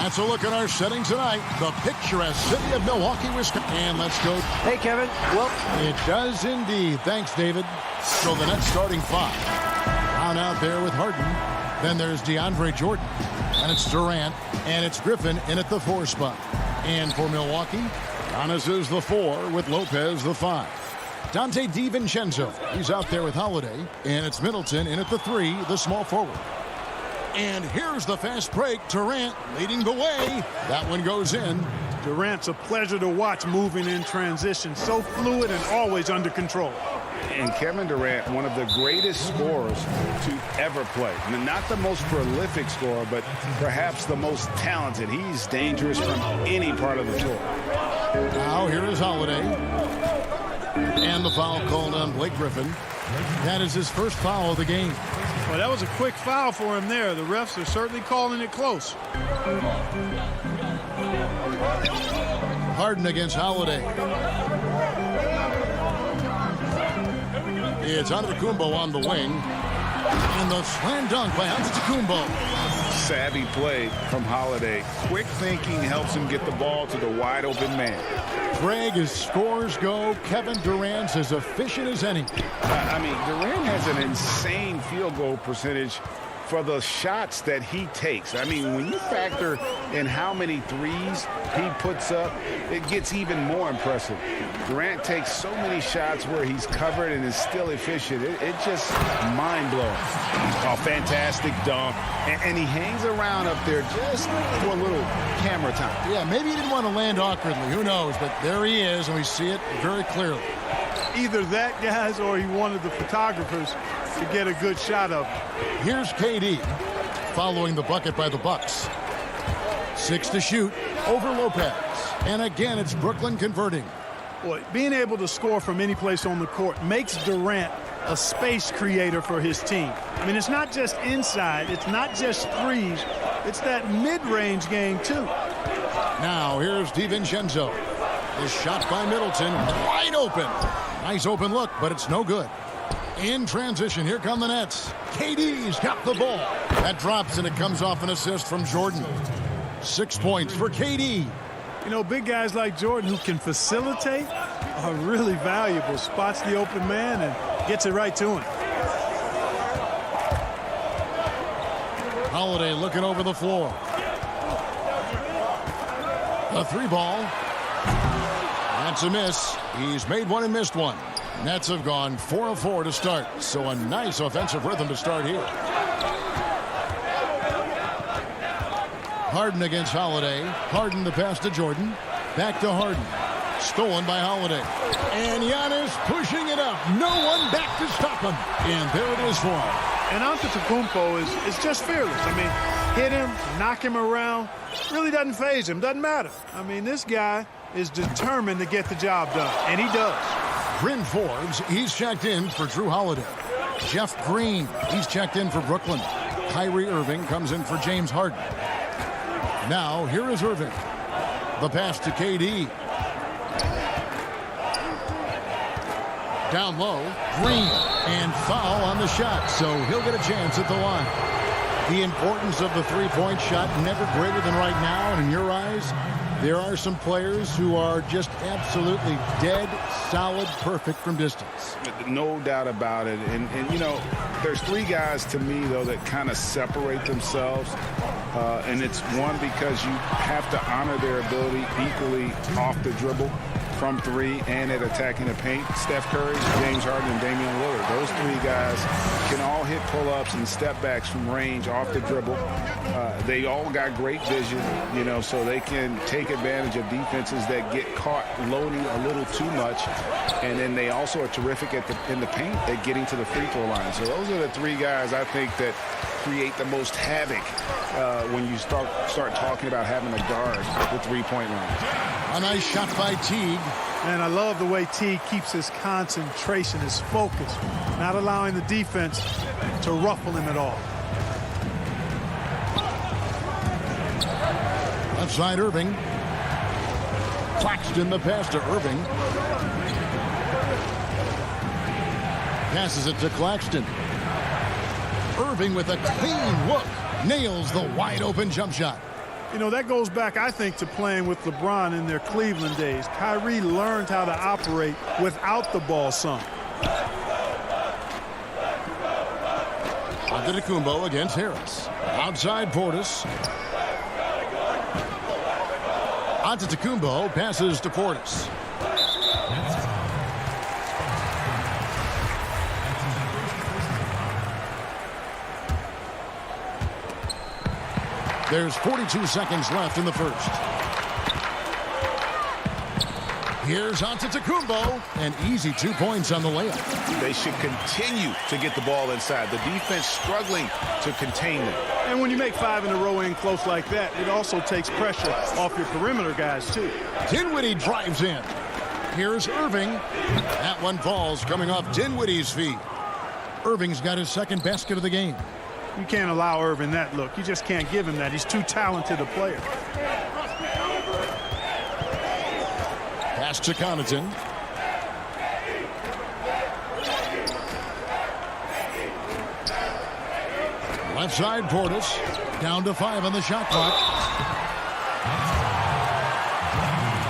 That's a look at our setting tonight. The picturesque city of Milwaukee, Wisconsin. And let's go. Hey, Kevin. Well, it does indeed. Thanks, David. So the Nets starting five. Brown out there with Harden. Then there's DeAndre Jordan. And it's Durant. And it's Griffin in at the 4 spot. And for Milwaukee, Giannis is the 4 with Lopez the 5. Dante DiVincenzo, he's out there with Holiday. And it's Middleton in at the 3, the small forward. And here's the fast break. Durant leading the way. That one goes in. Durant's a pleasure to watch moving in transition. So fluid and always under control. And Kevin Durant, one of the greatest scorers to ever play. Not the most prolific scorer, but perhaps the most talented. He's dangerous from any part of the floor. Now here is Holiday. And the foul called on Blake Griffin. That is his first foul of the game. Well, that was a quick foul for him there. The refs are certainly calling it close. Harden against Holiday. It's Antetokounmpo on the wing. And the slam dunk by Antetokounmpo. Savvy play from Holiday. Quick thinking helps him get the ball to the wide open man. Greg, as scores go, Kevin Durant's as efficient as any. I mean, Durant has an insane field goal percentage for the shots that he takes. I mean, when you factor in how many threes he puts up, it gets even more impressive. Durant takes so many shots where he's covered and is still efficient. It's just mind-blowing. A fantastic dunk. And he hangs around up there just for a little camera time. Yeah, maybe he didn't want to land awkwardly. Who knows? But there he is, and we see it very clearly. Either that, guys, or he wanted the photographers to get a good shot of him. Here's KD following the bucket by the Bucks. 6 to shoot over Lopez. And again, it's Brooklyn converting. Boy, being able to score from any place on the court makes Durant a space creator for his team. I mean, it's not just inside. It's not just threes. It's that mid-range game, too. Now, here's DiVincenzo. His shot by Middleton. Wide open. Nice open look, but it's no good. In transition, here come the Nets. KD's got the ball. That drops, and it comes off an assist from Jordan. 6 points for KD. You know, big guys like Jordan who can facilitate are really valuable. Spots the open man and gets it right to him. Holiday looking over the floor. A 3 ball. That's a miss. He's made one and missed one. Nets have gone 4 of 4 to start, so a nice offensive rhythm to start here. Harden against Holiday. Harden the pass to Jordan. Back to Harden. Stolen by Holiday. And Giannis pushing it up. No one back to stop him. And there it is for him. And Antetokounmpo is just fearless. I mean, hit him, knock him around. Really doesn't faze him. Doesn't matter. I mean, this guy is determined to get the job done. And he does. Bryn Forbes, he's checked in for Drew Holiday. Jeff Green, he's checked in for Brooklyn. Kyrie Irving comes in for James Harden. Now, here is Irving. The pass to KD. Down low, Green, and foul on the shot, so he'll get a chance at the line. The importance of the three-point shot never greater than right now, and in your eyes, there are some players who are just absolutely dead, solid, perfect from distance. No doubt about it. And you know, there's 3 guys to me, though, that kind of separate themselves. And it's one, because you have to honor their ability equally off the dribble, from 3, and at attacking the paint. Steph Curry, James Harden, and Damian Lillard. Those 3 guys can all hit pull-ups and step-backs from range off the dribble. They all got great vision, you know, so they can take advantage of defenses that get caught loading a little too much. And then they also are terrific in the paint at getting to the free throw line. So those are the 3 guys I think that create the most havoc when you start talking about having a guard with 3-point line. A nice shot by Teague. And I love the way Teague keeps his concentration, his focus, not allowing the defense to ruffle him at all. Left side, Irving. Claxton the pass to Irving. Passes it to Claxton. Irving with a clean look. Nails the wide open jump shot. You know, that goes back, I think, to playing with LeBron in their Cleveland days. Kyrie learned how to operate without the ball some. Antetokounmpo against Harris. Outside Portis. Antetokounmpo passes to Portis. There's 42 seconds left in the first. Here's Antetokounmpo. An easy 2 points on the layup. They should continue to get the ball inside. The defense struggling to contain them. And when you make 5 in a row in close like that, it also takes pressure off your perimeter guys, too. Dinwiddie drives in. Here's Irving. That one falls coming off Dinwiddie's feet. Irving's got his second basket of the game. You can't allow Irving that look. You just can't give him that. He's too talented a player. Pass to Connaughton. Left side Portis. Down to 5 on the shot clock.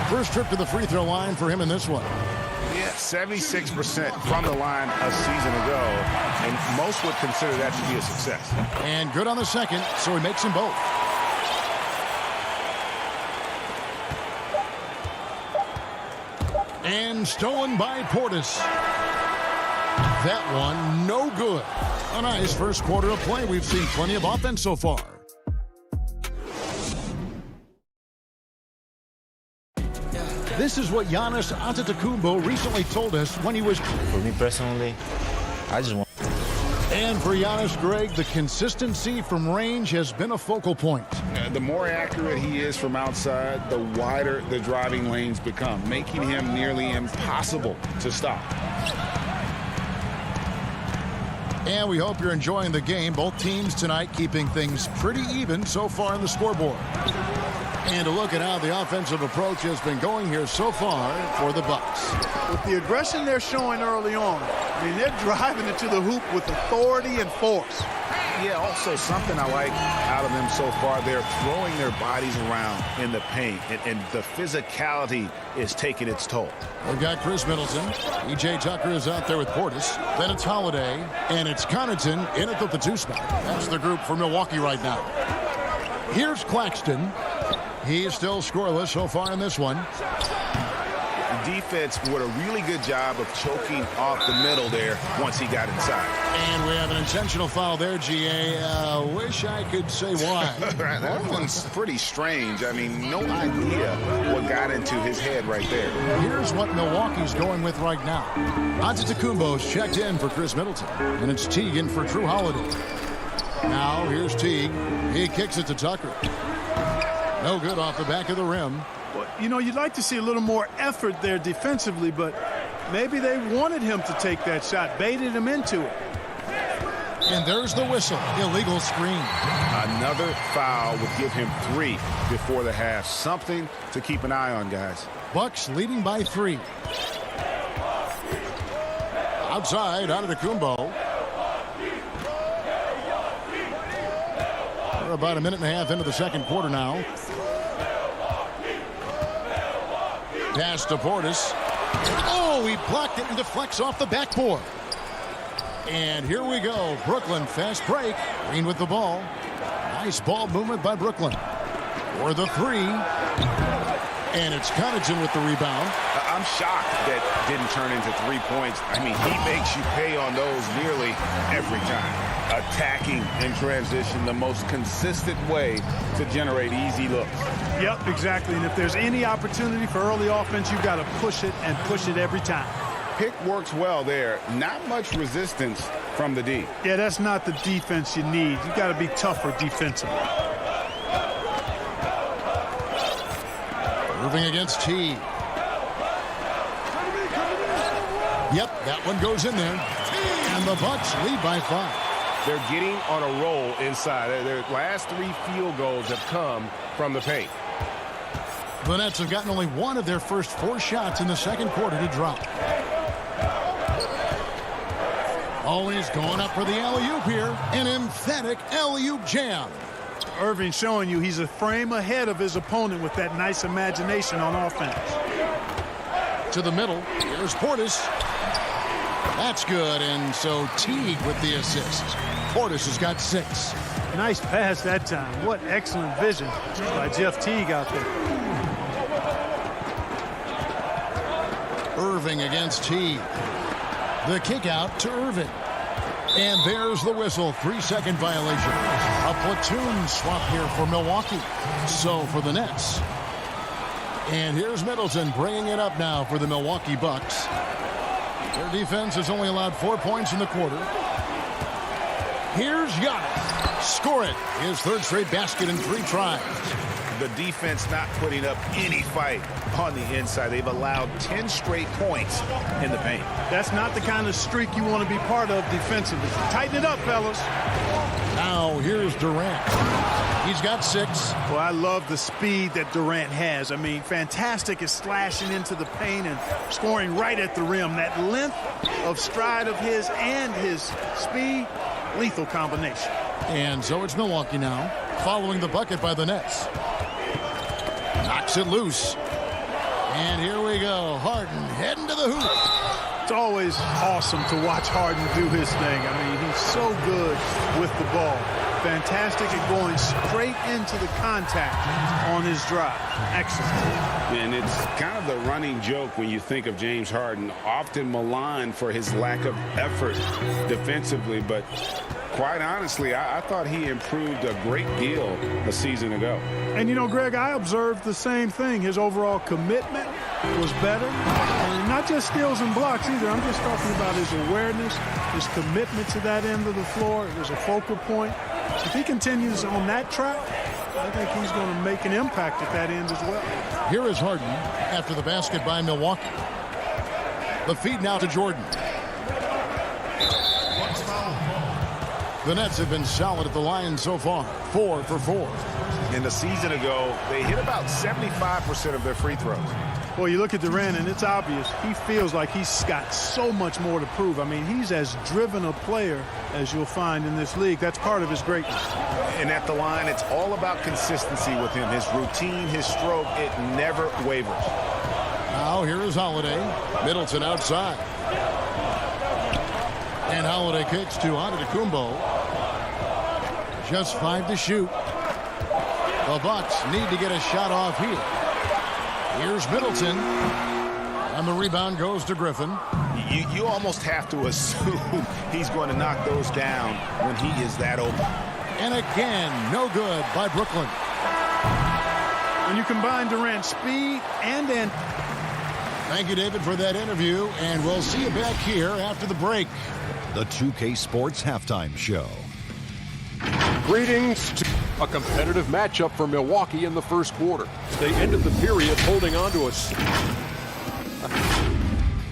First trip to the free throw line for him in this one. Yeah, 76% from the line a season ago, and most would consider that to be a success. And good on the second, so he makes them both. And stolen by Portis. That one, no good. A nice first quarter of play. We've seen plenty of offense so far. This is what Giannis Antetokounmpo recently told us when he was... For me personally, I just want... And for Giannis, Greg, the consistency from range has been a focal point. The more accurate he is from outside, the wider the driving lanes become, making him nearly impossible to stop. And we hope you're enjoying the game. Both teams tonight keeping things pretty even so far in the scoreboard. And a look at how the offensive approach has been going here so far for the Bucks. With the aggression they're showing early on, I mean, they're driving it to the hoop with authority and force. Yeah, also something I like out of them so far, they're throwing their bodies around in the paint, and the physicality is taking its toll. We've got Chris Middleton. E.J. Tucker is out there with Portis. Then it's Holiday, and it's Connaughton in at the 2 spot. That's the group for Milwaukee right now. Here's Claxton. He's still scoreless so far in this one. The defense did a really good job of choking off the middle there once he got inside. And we have an intentional foul there, G.A. Wish I could say why. That one's pretty strange. I mean, no idea what got into his head right there. Here's what Milwaukee's going with right now. Antetokounmpo's checked in for Chris Middleton. And it's Teague in for Drew Holiday. Now here's Teague. He kicks it to Tucker. No good off the back of the rim. Well, you know, you'd like to see a little more effort there defensively, but maybe they wanted him to take that shot, baited him into it. And there's the whistle. Illegal screen. Another foul would give him 3 before the half. Something to keep an eye on, guys. Bucks leading by 3. Outside, Antetokounmpo. We're about a minute and a half into the second quarter now. Pass to Portis. Oh, he blocked it and deflects off the backboard. And here we go. Brooklyn, fast break. Green with the ball. Nice ball movement by Brooklyn. For the 3. And it's Connaughton with the rebound. I'm shocked that didn't turn into 3 points. I mean, he makes you pay on those nearly every time. Attacking in transition, the most consistent way to generate easy looks. Yep, exactly. And if there's any opportunity for early offense, you've got to push it and push it every time. Pick works well there. Not much resistance from the D. Yeah, that's not the defense you need. You've got to be tougher defensively. Moving against T. Yep, that one goes in there. And the Bucks lead by 5. They're getting on a roll inside. Their last 3 field goals have come from the paint. The Nets have gotten only 1 of their first 4 shots in the second quarter to drop. Always going up for the alley-oop here. An emphatic alley-oop jam. Irving showing you he's a frame ahead of his opponent with that nice imagination on offense. To the middle. Here's Portis. That's good, and so Teague with the assist. Portis has got 6. Nice pass that time. What excellent vision by Jeff Teague out there. Irving against Teague. The kick out to Irving. And there's the whistle. 3-second violation. A platoon swap here for Milwaukee. So for the Nets. And here's Middleton bringing it up now for the Milwaukee Bucks. Their defense has only allowed 4 points in the quarter. Here's Giannis. Score it. His 3rd straight basket in 3 tries. The defense not putting up any fight on the inside. They've allowed 10 straight points in the paint. That's not the kind of streak you want to be part of defensively. Tighten it up, fellas. Now here's Durant. He's got 6. Well, I love the speed that Durant has. I mean, fantastic at slashing into the paint and scoring right at the rim. That length of stride of his and his speed, lethal combination. And so it's Milwaukee now, following the bucket by the Nets. Knocks it loose. And here we go. Harden heading to the hoop. It's always awesome to watch Harden do his thing. I mean, he's so good with the ball. Fantastic at going straight into the contact on his drive. Excellent. And it's kind of the running joke when you think of James Harden, often maligned for his lack of effort defensively, but quite honestly, I thought he improved a great deal a season ago. And, you know, Greg, I observed the same thing. His overall commitment was better. And not just steals and blocks either. I'm just talking about his awareness, his commitment to that end of the floor. It was a focal point. If he continues on that track, I think he's going to make an impact at that end as well. Here is Harden after the basket by Milwaukee. The feed now to Jordan. The Nets have been solid at the line so far. 4 for 4. And a season ago, they hit about 75% of their free throws. Well, you look at Durant, and it's obvious he feels like he's got so much more to prove. I mean, he's as driven a player as you'll find in this league. That's part of his greatness. And at the line, it's all about consistency with him. His routine, his stroke, it never wavers. Now here is Holiday. Middleton outside. And Holiday kicks to Antetokounmpo. Just 5 to shoot. The Bucks need to get a shot off here. Here's Middleton. And the rebound goes to Griffin. You almost have to assume he's going to knock those down when he is that open. And again, no good by Brooklyn. When you combine Durant's speed and Thank you, David, for that interview. And we'll see you back here after the break. The 2K Sports Halftime Show. Greetings to a competitive matchup for Milwaukee in the first quarter. They ended the period holding on to us.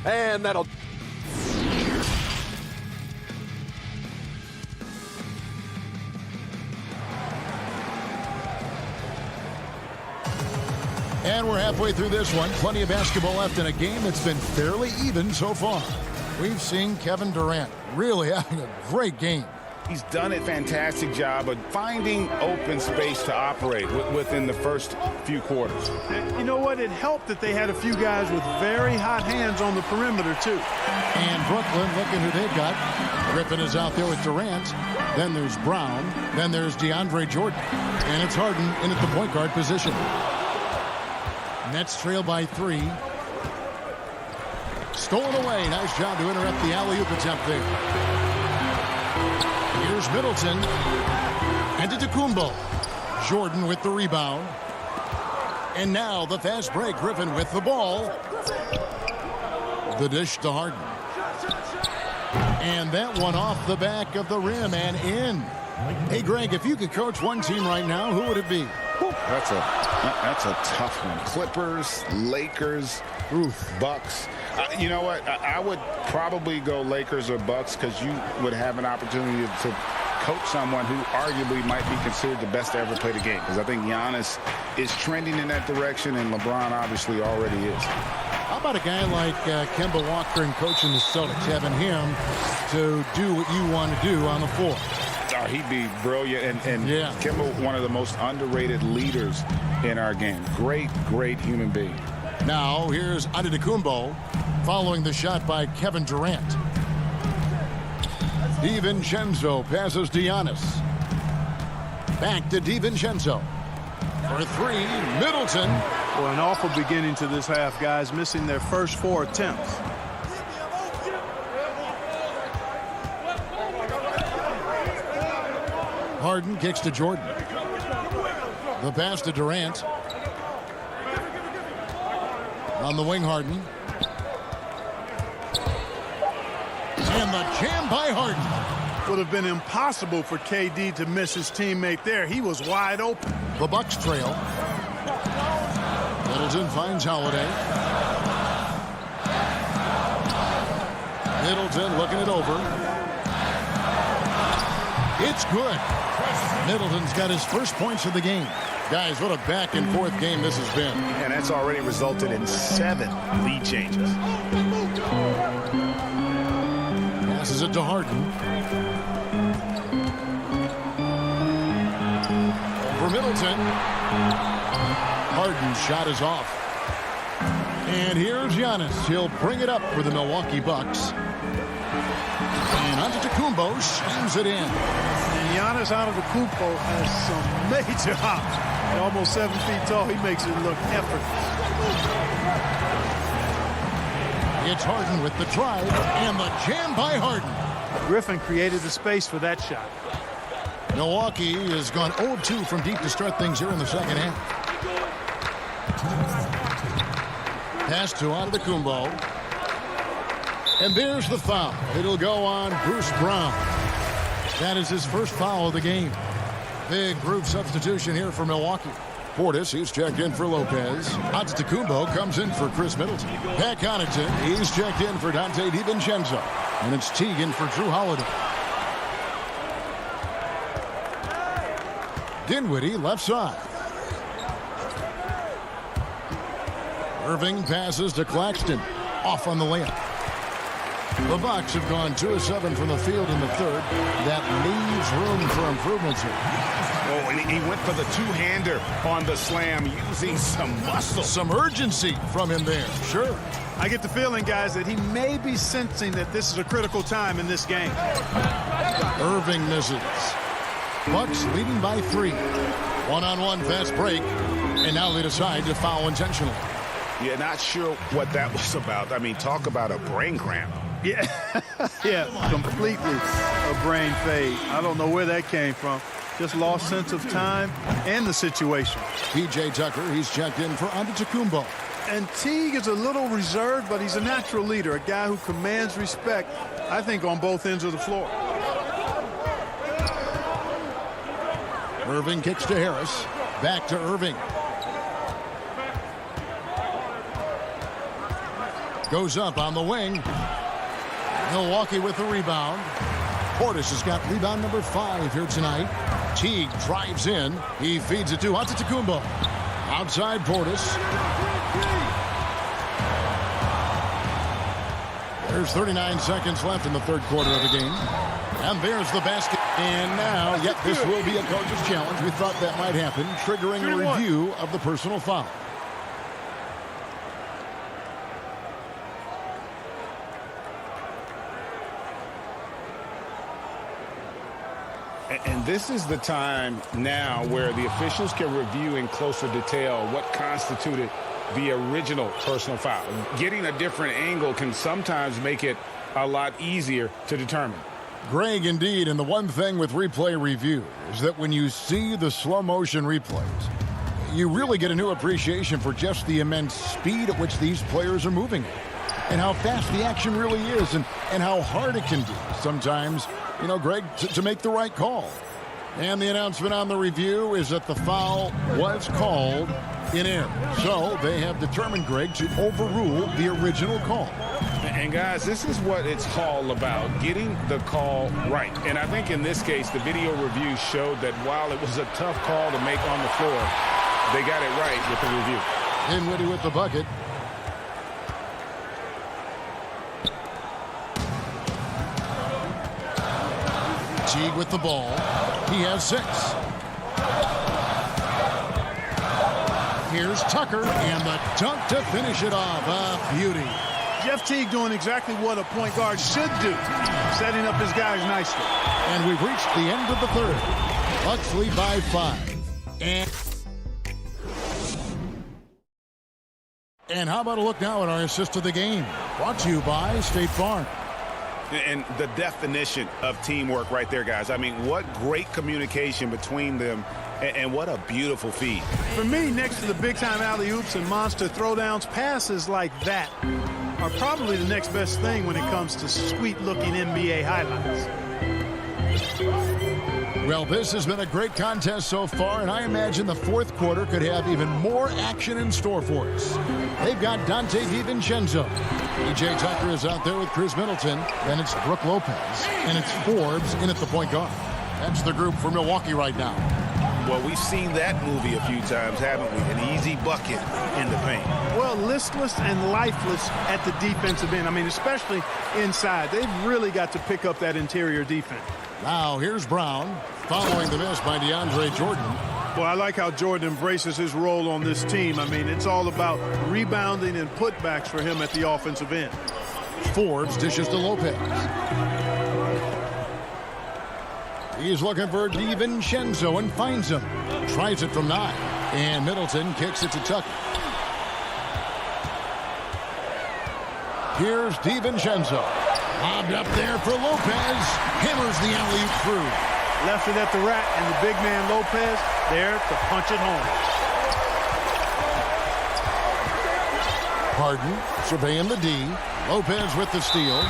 And that'll... And we're halfway through this one. Plenty of basketball left in a game that's been fairly even so far. We've seen Kevin Durant really having a great game. He's done a fantastic job of finding open space to operate within the first few quarters. you know what? It helped that they had a few guys with very hot hands on the perimeter, too. And Brooklyn, looking who they've got. Griffin is out there with Durant. Then there's Brown. Then there's DeAndre Jordan. And it's Harden in at the point guard position. Nets trail by 3. Stolen away. Nice job to interrupt the alley-oop attempt there. Here's Middleton. Antetokounmpo. Jordan with the rebound. And now the fast break. Griffin with the ball. The dish to Harden. And that one off the back of the rim and in. Hey, Greg, if you could coach one team right now, who would it be? That's a tough one. Clippers, Lakers, Bucks. You know what? I would probably go Lakers or Bucks because you would have an opportunity to coach someone who arguably might be considered the best to ever play the game. Because I think Giannis is trending in that direction, and LeBron obviously already is. How about a guy like Kemba Walker and coaching the Celtics, having him to do what you want to do on the floor? Oh, he'd be brilliant. And yeah. Kemba, one of the most underrated leaders in our game. Great, great human being. Now, here's Antetokounmpo following the shot by Kevin Durant. DiVincenzo passes to Giannis. Back to DiVincenzo. For three, Middleton. Well, an awful beginning to this half, guys, missing their first 4 attempts. Harden kicks to Jordan. The pass to Durant. On the wing, Harden. And the jam by Harden. Would have been impossible for KD to miss his teammate there. He was wide open. The Bucks trail. Middleton finds Holiday. Middleton looking it over. It's good. Middleton's got his first points of the game. Guys, what a back-and-forth game this has been. And that's already resulted in 7 lead changes. Passes it to Harden. For Middleton. Harden's shot is off. And here's Giannis. He'll bring it up for the Milwaukee Bucks. And Antetokounmpo slams it in. And Giannis Antetokounmpo has some major hops. At almost 7 feet tall, he makes it look effortless. It's Harden with the drive and the jam by Harden. Griffin created the space for that shot. Milwaukee has gone 0-2 from deep to start things here in the second half. Pass to Antetokounmpo. And there's the foul. It'll go on Bruce Brown. That is his first foul of the game. Big group substitution here for Milwaukee. Portis, he's checked in for Lopez. Antetokounmpo comes in for Chris Middleton. Pat Connaughton, he's checked in for Dante DiVincenzo. And it's Teagan for Drew Holiday. Dinwiddie left side. Irving passes to Claxton. Off on the layup. The Bucks have gone 2 of 7 from the field in the third. That leaves room for improvements here. Oh, and he went for the two-hander on the slam using some muscle. Some urgency from him there. Sure. I get the feeling, guys, that he may be sensing that this is a critical time in this game. Irving misses. Bucks leading by 3. One-on-one fast break. And now they decide to foul intentionally. Yeah, not sure what that was about. I mean, talk about a brain cramp. Yeah, yeah, completely a brain fade. I don't know where that came from. Just lost sense of time and the situation. P.J. Tucker, he's checked in for Antetokounmpo. And Teague is a little reserved, but he's a natural leader, a guy who commands respect, I think, on both ends of the floor. Irving kicks to Harris. Back to Irving. Goes up on the wing. Milwaukee with the rebound. Portis has got rebound number 5 here tonight. Teague drives in. He feeds it to Antetokounmpo. Outside Portis. There's 39 seconds left in the third quarter of the game. And there's the basket. And now, yep, this will be a coach's challenge. We thought that might happen, triggering a review of the personal foul. And this is the time now where the officials can review in closer detail what constituted the original personal foul. Getting a different angle can sometimes make it a lot easier to determine. Greg, indeed, and the one thing with replay review is that when you see the slow motion replays, you really get a new appreciation for just the immense speed at which these players are moving and how fast the action really is and how hard it can be sometimes, you know, Greg, to make the right call. And the announcement on the review is that the foul was called in error. So they have determined, Greg, to overrule the original call. And guys, this is what it's all about, getting the call right. And I think in this case, the video review showed that while it was a tough call to make on the floor, they got it right with the review. Dinwiddie with the bucket. Teague with the ball. He has 6. Here's Tucker, and the dunk to finish it off. A beauty. Jeff Teague doing exactly what a point guard should do, setting up his guys nicely. And we've reached the end of the third. Bucks lead by 5. And how about a look now at our assist of the game? Brought to you by State Farm. And the definition of teamwork right there, guys. I mean, what great communication between them, and what a beautiful feed. For me, next to the big-time alley-oops and monster throwdowns, passes like that are probably the next best thing when it comes to sweet-looking NBA highlights. Well, this has been a great contest so far, and I imagine the fourth quarter could have even more action in store for us. They've got Dante DiVincenzo. E.J. Tucker is out there with Chris Middleton. Then it's Brook Lopez. And it's Forbes in at the point guard. That's the group for Milwaukee right now. Well, we've seen that movie a few times, haven't we? An easy bucket in the paint. Well, listless and lifeless at the defensive end. I mean, especially inside. They've really got to pick up that interior defense. Now, here's Brown, following the miss by DeAndre Jordan. Well, I like how Jordan embraces his role on this team. I mean, it's all about rebounding and putbacks for him at the offensive end. Forbes dishes to Lopez. He's looking for DiVincenzo and finds him. Tries it from 9. And Middleton kicks it to Tucker. Here's DiVincenzo. Lobbed up there for Lopez. Hammers the alley-oop through. Left it at the rack, and the big man Lopez there to punch it home. Harden surveying the D. Lopez with the steal.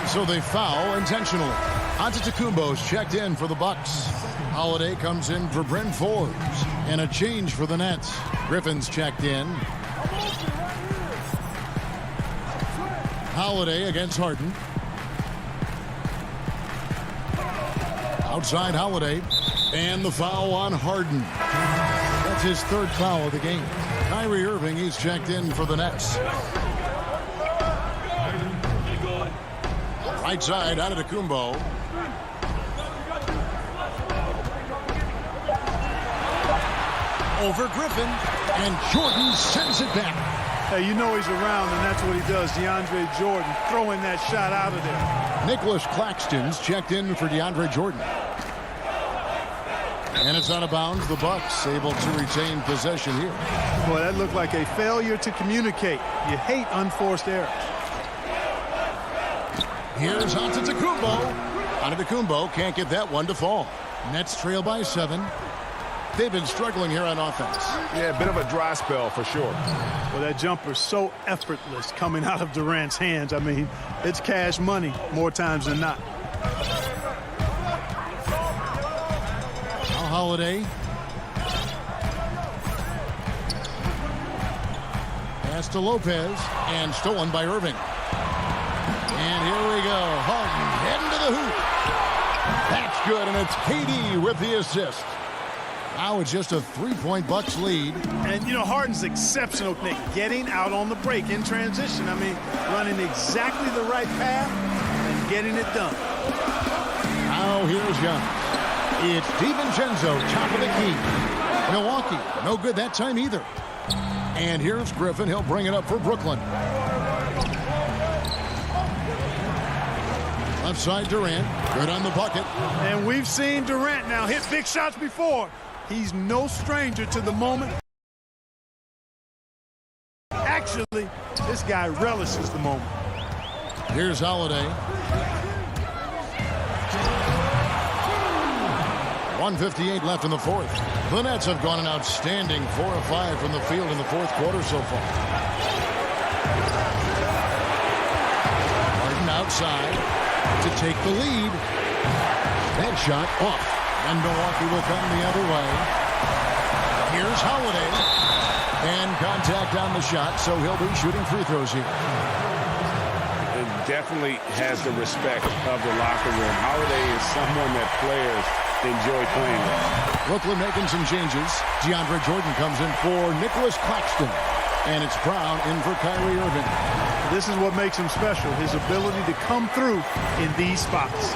So they foul intentionally. Antetokounmpo's checked in for the Bucks. Holiday comes in for Bryn Forbes. And a change for the Nets. Griffin's checked in. Holiday against Harden. Outside Holiday. And the foul on Harden. That's his 3rd foul of the game. Kyrie Irving, he's checked in for the Nets. Right side, Antetokounmpo. Over Griffin. And Jordan sends it back. Hey, you know he's around, and that's what he does. DeAndre Jordan throwing that shot out of there. Nicholas Claxton's checked in for DeAndre Jordan. And it's out of bounds. The Bucks able to retain possession here. Boy, that looked like a failure to communicate. You hate unforced errors. Here's Antetokounmpo. Antetokounmpo can't get that one to fall. Nets trail by 7. They've been struggling here on offense. Yeah, a bit of a dry spell for sure. Well, that jumper's so effortless coming out of Durant's hands. I mean, it's cash money more times than not. Holiday. Pass to Lopez. And stolen by Irving. And here we go. Harden heading to the hoop. That's good, and it's KD with the assist. Now it's just a 3-point Bucks lead. And, you know, Harden's exceptional at getting out on the break in transition. I mean, running exactly the right path and getting it done. Now here's Young. It's DiVincenzo, top of the key. Milwaukee, no good that time either. And here's Griffin. He'll bring it up for Brooklyn. Left side Durant, good on the bucket. And we've seen Durant now hit big shots before. He's no stranger to the moment. Actually, this guy relishes the moment. Here's Holiday. 1:58 left in the fourth. The Nets have gone an outstanding 4 of 5 from the field in the fourth quarter so far. Harden outside to take the lead. That shot off. And Milwaukee will come the other way. Here's Holiday. And contact on the shot, so he'll be shooting free throws here. It definitely has the respect of the locker room. Holiday is someone that players enjoy playing with. Brooklyn making some changes. DeAndre Jordan comes in for Nicholas Claxton. And it's Brown in for Kyrie Irving. This is what makes him special, his ability to come through in these spots.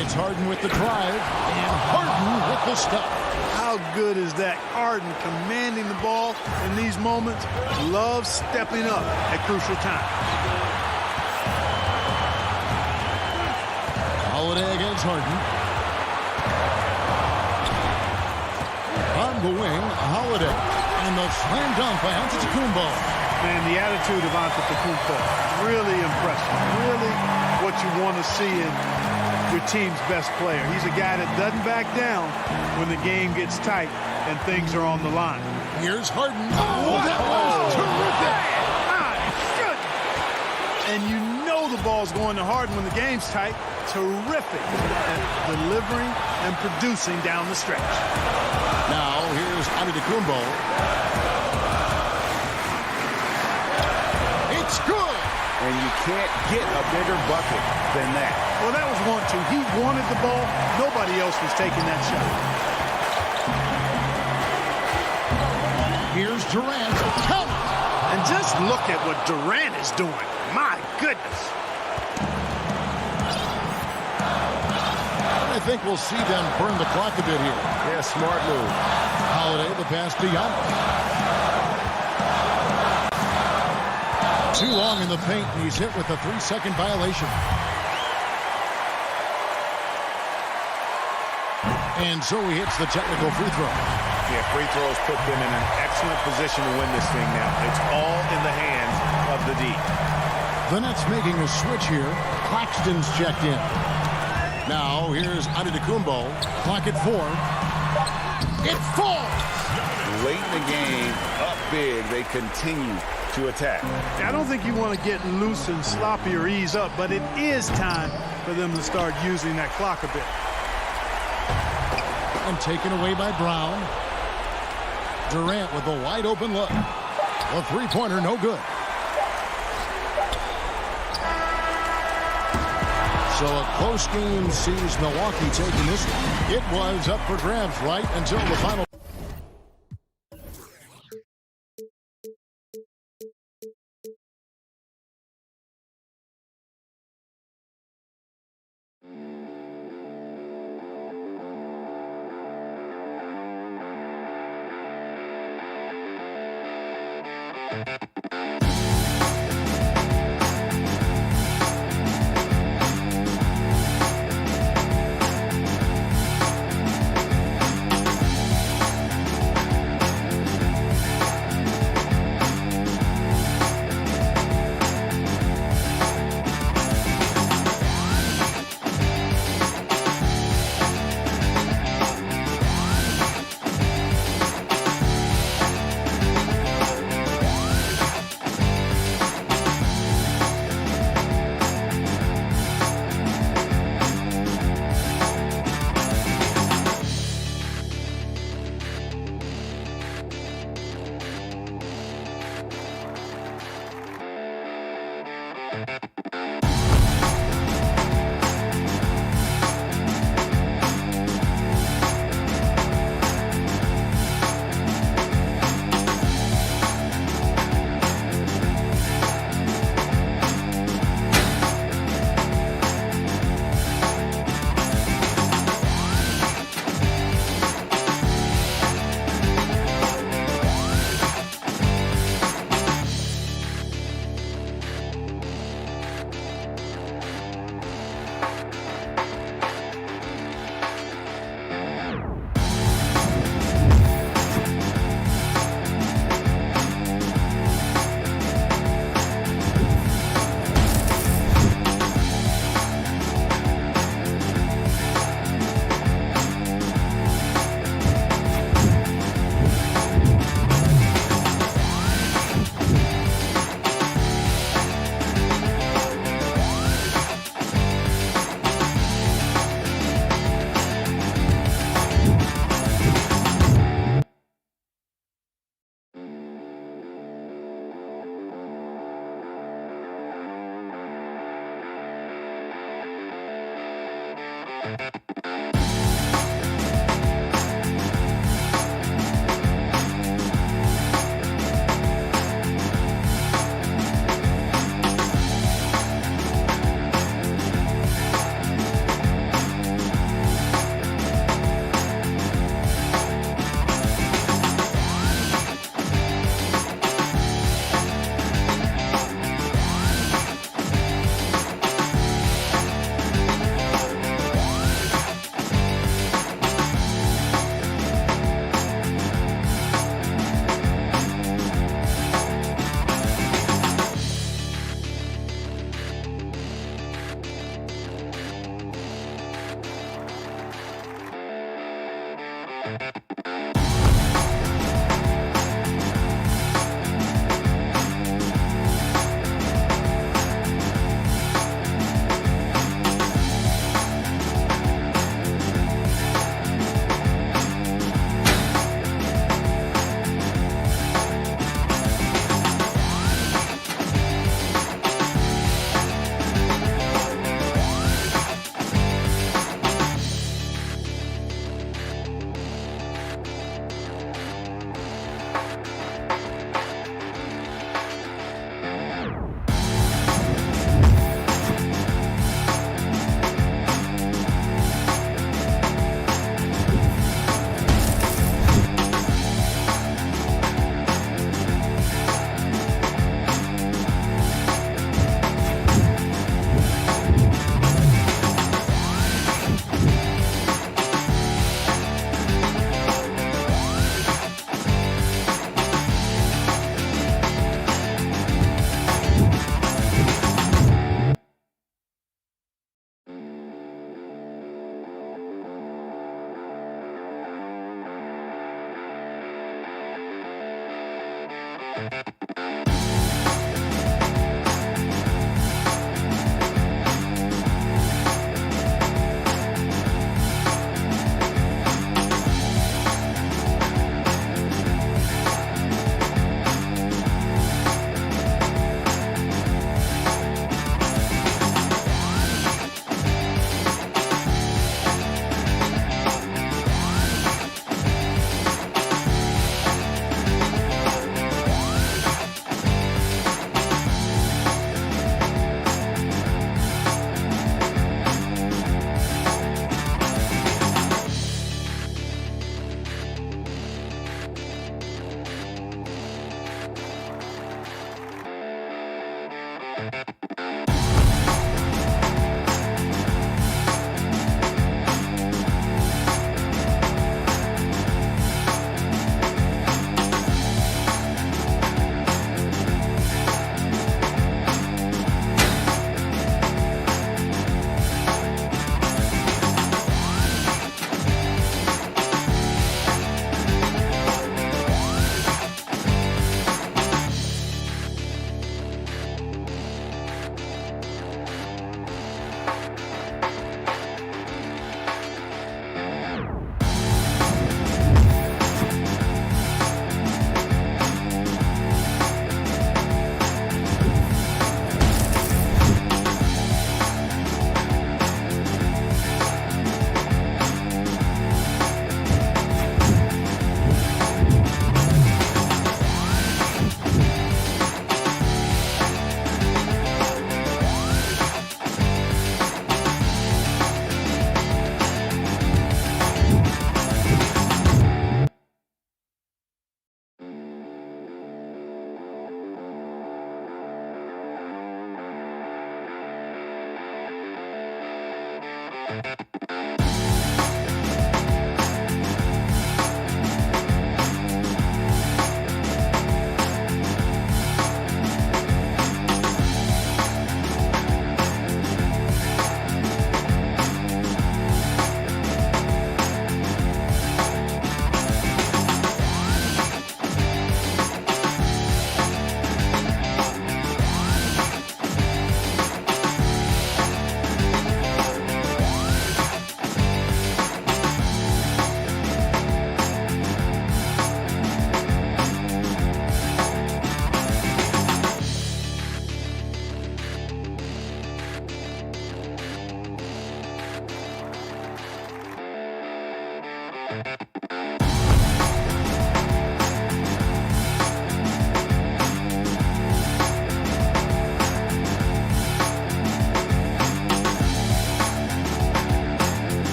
It's Harden with the drive, and Harden with the stop. How good is that? Harden commanding the ball in these moments. Loves stepping up at crucial times. Holiday against Harden. On the wing, Holiday. And the slam dunk by Antetokounmpo. Man, the attitude of Antetokounmpo, really impressive. Really what you want to see in your team's best player. He's a guy that doesn't back down when the game gets tight and things are on the line. Here's Harden. Oh, that was terrific. My goodness. And you know the ball's going to Harden when the game's tight. Terrific at delivering and producing down the stretch. Now, here's Antetokounmpo. It's good. And you can't get a bigger bucket than that. Well, that was 1-2. He wanted the ball. Nobody else was taking that shot. Here's Durant. Count. And just look at what Durant is doing. My goodness. I think we'll see them burn the clock a bit here. Yeah, smart move. Holiday, the pass to Giannis. Too long in the paint, and he's hit with a 3-second violation. And so he hits the technical free throw. Yeah, free throws put them in an excellent position to win this thing now. It's all in the hands of the D. The Nets making a switch here. Claxton's checked in. Now here's Antetokounmpo. Clock at 4. It falls! Late in the game, up big, they continue to attack. I don't think you want to get loose and sloppy or ease up, but it is time for them to start using that clock a bit. And taken away by Brown. Durant with a wide open look. A three-pointer, no good. So a close game sees Milwaukee taking this one. It was up for grabs right until the final.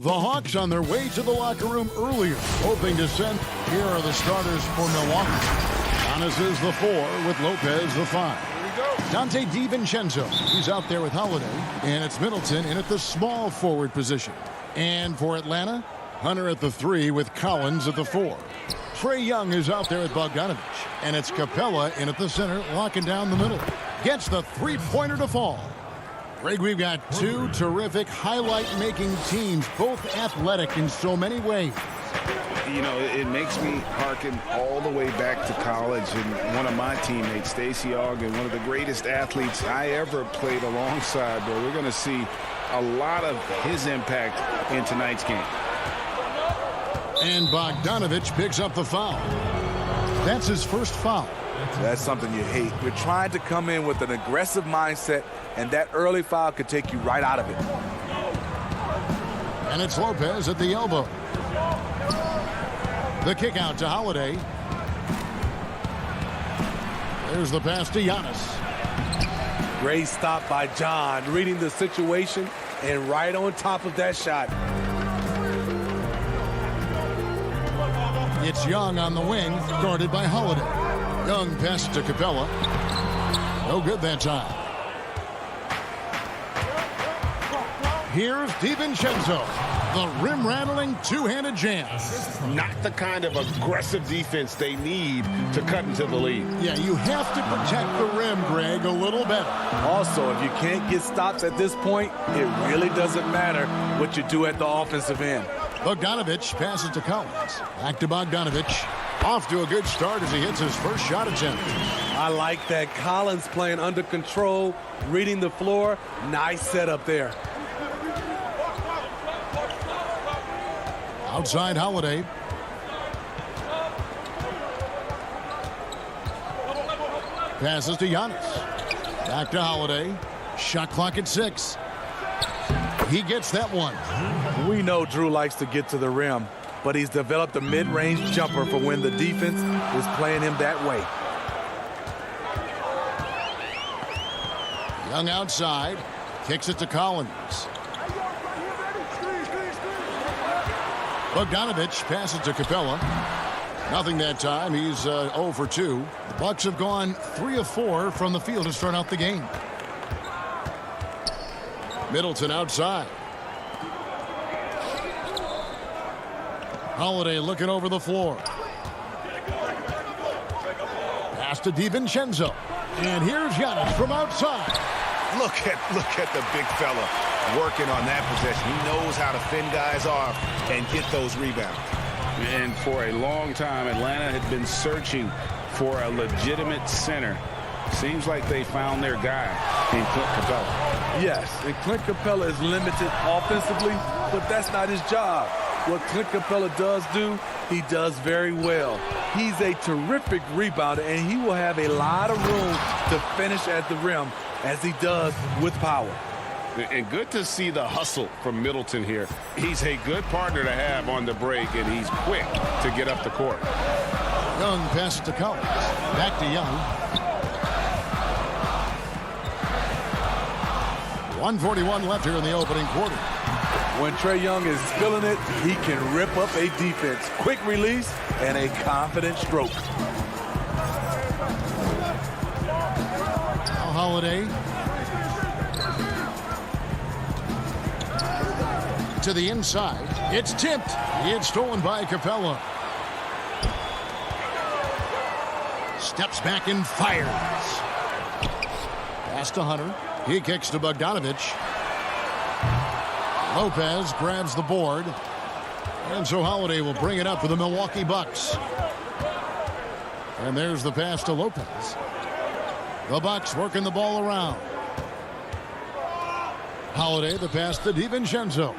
The Hawks on their way to the locker room earlier, hoping to send. Here are the starters for Milwaukee. Giannis is the 4 with Lopez the 5. Dante DiVincenzo, he's out there with Holiday. And it's Middleton in at the small forward position. And for Atlanta, Hunter at the 3 with Collins at the 4. Trae Young is out there with Bogdanovich. And it's Capella in at the center, locking down the middle. Gets the three-pointer to fall. Greg, we've got two terrific highlight-making teams, both athletic in so many ways. You know, it makes me hearken all the way back to college, and one of my teammates, Stacey Ogden, one of the greatest athletes I ever played alongside. But we're going to see a lot of his impact in tonight's game. And Bogdanovich picks up the foul. That's his first foul. That's something you hate. We're trying to come in with an aggressive mindset, and that early foul could take you right out of it. And it's Lopez at the elbow. The kick out to Holiday. There's the pass to Giannis. Great stop by John, reading the situation and right on top of that shot. It's Young on the wing, guarded by Holiday. Young passes to Capella. No good that time. Here's DiVincenzo. The rim-rattling two-handed jam. Not the kind of aggressive defense they need to cut into the lead. Yeah, you have to protect the rim, Greg, a little better. Also, if you can't get stops at this point, it really doesn't matter what you do at the offensive end. Bogdanovich passes to Collins. Back to Bogdanovich. Off to a good start as he hits his first shot attempt. I like that. Collins playing under control, reading the floor. Nice setup there. Outside Holiday. Passes to Giannis. Back to Holiday. Shot clock at 6. He gets that one. We know Drew likes to get to the rim, but he's developed a mid-range jumper for when the defense is playing him that way. Young outside. Kicks it to Collins. Bogdanovich passes to Capella. Nothing that time. He's 0 for 2. The Bucks have gone 3 of 4 from the field to start out the game. Middleton outside. Holiday looking over the floor. Pass to DiVincenzo. And here's Giannis from outside. Look at the big fella working on that possession. He knows how to fend guys off and get those rebounds. And for a long time, Atlanta had been searching for a legitimate center. Seems like they found their guy in Clint Capella. Yes, and Clint Capella is limited offensively, but that's not his job. What Clint Capella does do, he does very well. He's a terrific rebounder, and he will have a lot of room to finish at the rim, as he does with power. And good to see the hustle from Middleton here. He's a good partner to have on the break, and he's quick to get up the court. Young passes to Collins. Back to Young. 1:41 left here in the opening quarter. When Trae Young is feeling it, he can rip up a defense. Quick release and a confident stroke. Now Holiday. To the inside. It's tipped. It's stolen by Capella. Steps back and fires. Pass to Hunter. He kicks to Bogdanovich. Lopez grabs the board. And so Holiday will bring it up for the Milwaukee Bucks. And there's the pass to Lopez. The Bucks working the ball around. Holiday, the pass to DiVincenzo.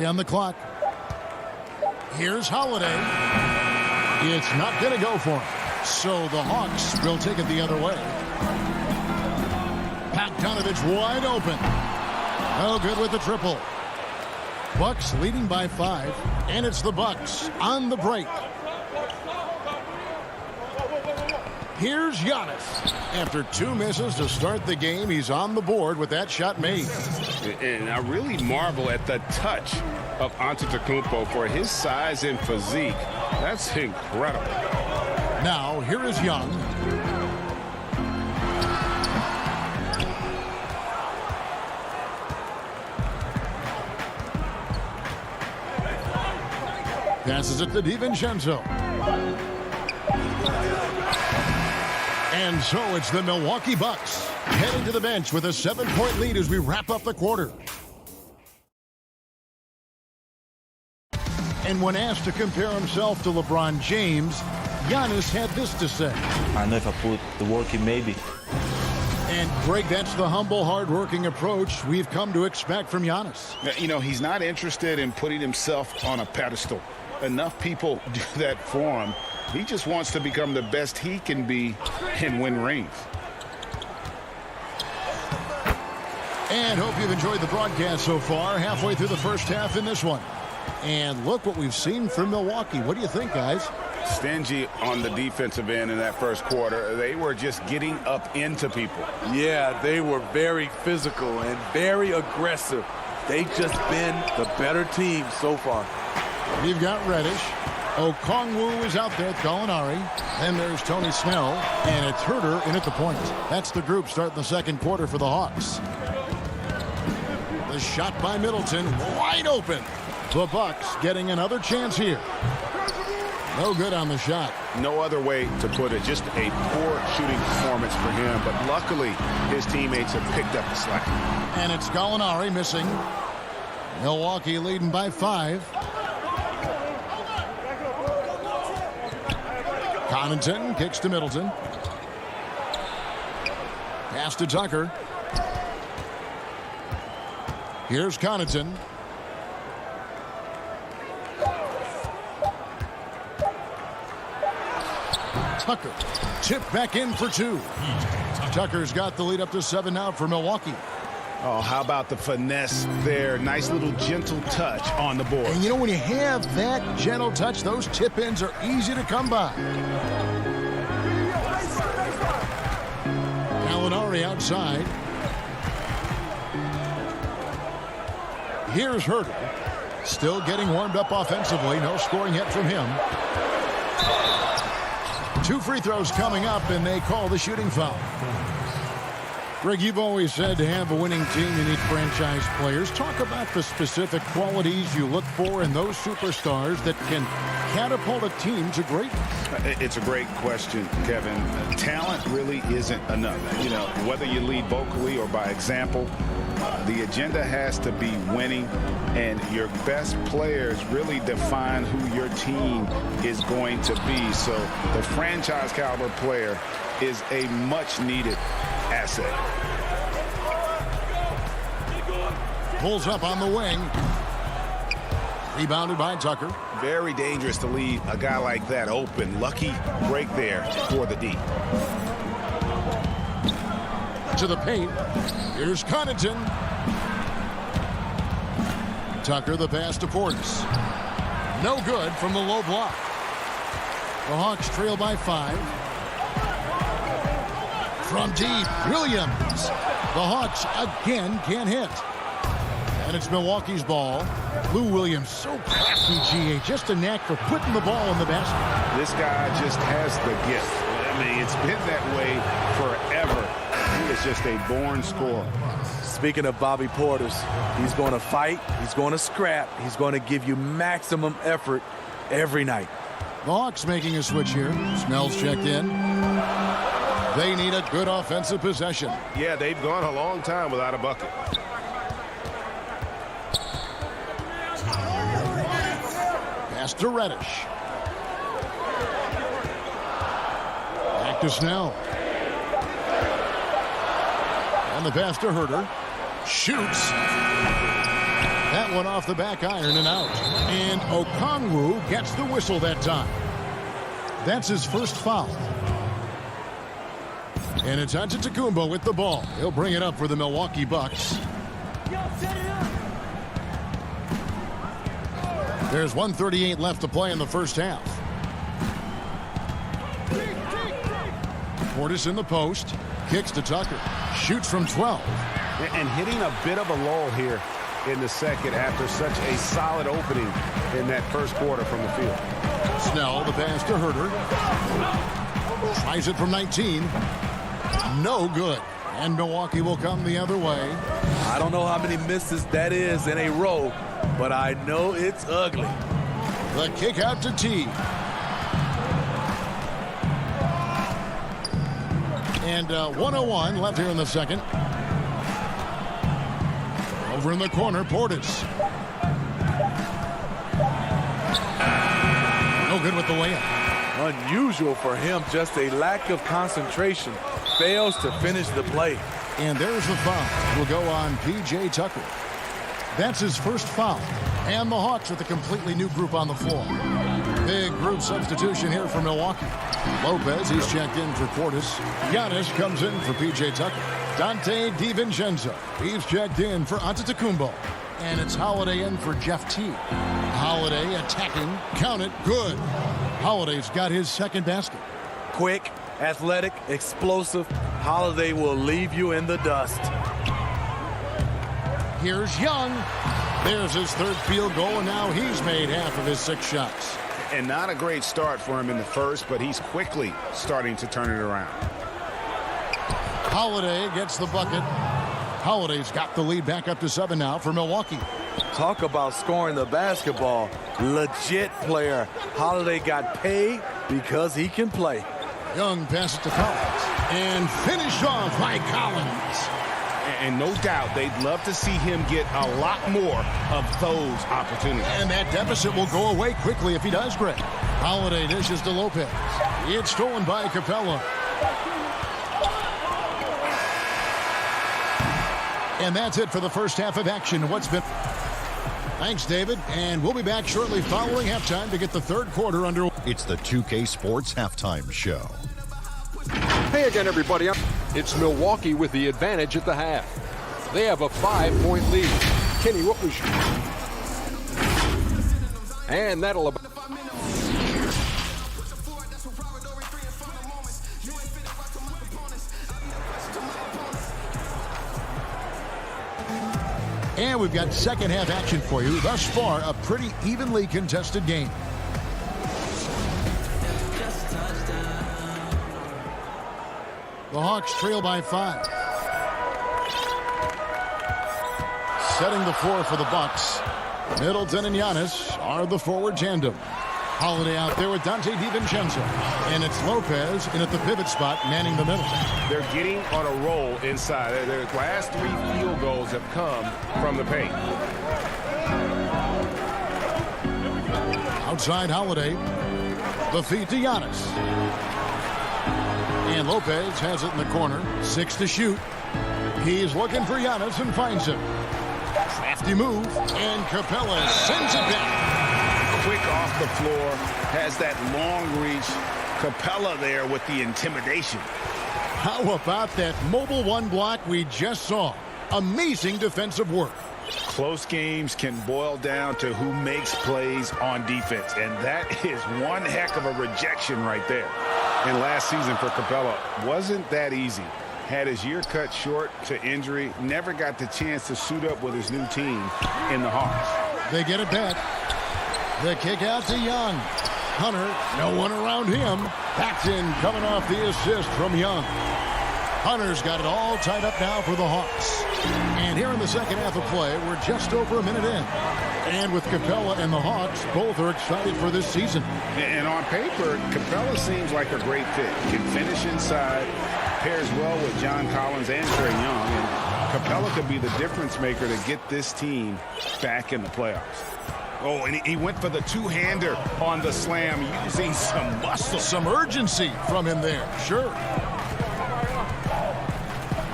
On the clock. Here's Holiday. It's not going to go for him. So the Hawks will take it the other way. Bogdanovich wide open. No good with the triple. Bucks leading by 5. And it's the Bucks on the break. Here's Giannis. After 2 misses to start the game, he's on the board with that shot made. And I really marvel at the touch of Antetokounmpo for his size and physique. That's incredible. Now, here is Young. Passes it to DiVincenzo. And so it's the Milwaukee Bucks heading to the bench with a 7-point lead as we wrap up the quarter. And when asked to compare himself to LeBron James, Giannis had this to say. I know if I put the work in, maybe. And Greg, that's the humble, hard-working approach we've come to expect from Giannis. You know, he's not interested in putting himself on a pedestal. Enough people do that for him. He just wants to become the best he can be and win rings. And hope you've enjoyed the broadcast so far. Halfway through the first half in this one. And look what we've seen from Milwaukee. What do you think, guys? Stingy on the defensive end in that first quarter. They were just getting up into people. Yeah, they were very physical and very aggressive. They've just been the better team so far. We've got Reddish. Okongwu is out there with Gallinari. Then there's Tony Snell. And it's Herter in at the point. That's the group starting the second quarter for the Hawks. The shot by Middleton, wide open. The Bucks getting another chance here. No good on the shot. No other way to put it. Just a poor shooting performance for him. But luckily, his teammates have picked up the slack. And it's Gallinari missing. Milwaukee leading by 5. Connaughton kicks to Middleton. Pass to Tucker. Here's Connaughton. Tucker. Tip back in for 2. Tucker's got the lead up to 7 now for Milwaukee. Oh, how about the finesse there? Nice little gentle touch on the board. And you know, when you have that gentle touch, those tip-ins are easy to come by. Gallinari outside. Here's Herter. Still getting warmed up offensively. No scoring yet from him. 2 free throws coming up, and they call the shooting foul. Greg, you've always said to have a winning team, you need franchise players. Talk about the specific qualities you look for in those superstars that can catapult a team to greatness. It's a great question, Kevin. Talent really isn't enough. You know, whether you lead vocally or by example, the agenda has to be winning, and your best players really define who your team is going to be. So the franchise caliber player is a much needed asset. Pulls up on the wing. Rebounded by Tucker. Very dangerous to leave a guy like that open. Lucky break there for the D. To the paint. Here's Connaughton. Tucker the pass to Portis. No good from the low block. The Hawks trail by 5. From deep, Williams. The Hawks again can't hit. And it's Milwaukee's ball. Lou Williams, so crafty, GA. Just a knack for putting the ball in the basket. This guy just has the gift. I mean, it's been that way forever. He is just a born scorer. Speaking of Bobby Portis, he's going to fight, he's going to scrap, he's going to give you maximum effort every night. The Hawks making a switch here. Snell's checked in. They need a good offensive possession. Yeah, they've gone a long time without a bucket. Pass to Reddish. Back to Snell. And the pass to Herter. Shoots. That one off the back iron and out. And Okongwu gets the whistle that time. That's his first foul. And it's Antetokounmpo with the ball. He'll bring it up for the Milwaukee Bucks. There's 1:38 left to play in the first half. Portis in the post. Kicks to Tucker. Shoots from 12. And hitting a bit of a lull here in the second after such a solid opening in that first quarter from the field. Snell, the pass to Herter. Tries it from 19. No good. And Milwaukee will come the other way. I don't know how many misses that is in a row, but I know it's ugly. The kick out to T. And 1:01 left here in the second. Over in the corner, Portis. No good with the layup. Unusual for him, just a lack of concentration. Fails to finish the play. And there's the foul. Will go on P.J. Tucker. That's his first foul. And the Hawks with a completely new group on the floor. Big group substitution here for Milwaukee. Lopez, he's checked in for Portis. Giannis comes in for P.J. Tucker. Dante DiVincenzo, he's checked in for Antetokounmpo. And it's Holiday in for Jeff T. Holiday attacking. Count it. Good. Holiday's got his second basket. Quick, athletic, explosive. Holiday will leave you in the dust. Here's Young. There's his third field goal, and now he's made half of his 6 shots. And not a great start for him in the first, but he's quickly starting to turn it around. Holiday gets the bucket. Holiday's got the lead back up to 7 now for Milwaukee. Talk about scoring the basketball. Legit player. Holiday got paid because he can play. Young passes to Collins. And finished off by Collins. And no doubt they'd love to see him get a lot more of those opportunities. And that deficit will go away quickly if he does, Greg. Holiday dishes to Lopez. It's stolen by Capella. And that's it for the first half of action. Thanks, David. And we'll be back shortly following halftime to get the third quarter underway. It's the 2K Sports Halftime Show. Hey again, everybody. It's Milwaukee with the advantage at the half. They have a 5-point lead. Kenny, what was your... And that'll... And we've got second half action for you. Thus far, a pretty evenly contested game. The Hawks trail by 5. Setting the floor for the Bucks. Middleton and Giannis are the forward tandem. Holiday out there with Dante DiVincenzo. And it's Lopez in at the pivot spot, manning the middle. They're getting on a roll inside. Their last 3 field goals have come from the paint. Outside Holiday. The feed to Giannis. And Lopez has it in the corner. 6 to shoot. He's looking for Giannis and finds him. Crafty move. And Capella sends it back. Quick off the floor. Has that long reach. Capella there with the intimidation. How about that mobile 1 block we just saw? Amazing defensive work. Close games can boil down to who makes plays on defense. And that is one heck of a rejection right there. And last season for Capella wasn't that easy. Had his year cut short to injury. Never got the chance to suit up with his new team in the Hawks. They get it back. The kick out to Young. Hunter, no one around him. Paxton coming off the assist from Young. Hunter's got it all tied up now for the Hawks. And here in the second half of play, we're just over a minute in. And with Capella and the Hawks, both are excited for this season. And on paper, Capella seems like a great fit. Can finish inside, pairs well with John Collins and Trae Young. And Capella could be the difference maker to get this team back in the playoffs. Oh, and he went for the two-hander on the slam, using some muscle. Some urgency from him there, sure.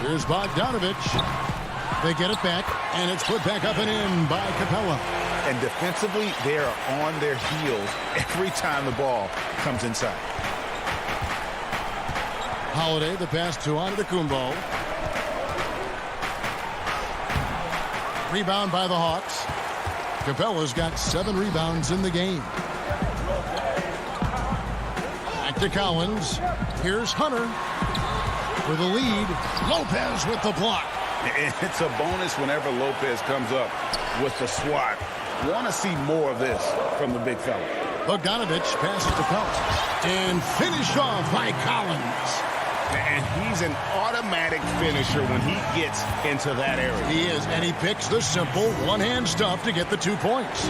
Here's Bogdanovich. They get it back, and it's put back up and in by Capella. And defensively, they are on their heels every time the ball comes inside. Holiday, the pass to Antetokounmpo. Rebound by the Hawks. Capella's got 7 rebounds in the game. Back to Collins. Here's Hunter for the lead. Lopez with the block. And it's a bonus whenever Lopez comes up with the swat. Want to see more of this from the big fella. Bogdanovich passes to Collins. And finished off by Collins. And he's an automatic finisher when he gets into that area. He is, and he picks the simple one-hand stuff to get the 2 points.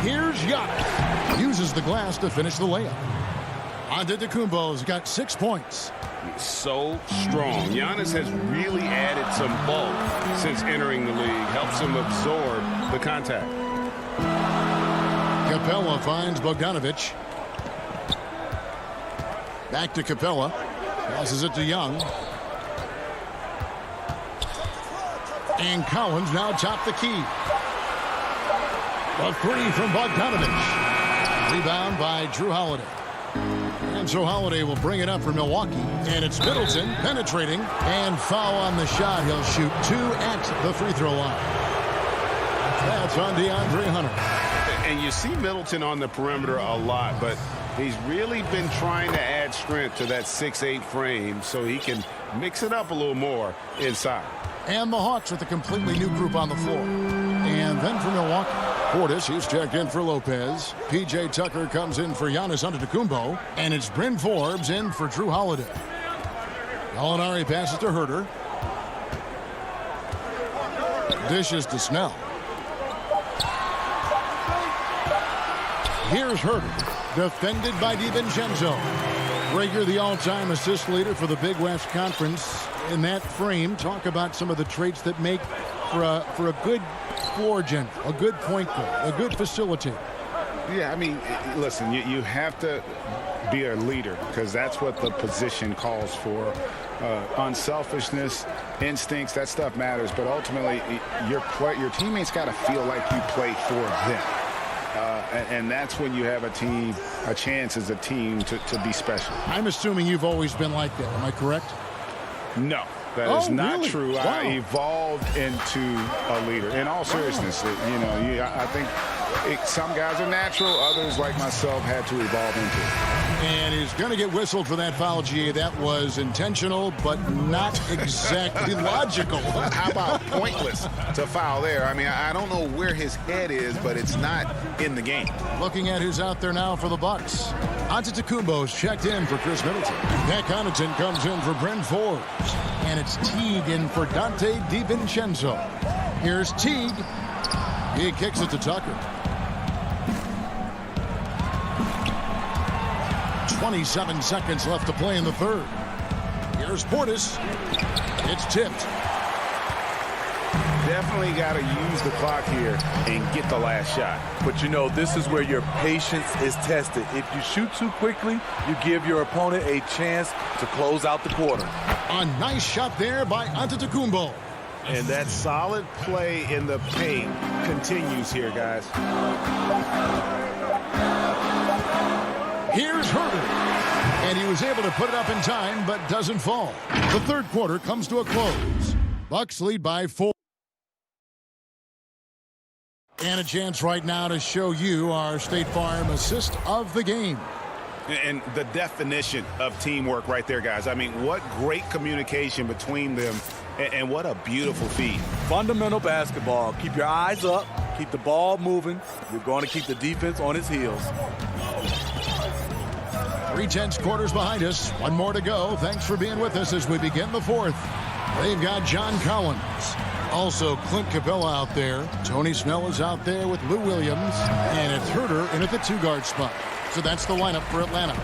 Here's Giannis. Uses the glass to finish the layup. Antetokounmpo's got 6 points. So strong. Giannis has really added some bulk since entering the league. Helps him absorb the contact. Capella finds Bogdanovich. Back to Capella. Passes it to Young. And Collins now top the key. A 3 from Bogdanovich. Rebound by Drew Holiday. And so Holiday will bring it up for Milwaukee. And it's Middleton penetrating. And foul on the shot. He'll shoot 2 at the free throw line. That's on DeAndre Hunter. And you see Middleton on the perimeter a lot, but he's really been trying to add strength to that 6'8" frame so he can mix it up a little more inside. And the Hawks with a completely new group on the floor. And then for Milwaukee, Portis, he's checked in for Lopez. P.J. Tucker comes in for Giannis Antetokounmpo. And it's Bryn Forbes in for Drew Holiday. Gallinari passes to Herter. Dishes to Snell. Here's Herter, defended by DiVincenzo. Rager, the all-time assist leader for the Big West Conference. In that frame, talk about some of the traits that make for a good floor general, a good point guard, a good facilitator. Yeah, I mean, listen, you have to be a leader because that's what the position calls for. Unselfishness, instincts, that stuff matters. But ultimately, your teammates got to feel like you play for them. And that's when you have a chance as a team to be special. I'm assuming you've always been like that. Am I correct? No, that is not really? true. Wow. I evolved into a leader. In all seriousness, I think some guys are natural. Others, like myself, had to evolve into it. And he's going to get whistled for that foul, GA. That was intentional, but not exactly logical. How about pointless to foul there? I mean, I don't know where his head is, but it's not in the game. Looking at who's out there now for the Bucks. Antetokounmpo's checked in for Chris Middleton. Pat Connaughton comes in for Bryn Forbes. And it's Teague in for Dante DiVincenzo. Here's Teague. He kicks it to Tucker. 27 seconds left to play in the third. Here's Portis. It's tipped. Definitely got to use the clock here and get the last shot. But this is where your patience is tested. If you shoot too quickly, you give your opponent a chance to close out the quarter. A nice shot there by Antetokounmpo. And that solid play in the paint continues here, guys. Here's Herter. And he was able to put it up in time, but doesn't fall. The third quarter comes to a close. Bucks lead by 4. And a chance right now to show you our State Farm assist of the game. And the definition of teamwork right there, guys. I mean, what great communication between them, and what a beautiful feed. Fundamental basketball. Keep your eyes up. Keep the ball moving. You're going to keep the defense on its heels. 3/10 quarters behind us. One more to go. Thanks for being with us as we begin the fourth. They've got John Collins. Also, Clint Capella out there. Tony Snell is out there with Lou Williams. And it's Herter in at the 2-guard spot. So that's the lineup for Atlanta.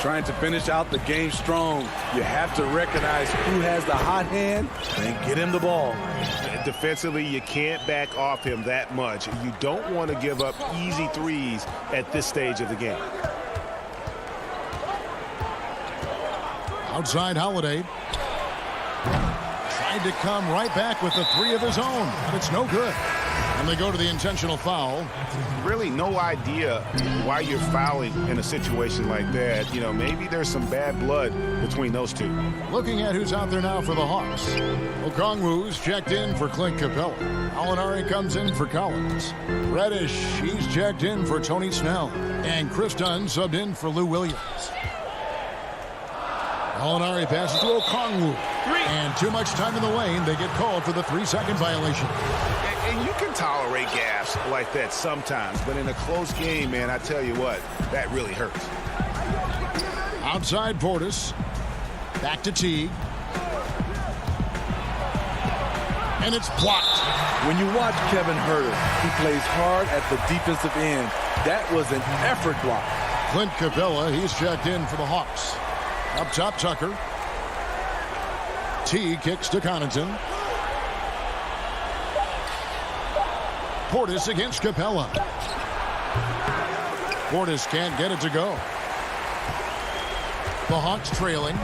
Trying to finish out the game strong. You have to recognize who has the hot hand and get him the ball. Defensively, you can't back off him that much. You don't want to give up easy threes at this stage of the game. Outside Holiday. Tried to come right back with the 3 of his own, but it's no good. And they go to the intentional foul. Really no idea why you're fouling in a situation like that. Maybe there's some bad blood between those two. Looking at who's out there now for the Hawks. Okongwu's checked in for Clint Capella. Gallinari comes in for Collins. Reddish, he's checked in for Tony Snell. And Chris Dunn subbed in for Lou Williams. Gallinari passes to Okongwu. And too much time in the lane. They get called for the 3-second violation. And you can tolerate gaffes like that sometimes, but in a close game, man, I tell you what, that really hurts. Outside Portis. Back to Teague. And it's blocked. When you watch Kevin Herter, he plays hard at the defensive end. That was an effort block. Clint Capella, he's checked in for the Hawks. Up top, Tucker. Teague kicks to Connaughton. Portis against Capella. Portis can't get it to go. The Hawks trailing.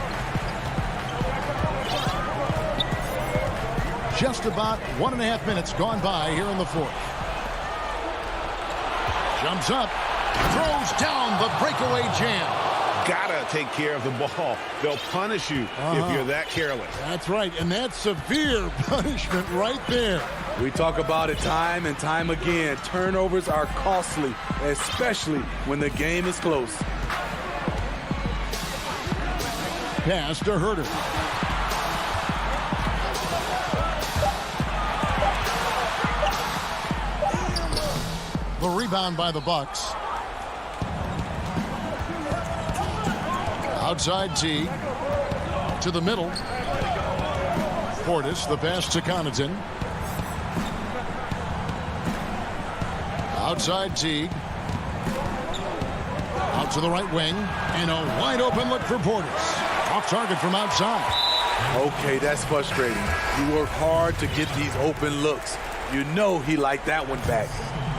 Just about 1.5 minutes gone by here in the fourth. Jumps up. Throws down the breakaway jam. Gotta take care of the ball. They'll punish you if you're that careless. That's right, and that's severe punishment right there. We talk about it time and time again. Turnovers are costly, especially when the game is close. Pass to Herter. The rebound by the Bucks. Outside Teague. To the middle. Portis, the pass to Connaughton. Outside Teague. Out to the right wing. And a wide open look for Portis. Off target from outside. Okay, that's frustrating. You work hard to get these open looks. You know he liked that one back.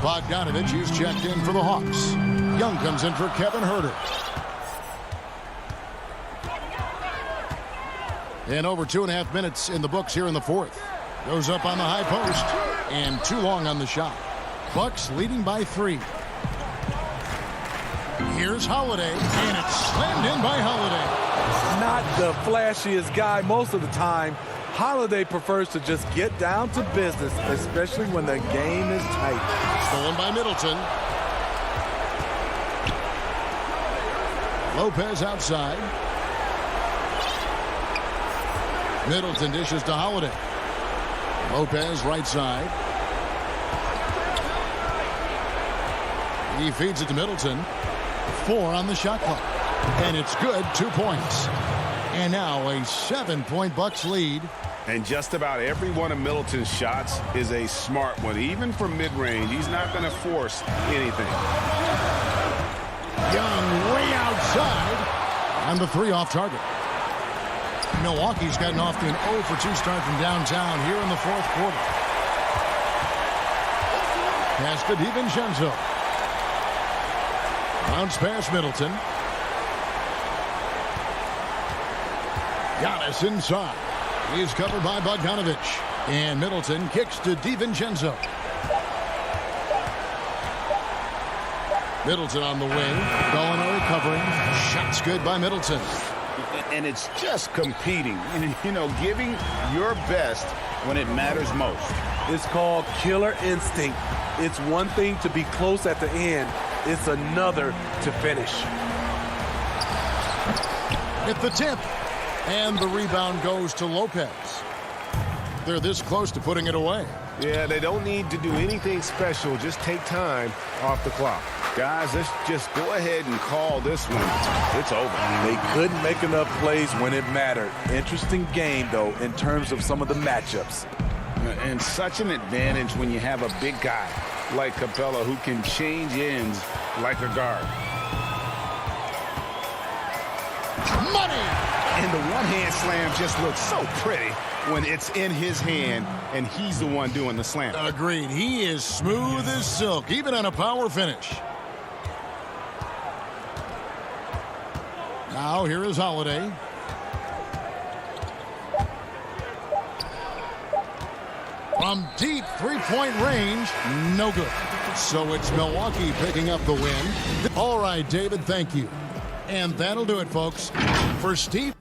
Bogdanovich is checked in for the Hawks. Young comes in for Kevin Huerter. And over 2.5 minutes in the books here in the fourth. Goes up on the high post. And too long on the shot. Bucks leading by 3. Here's Holiday. And it's slammed in by Holiday. Not the flashiest guy most of the time. Holiday prefers to just get down to business, especially when the game is tight. Stolen by Middleton. Lopez outside. Middleton dishes to Holiday. Lopez right side. He feeds it to Middleton. 4 on the shot clock. And it's good. 2 points. And now a 7-point Bucks lead. And just about every one of Middleton's shots is a smart one. Even from mid-range, he's not going to force anything. Young way outside. On the 3 off target. Milwaukee's gotten off to an 0-for-2 start from downtown here in the fourth quarter. Pass to DiVincenzo. Bounce past Middleton. Giannis inside. He's covered by Bogdanovich. And Middleton kicks to DiVincenzo. Middleton on the wing. Gallinari covering. Shots good by Middleton. And it's just competing. You know, giving your best when it matters most. It's called killer instinct. It's one thing to be close at the end. It's another to finish. At the tip. And the rebound goes to Lopez. They're this close to putting it away. Yeah, they don't need to do anything special. Just take time off the clock. Guys, let's just go ahead and call this one. It's over. They couldn't make enough plays when it mattered. Interesting game, though, in terms of some of the matchups. And such an advantage when you have a big guy like Capella who can change ends like a guard. Money! And the one-hand slam just looks so pretty when it's in his hand and he's the one doing the slam. Agreed. He is smooth as silk, even on a power finish. Now here is Holiday. From deep three-point range, no good. So it's Milwaukee picking up the win. All right, David, thank you. And that'll do it, folks. For Steve.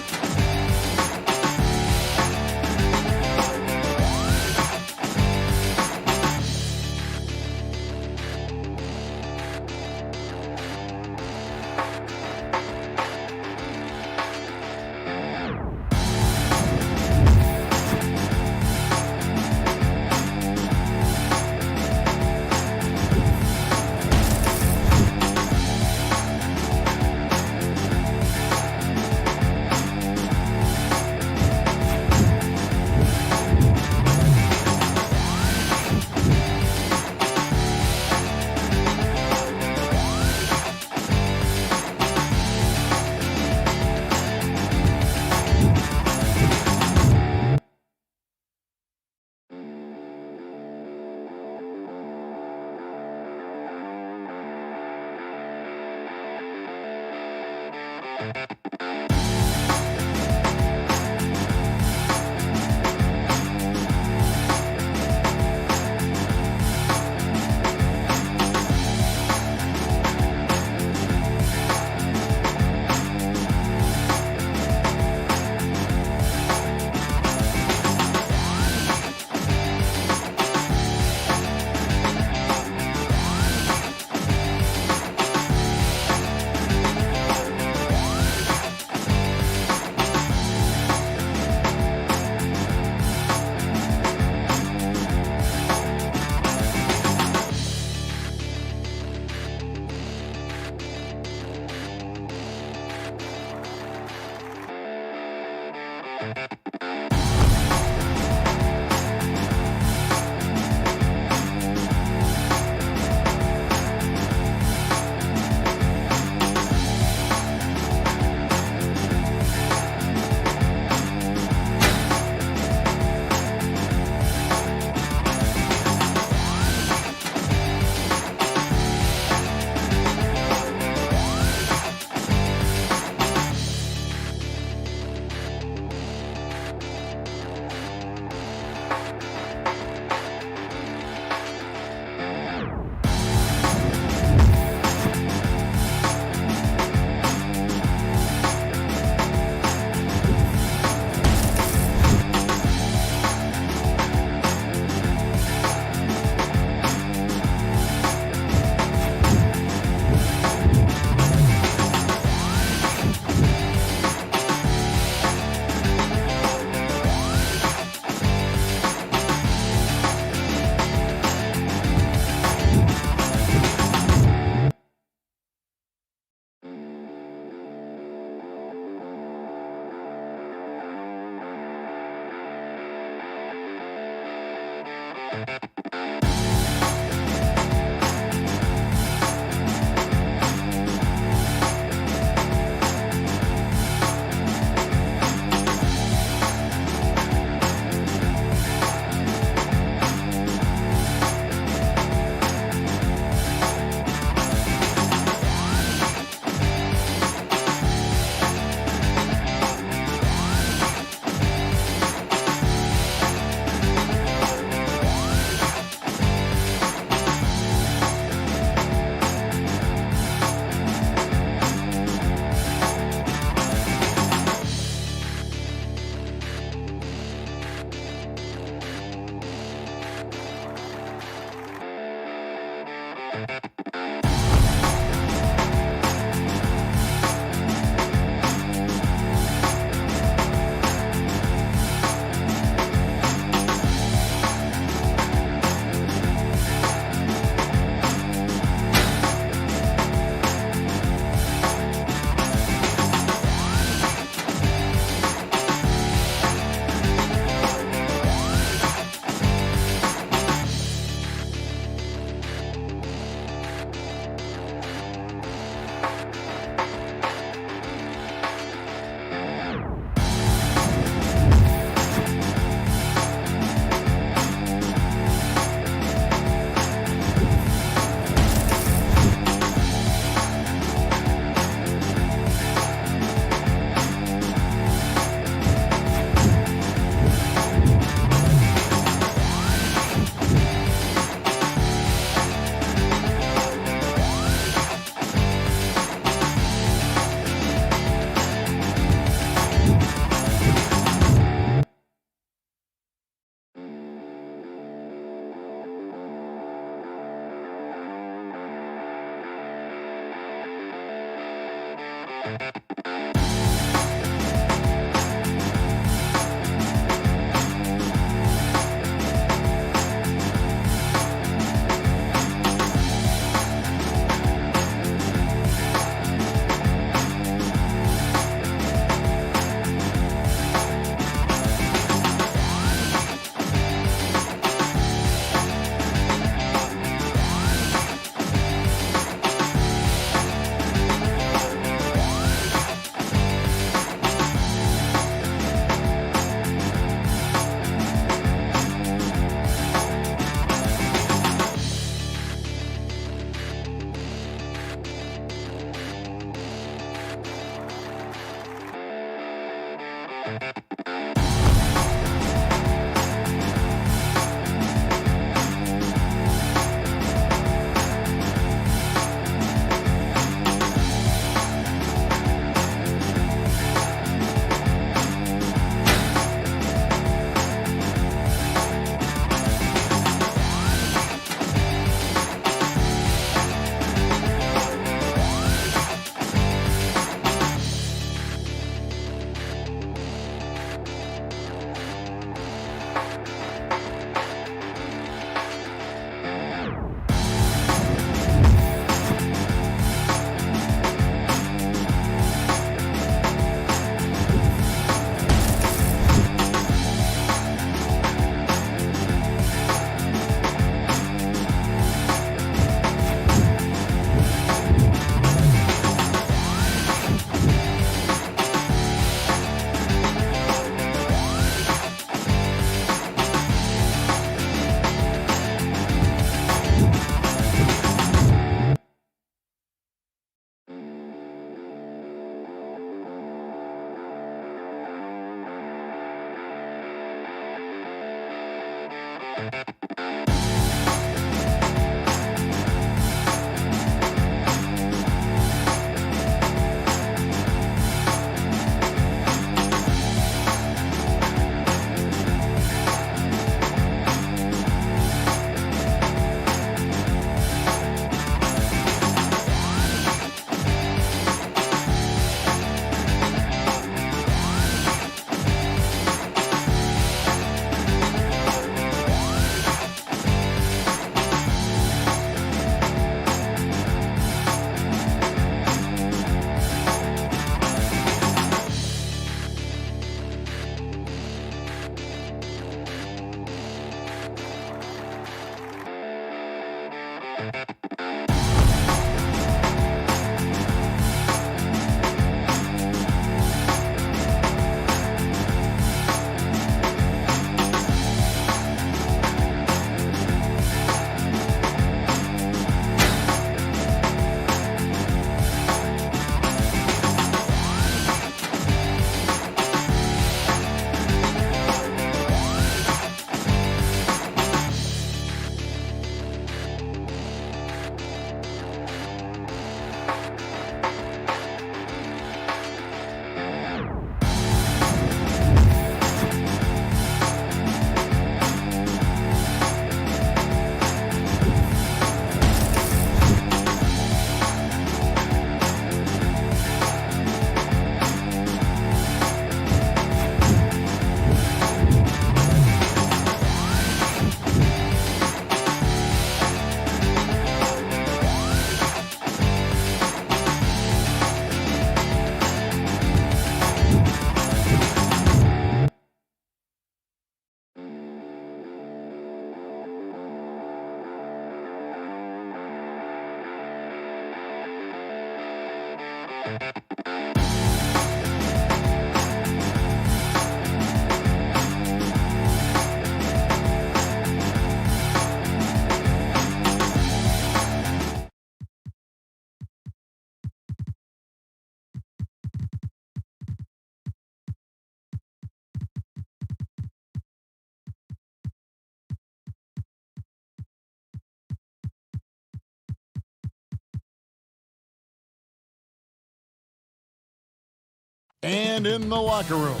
And in the locker room,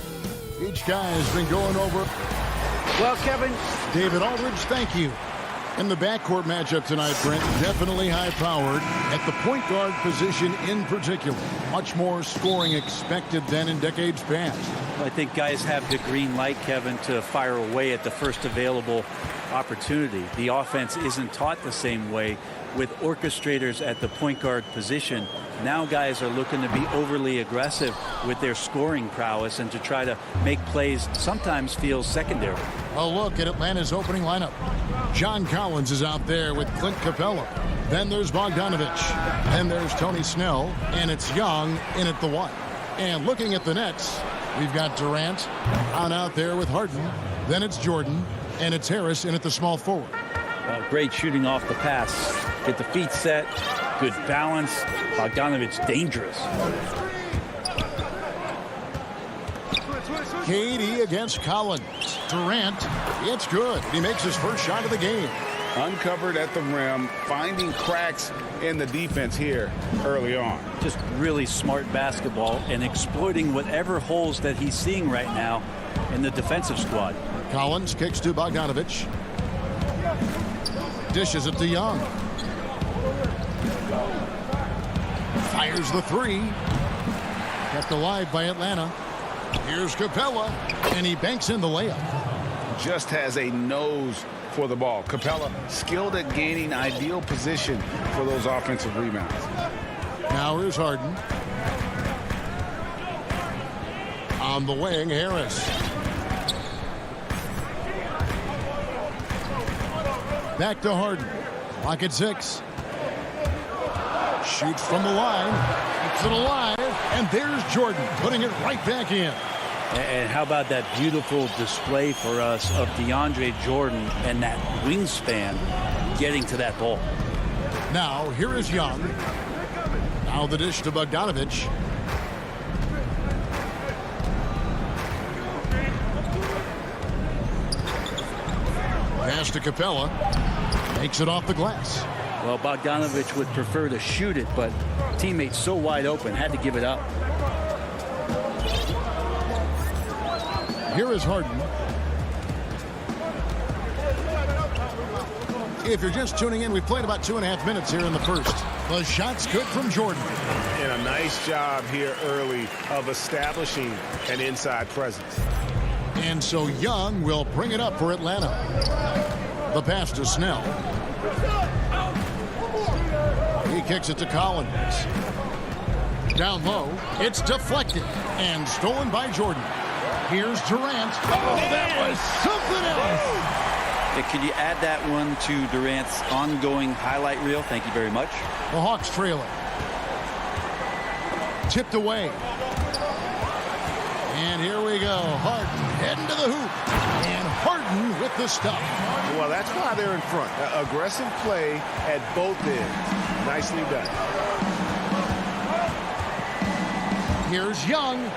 each guy has been going over. Well, Kevin. David Aldridge, thank you. In the backcourt matchup tonight, Brent, definitely high-powered. At the point guard position in particular, much more scoring expected than in decades past. I think guys have the green light, Kevin, to fire away at the first available opportunity. The offense isn't taught the same way with orchestrators at the point guard position. Now guys are looking to be overly aggressive with their scoring prowess and to try to make plays sometimes feels secondary. A look at Atlanta's opening lineup. John Collins is out there with Clint Capella. Then there's Bogdanovich. Then there's Tony Snell. And it's Young in at the 1. And looking at the Nets, we've got Durant on out there with Harden. Then it's Jordan. And it's Harris in at the small forward. Great shooting off the pass. Get the feet set. Good balance. Bogdanovich dangerous. KD against Collins. Durant, it's good. He makes his first shot of the game. Uncovered at the rim, finding cracks in the defense here early on. Just really smart basketball and exploiting whatever holes that he's seeing right now in the defensive squad. Collins kicks to Bogdanovich. Dishes it to Young. Fires the 3. Kept alive by Atlanta. Here's Capella, and he banks in the layup. Just has a nose for the ball. Capella skilled at gaining ideal position for those offensive rebounds. Now here's Harden. On the wing, Harris. Back to Harden. Clock at 6. Shoots from the line. Keeps it alive. And there's Jordan putting it right back in. And how about that beautiful display for us of DeAndre Jordan and that wingspan getting to that ball. Now, here is Young. Now the dish to Bogdanovich. Pass to Capella. Makes it off the glass. Well, Bogdanovich would prefer to shoot it, but teammates so wide open, had to give it up. Here is Harden. If you're just tuning in, we've played about 2.5 minutes here in the first. The shot's good from Jordan. And a nice job here early of establishing an inside presence. And so Young will bring it up for Atlanta. The pass to Snell. He kicks it to Collins. Down low. It's deflected and stolen by Jordan. Here's Durant. Oh, that was something else. Could you add that one to Durant's ongoing highlight reel? Thank you very much. The Hawks trail it. Tipped away. And here we go. Harden heading to the hoop. And Harden with the stop. Well, that's why they're in front. Aggressive play at both ends. Nicely done. Here's Young.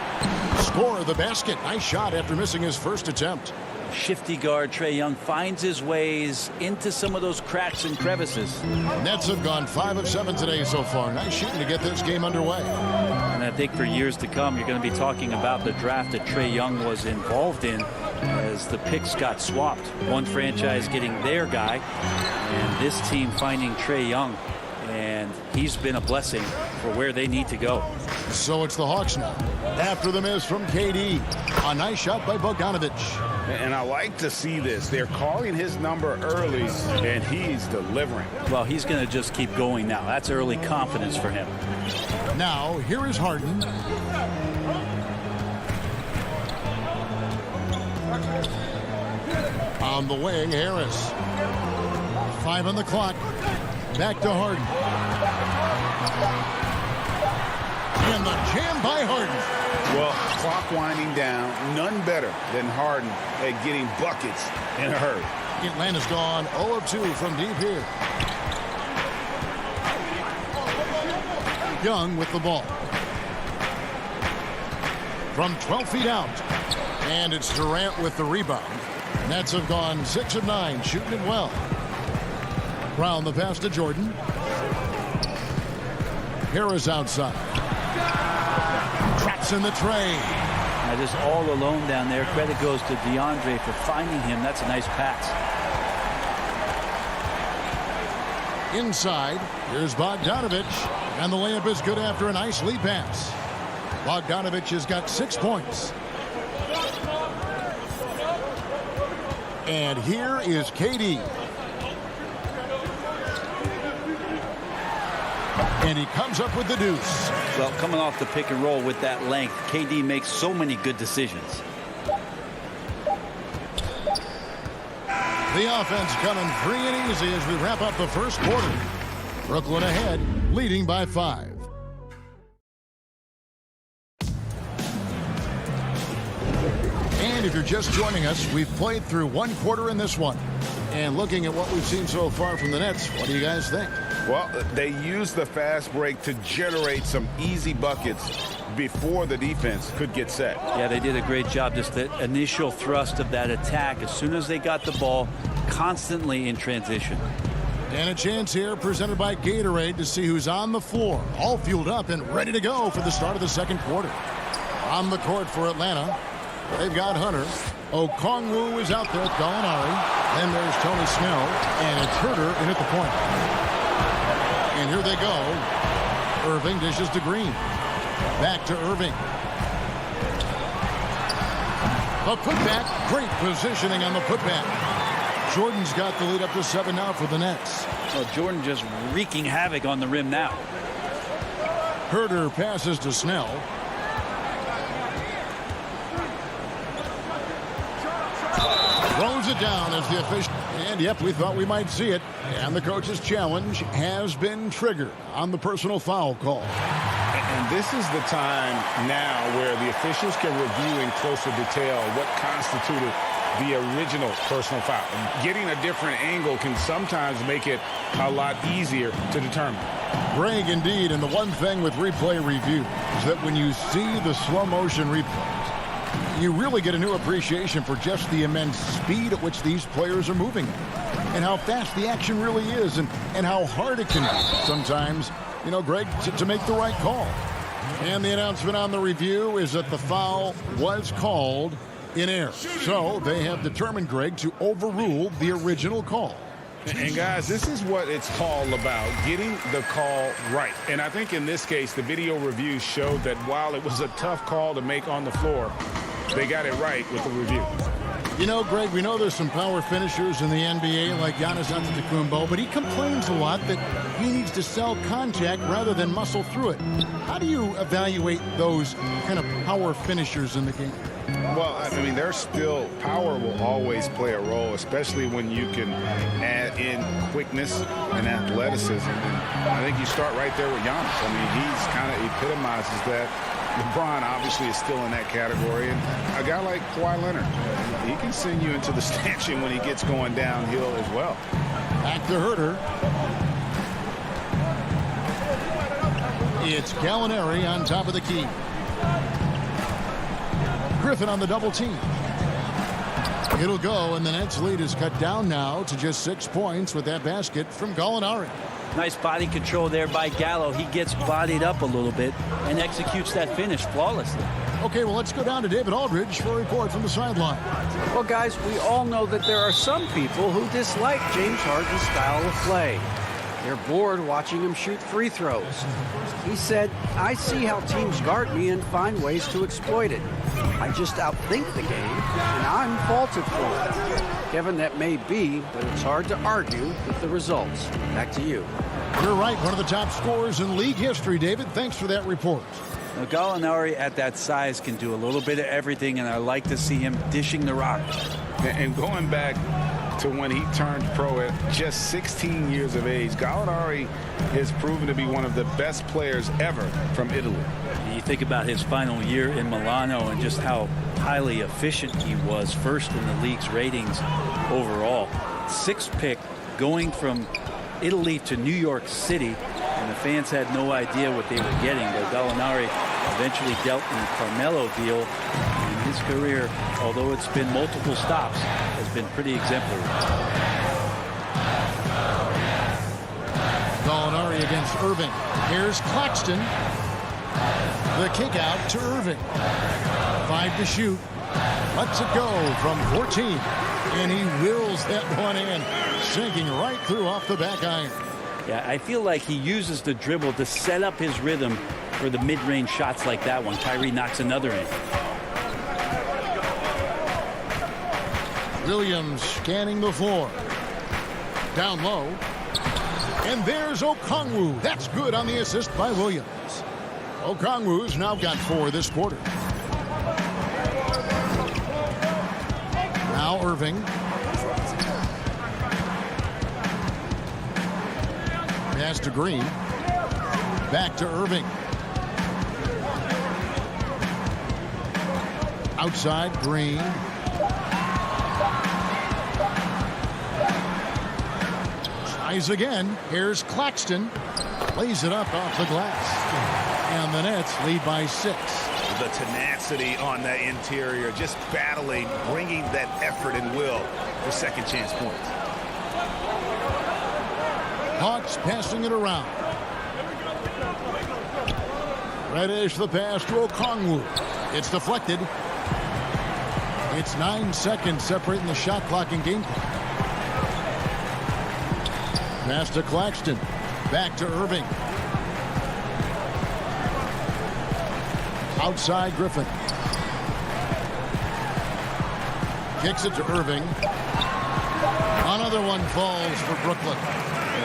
Score of the basket. Nice shot after missing his first attempt. Shifty guard Trae Young finds his ways into some of those cracks and crevices. Nets have gone 5 of 7 today so far. Nice shooting to get this game underway. And I think for years to come, you're going to be talking about the draft that Trae Young was involved in as the picks got swapped. One franchise getting their guy, and this team finding Trae Young. And he's been a blessing for where they need to go. So it's the Hawks now. After the miss from KD. A nice shot by Bogdanovich. And I like to see this. They're calling his number early, and he's delivering. Well, he's going to just keep going now. That's early confidence for him. Now, here is Harden. On the wing, Harris. 5 on the clock. Back to Harden. And the jam by Harden. Well, clock winding down, none better than Harden at getting buckets in a hurry. Atlanta's gone 0 of 2 from deep here. Young with the ball. From 12 feet out. And it's Durant with the rebound. Nets have gone 6 of 9, shooting it well. Brown the pass to Jordan. Harris outside. Traps in the tray. Now just all alone down there. Credit goes to DeAndre for finding him. That's a nice pass. Inside, here's Bogdanovich. And the layup is good after a nice lead pass. Bogdanovich has got 6 points. And here is KD. And he comes up with the deuce. Well, coming off the pick and roll with that length, KD makes so many good decisions. The offense coming free and easy as we wrap up the first quarter. Brooklyn ahead, leading by 5. And if you're just joining us, we've played through 1 quarter in this one. And looking at what we've seen so far from the Nets, what do you guys think? Well, they used the fast break to generate some easy buckets before the defense could get set. Yeah, they did a great job. Just the initial thrust of that attack as soon as they got the ball, constantly in transition. And a chance here presented by Gatorade to see who's on the floor, all fueled up and ready to go for the start of the second quarter. On the court for Atlanta, they've got Hunter. Okongwu is out there with Gallinari. Then there's Tony Snell, and it's Herter in at the point. And here they go. Irving dishes to Green. Back to Irving. The putback. Great positioning on the putback. Jordan's got the lead up to 7 now for the Nets. Well, Jordan just wreaking havoc on the rim now. Herter passes to Snell. Throws it down as the official. And yep, we thought we might see it. And the coach's challenge has been triggered on the personal foul call. And this is the time now where the officials can review in closer detail what constituted the original personal foul. Getting a different angle can sometimes make it a lot easier to determine. Greg, indeed, and the one thing with replay review is that when you see the slow motion replays, you really get a new appreciation for just the immense speed at which these players are moving and how fast the action really is and how hard it can be sometimes, you know, Greg, to make the right call. And the announcement on the review is that the foul was called in air. So they have determined, Greg, to overrule the original call. And guys, this is what it's all about, getting the call right. And I think in this case, the video review showed that while it was a tough call to make on the floor, they got it right with the review. You know, Greg, we know there's some power finishers in the NBA like Giannis Antetokounmpo, but he complains a lot that he needs to sell contact rather than muscle through it. How do you evaluate those kind of power finishers in the game? Well, I mean, there's still power will always play a role, especially when you can add in quickness and athleticism. And I think you start right there with Giannis. I mean, he's kind of epitomizes that. LeBron obviously is still in that category. And a guy like Kawhi Leonard, he can send you into the stanchion when he gets going downhill as well. Back to Herter. It's Gallinari on top of the key. Griffin on the double team. It'll go, and the Nets lead is cut down now to just 6 points with that basket from Gallinari. Nice body control there by Gallo. He gets bodied up a little bit and executes that finish flawlessly. Okay, well, let's go down to David Aldridge for a report from the sideline. Well, guys, we all know that there are some people who dislike James Harden's style of play. They're bored watching him shoot free throws. He said, "I see how teams guard me and find ways to exploit it. I just outthink the game, and I'm faulted for it." Kevin, that may be, but it's hard to argue with the results. Back to you. You're right, one of the top scorers in league history, David. Thanks for that report. Now, Gallinari at that size can do a little bit of everything, and I like to see him dishing the rock. And going back to when he turned pro at just 16 years of age. Gallinari has proven to be one of the best players ever from Italy. You think about his final year in Milano and just how highly efficient he was, first in the league's ratings overall. 6th pick going from Italy to New York City, and the fans had no idea what they were getting, but Gallinari eventually dealt in the Carmelo deal. And his career, although it's been multiple stops, has been pretty exemplary. Gallinari against Irving. Here's Claxton. The kick out to Irving. 5 to shoot. Lets it go from 14. And he wills that one in, sinking right through off the back iron. Yeah, I feel like he uses the dribble to set up his rhythm for the mid-range shots like that one. Kyrie knocks another in. Williams scanning the floor. Down low. And there's Okongwu. That's good on the assist by Williams. Okongwu's now got 4 this quarter. Now Irving. Pass to Green. Back to Irving. Outside Green. Tries again. Here's Claxton. Lays it up off the glass. And the Nets lead by 6. The tenacity on that interior, just battling, bringing that effort and will for second chance points. Hawks passing it around. Reddish the pass to Okongwu. It's deflected. It's 9 seconds separating the shot clock and game clock. Pass to Claxton. Back to Irving. Outside Griffin. Kicks it to Irving. Another one falls for Brooklyn.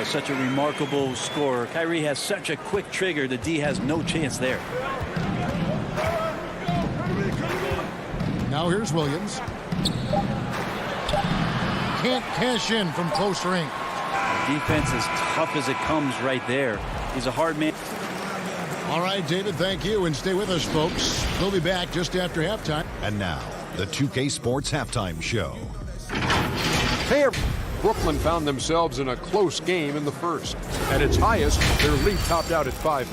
Such a remarkable scorer. Kyrie has such a quick trigger. The D has no chance there. Now here's Williams. Can't cash in from close range. Defense as tough as it comes right there. He's a hard man. All right, David, thank you. And stay with us, folks. We'll be back just after halftime. And now, the 2K Sports Halftime Show. Hey, Brooklyn found themselves in a close game in the first. At its highest, their lead topped out at 5.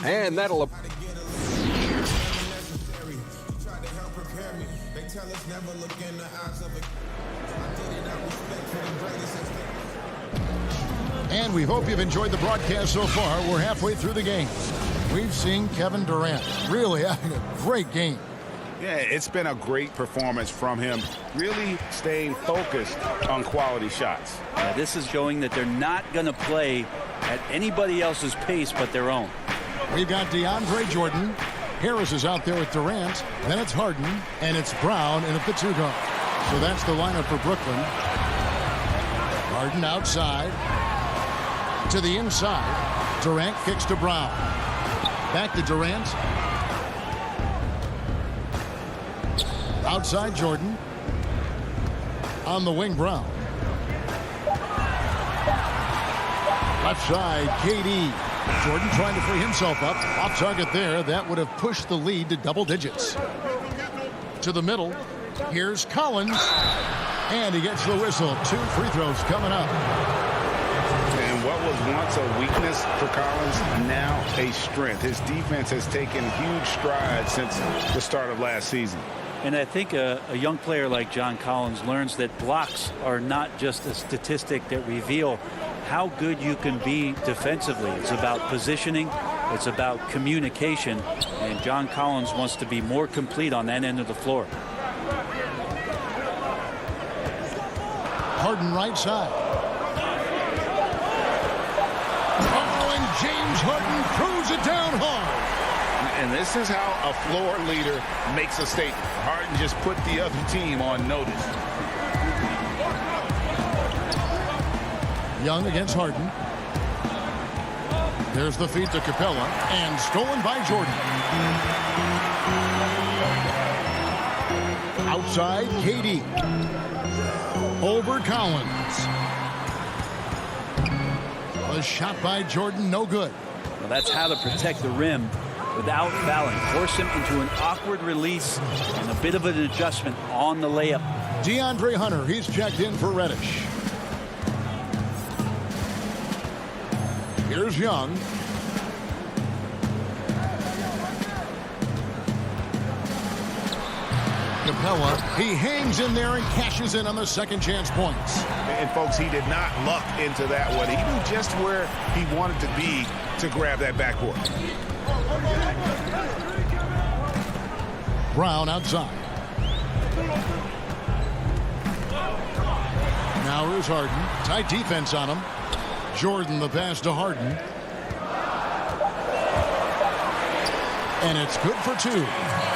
And that'll... And we hope you've enjoyed the broadcast so far. We're halfway through the game. We've seen Kevin Durant really having a great game. Yeah, it's been a great performance from him, really staying focused on quality shots. This is showing that they're not going to play at anybody else's pace but their own. We've got DeAndre Jordan. Harris is out there with Durant. Then it's Harden, and it's Brown in at the 2 guard. So that's the lineup for Brooklyn. Harden outside. To the inside. Durant kicks to Brown. Back to Durant. Outside Jordan. On the wing, Brown. Left side, KD. Jordan trying to free himself up. Off target there. That would have pushed the lead to double digits. To the middle. Here's Collins. And he gets the whistle. 2 free throws coming up. And what was once a weakness for Collins, now a strength. His defense has taken huge strides since the start of last season. And I think a young player like John Collins learns that blocks are not just a statistic that reveal how good you can be defensively. It's about positioning. It's about communication. And John Collins wants to be more complete on that end of the floor. Harden right side. Oh, and James Harden throws it down hard. And this is how a floor leader makes a statement. Harden just put the other team on notice. Young against Harden. There's the feed to Capella, and stolen by Jordan. Outside, Katie. Over Collins. A shot by Jordan, no good. Well, that's how to protect the rim without fouling. Force him into an awkward release and a bit of an adjustment on the layup. DeAndre Hunter, he's checked in for Reddish. Here's Young. Capella, he hangs in there and cashes in on the second chance points. And folks, he did not luck into that one. He knew just where he wanted to be to grab that backboard. Brown outside. Now here's Harden. Tight defense on him. Jordan the pass to Harden. And it's good for two.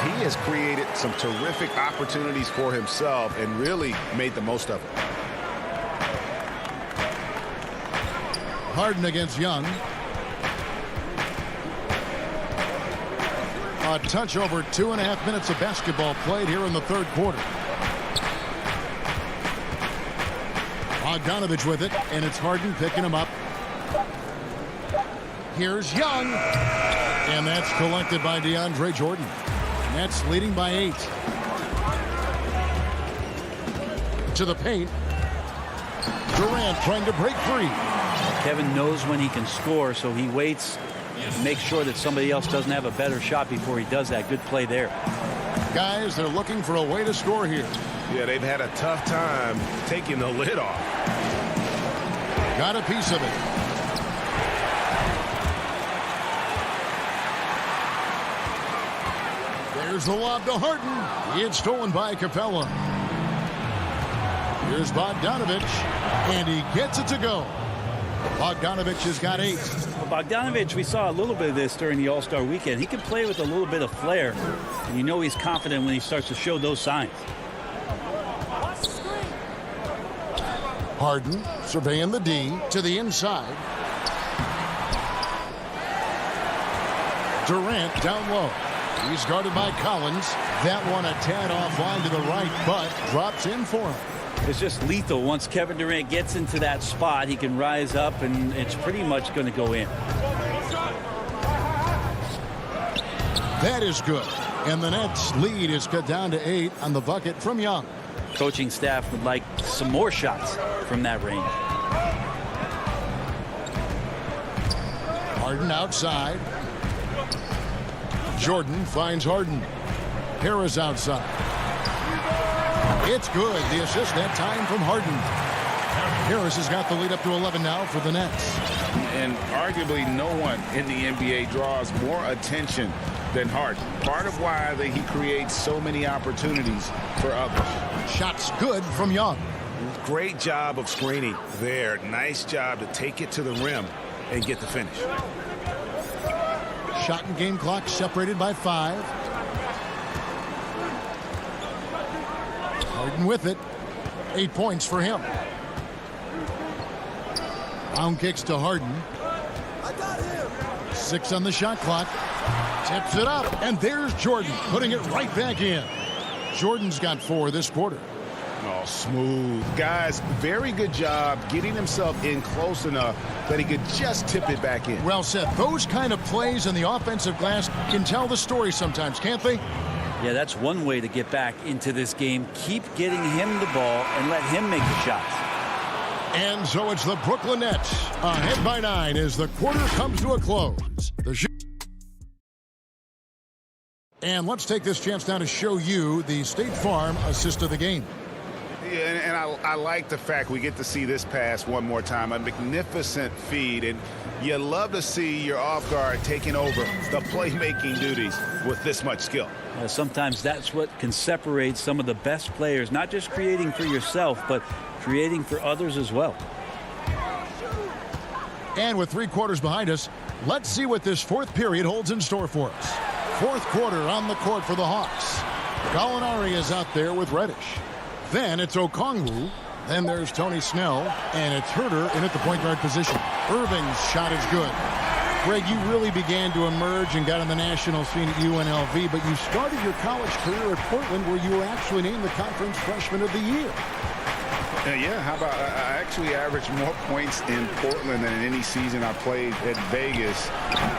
He has created some terrific opportunities for himself and really made the most of it. Harden against Young. A touch over 2.5 minutes of basketball played here in the third quarter. Bogdanovich with it, and it's Harden picking him up. Here's Young. And that's collected by DeAndre Jordan. Nets leading by 8. To the paint. Durant trying to break free. Kevin knows when he can score, so he waits and makes sure that somebody else doesn't have a better shot before he does that. Good play there. Guys, they're looking for a way to score here. Yeah, they've had a tough time taking the lid off. Got a piece of it. There's the lob to Harden. It's stolen by Capella. Here's Bogdanovich, and he gets it to go. Bogdanovich has got 8. Well, Bogdanovich, we saw a little bit of this during the All-Star weekend. He can play with a little bit of flair, and you know he's confident when he starts to show those signs. Harden surveying the D to the inside. Durant down low. He's guarded by Collins. That one a tad offline to the right, but drops in for him. It's just lethal. Once Kevin Durant gets into that spot, he can rise up, and it's pretty much going to go in. That is good. And the Nets lead is cut down to 8 on the bucket from Young. Coaching staff would like some more shots from that range. Harden outside. Jordan finds Harden. Harris outside. It's good. The assist that time from Harden. Harris has got the lead up to 11 now for the Nets. And arguably no one in the NBA draws more attention than Harden. Part of why he creates so many opportunities for others. Shots good from Young. Great job of screening there. Nice job to take it to the rim and get the finish. Shot and game clock separated by 5. Harden with it. 8 points for him. Brown kicks to Harden. 6 on the shot clock. Tips it up, and there's Jordan putting it right back in. Jordan's got 4 this quarter. Oh, smooth. Guys, very good job getting himself in close enough that he could just tip it back in. Well said. Those kind of plays in the offensive glass can tell the story sometimes, can't they? Yeah, that's one way to get back into this game. Keep getting him the ball and let him make the shots. And so it's the Brooklyn Nets ahead by 9 as the quarter comes to a close. And let's take this chance now to show you the State Farm assist of the game. Yeah, and I like the fact we get to see this pass one more time. A magnificent feed, and you love to see your off guard taking over the playmaking duties with this much skill. Sometimes that's what can separate some of the best players, not just creating for yourself, but creating for others as well. And with 3 quarters behind us, let's see what this 4th period holds in store for us. 4th quarter on the court for the Hawks. Gallinari is out there with Reddish. Then it's Okongwu. Then there's Tony Snell. And it's Herter in at the point guard position. Irving's shot is good. Greg, you really began to emerge and got on the national scene at UNLV, but you started your college career at Portland, where you were actually named the Conference Freshman of the Year. Yeah, how about I actually averaged more points in Portland than in any season I played at Vegas.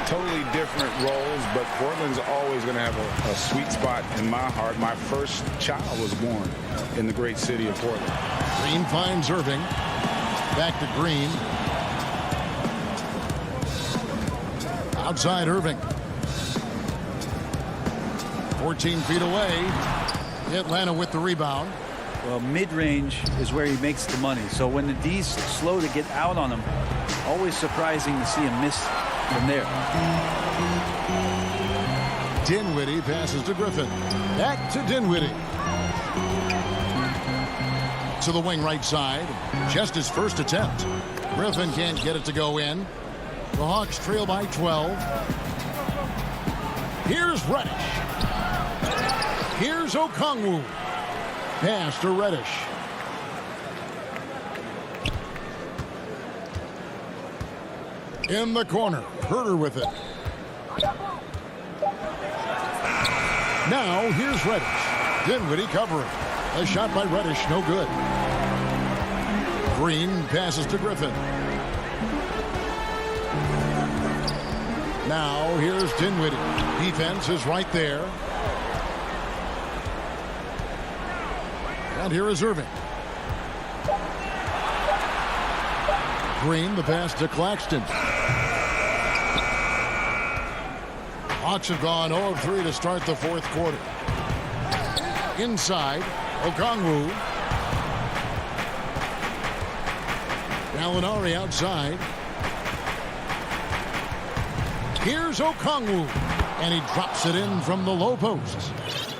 Totally different roles, but Portland's always going to have a sweet spot in my heart. My first child was born in the great city of Portland. Green finds Irving. Back to Green. Outside Irving. 14 feet away. Atlanta with the rebound. Well, mid-range is where he makes the money. So when the D's slow to get out on him, always surprising to see him miss from there. Dinwiddie passes to Griffin. Back to Dinwiddie. To the wing right side. Just his first attempt. Griffin can't get it to go in. The Hawks trail by 12. Here's Reddish. Here's Okongwu. Pass to Reddish. In the corner. Herter with it. Now here's Reddish. Dinwiddie covering. A shot by Reddish, no good. Green passes to Griffin. Now here's Dinwiddie. Defense is right there. And here is Irving. Green, the pass to Claxton. Hawks have gone 0 of 3 to start the fourth quarter. Inside, Okongwu. Gallinari outside. Here's Okongwu. And he drops it in from the low post.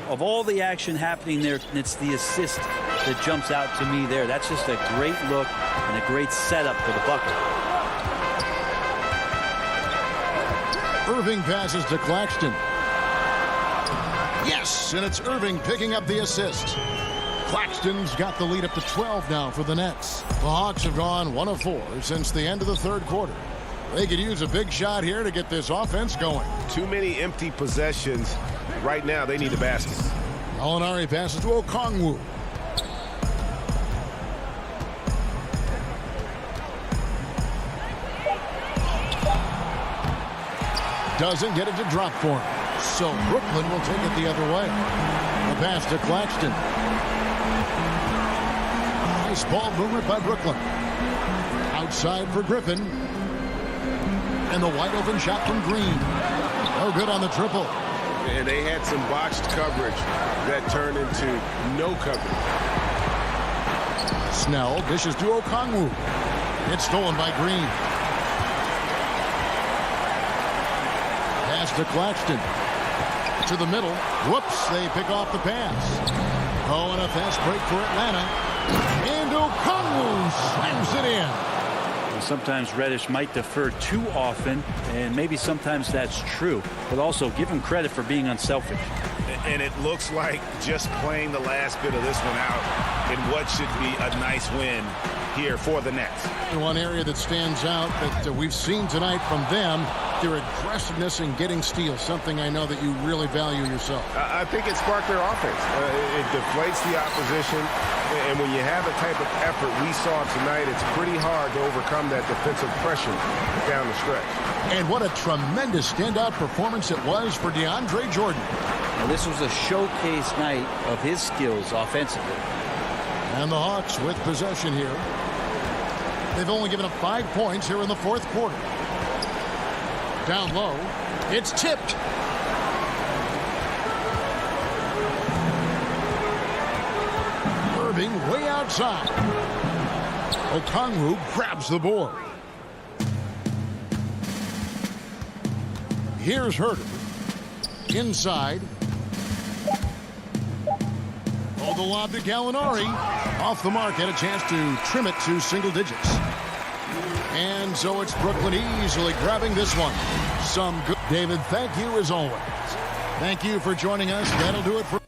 Of all the action happening there, it's the assist that jumps out to me there. That's just a great look and a great setup for the bucket. Irving passes to Claxton. Yes, and it's Irving picking up the assist. Claxton's got the lead up to 12 now for the Nets. The Hawks have gone 1 of 4 since the end of the third quarter. They could use a big shot here to get this offense going. Too many empty possessions. Right now, they need a basket. Gallinari passes to Okongwu. Doesn't get it to drop for him. So Brooklyn will take it the other way. The pass to Claxton. Nice ball movement by Brooklyn. Outside for Griffin. And the wide open shot from Green. No good on the triple. And they had some botched coverage that turned into no coverage. Snell dishes to Okongwu. It's stolen by Green. Pass to Claxton. To the middle. Whoops, they pick off the pass. Oh, and a fast break for Atlanta. And Okongwu slams it in. Sometimes Reddish might defer too often, and maybe sometimes that's true, but also give him credit for being unselfish. And it looks like just playing the last bit of this one out in what should be a nice win here for the Nets. One area that stands out that we've seen tonight from them, their aggressiveness in getting steals, something I know that you really value yourself. I think it sparked their offense. It deflates the opposition, and when you have the type of effort we saw tonight, it's pretty hard to overcome that defensive pressure down the stretch. And what a tremendous standout performance it was for DeAndre Jordan. Now, this was a showcase night of his skills offensively. And the Hawks with possession here. They've only given up 5 points here in the fourth quarter. Down low. It's tipped. Irving way outside. Okongwu grabs the board. Here's Herter. Inside. Oh, the lob to Gallinari. Off the mark, had a chance to trim it to single digits. And so it's Brooklyn easily grabbing this one. Some good. David, thank you as always. Thank you for joining us. That'll do it for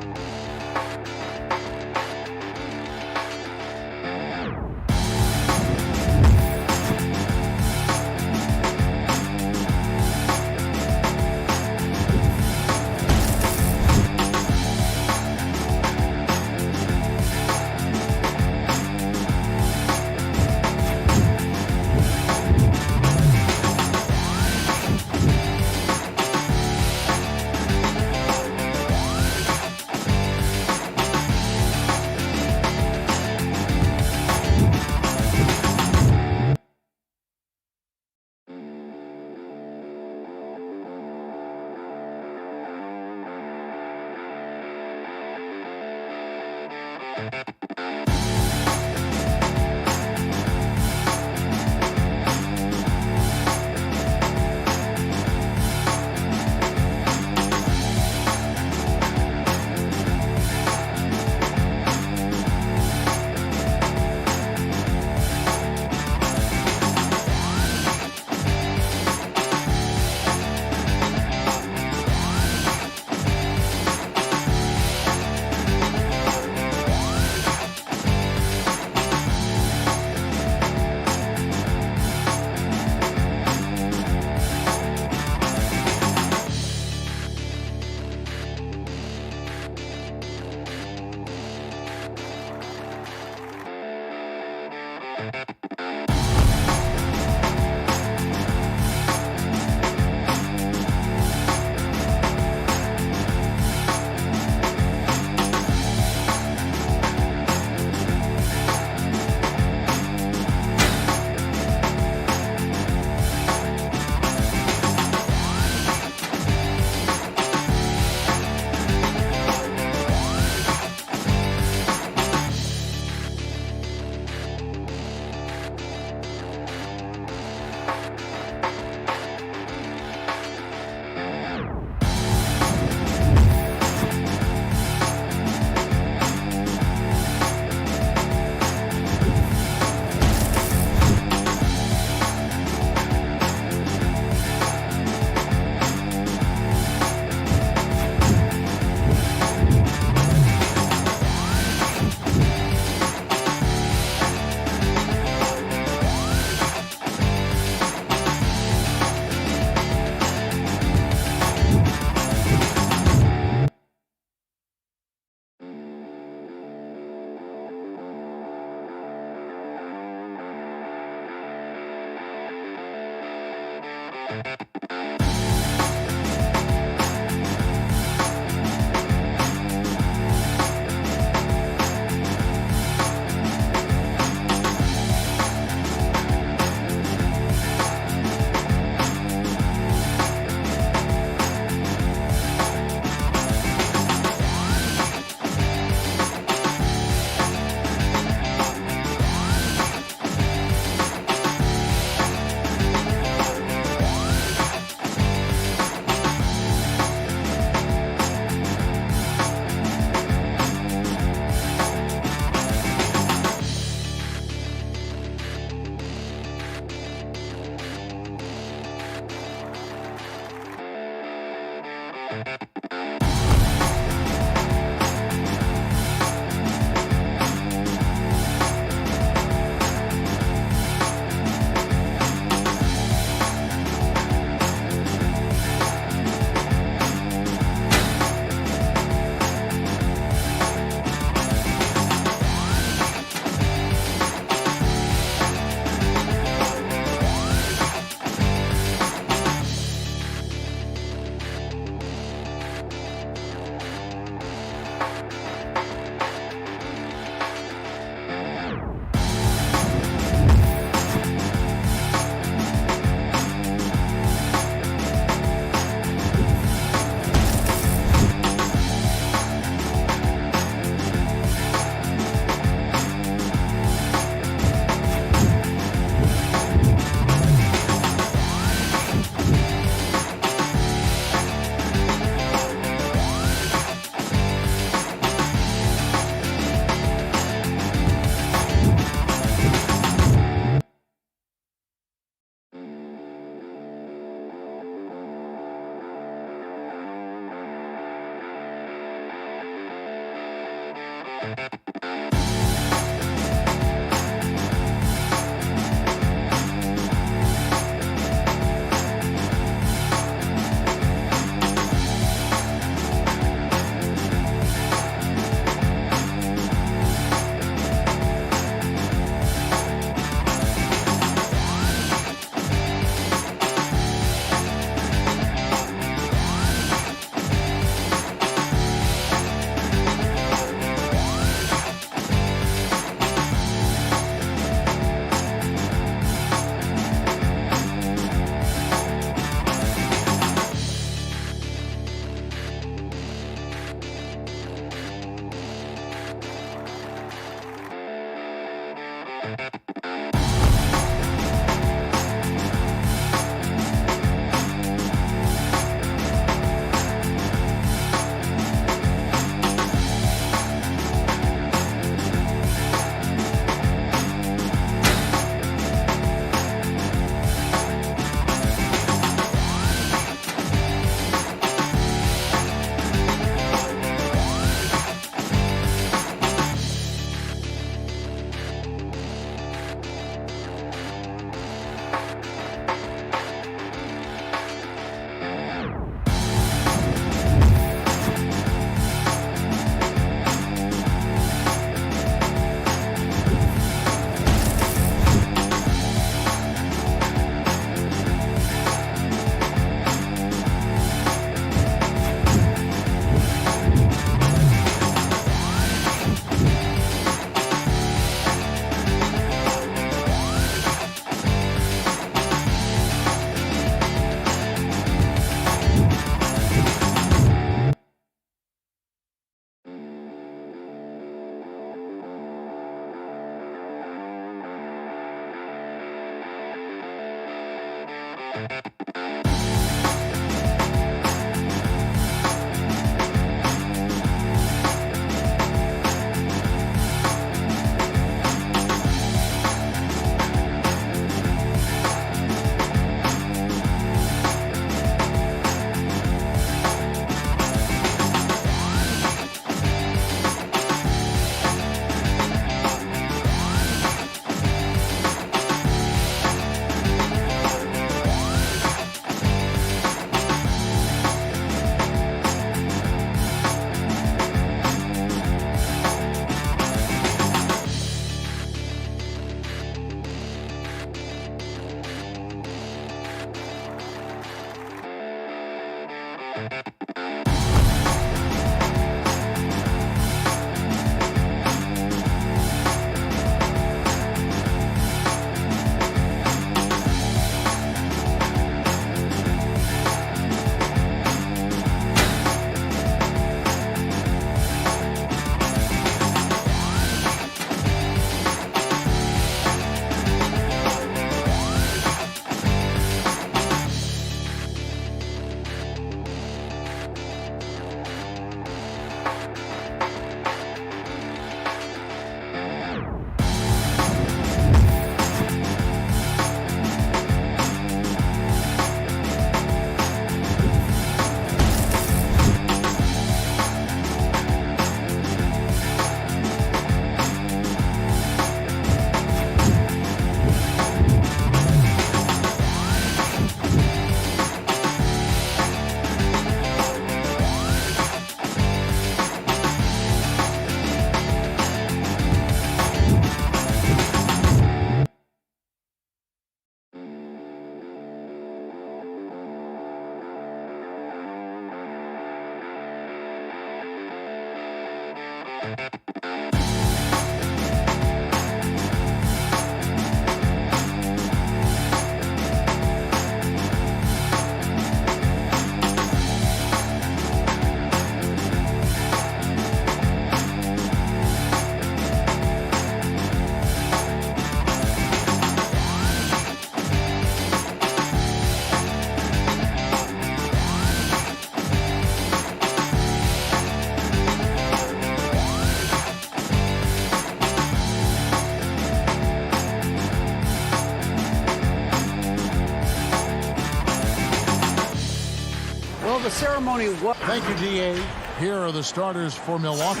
The ceremony was... Thank you, DA. Here are the starters for Milwaukee.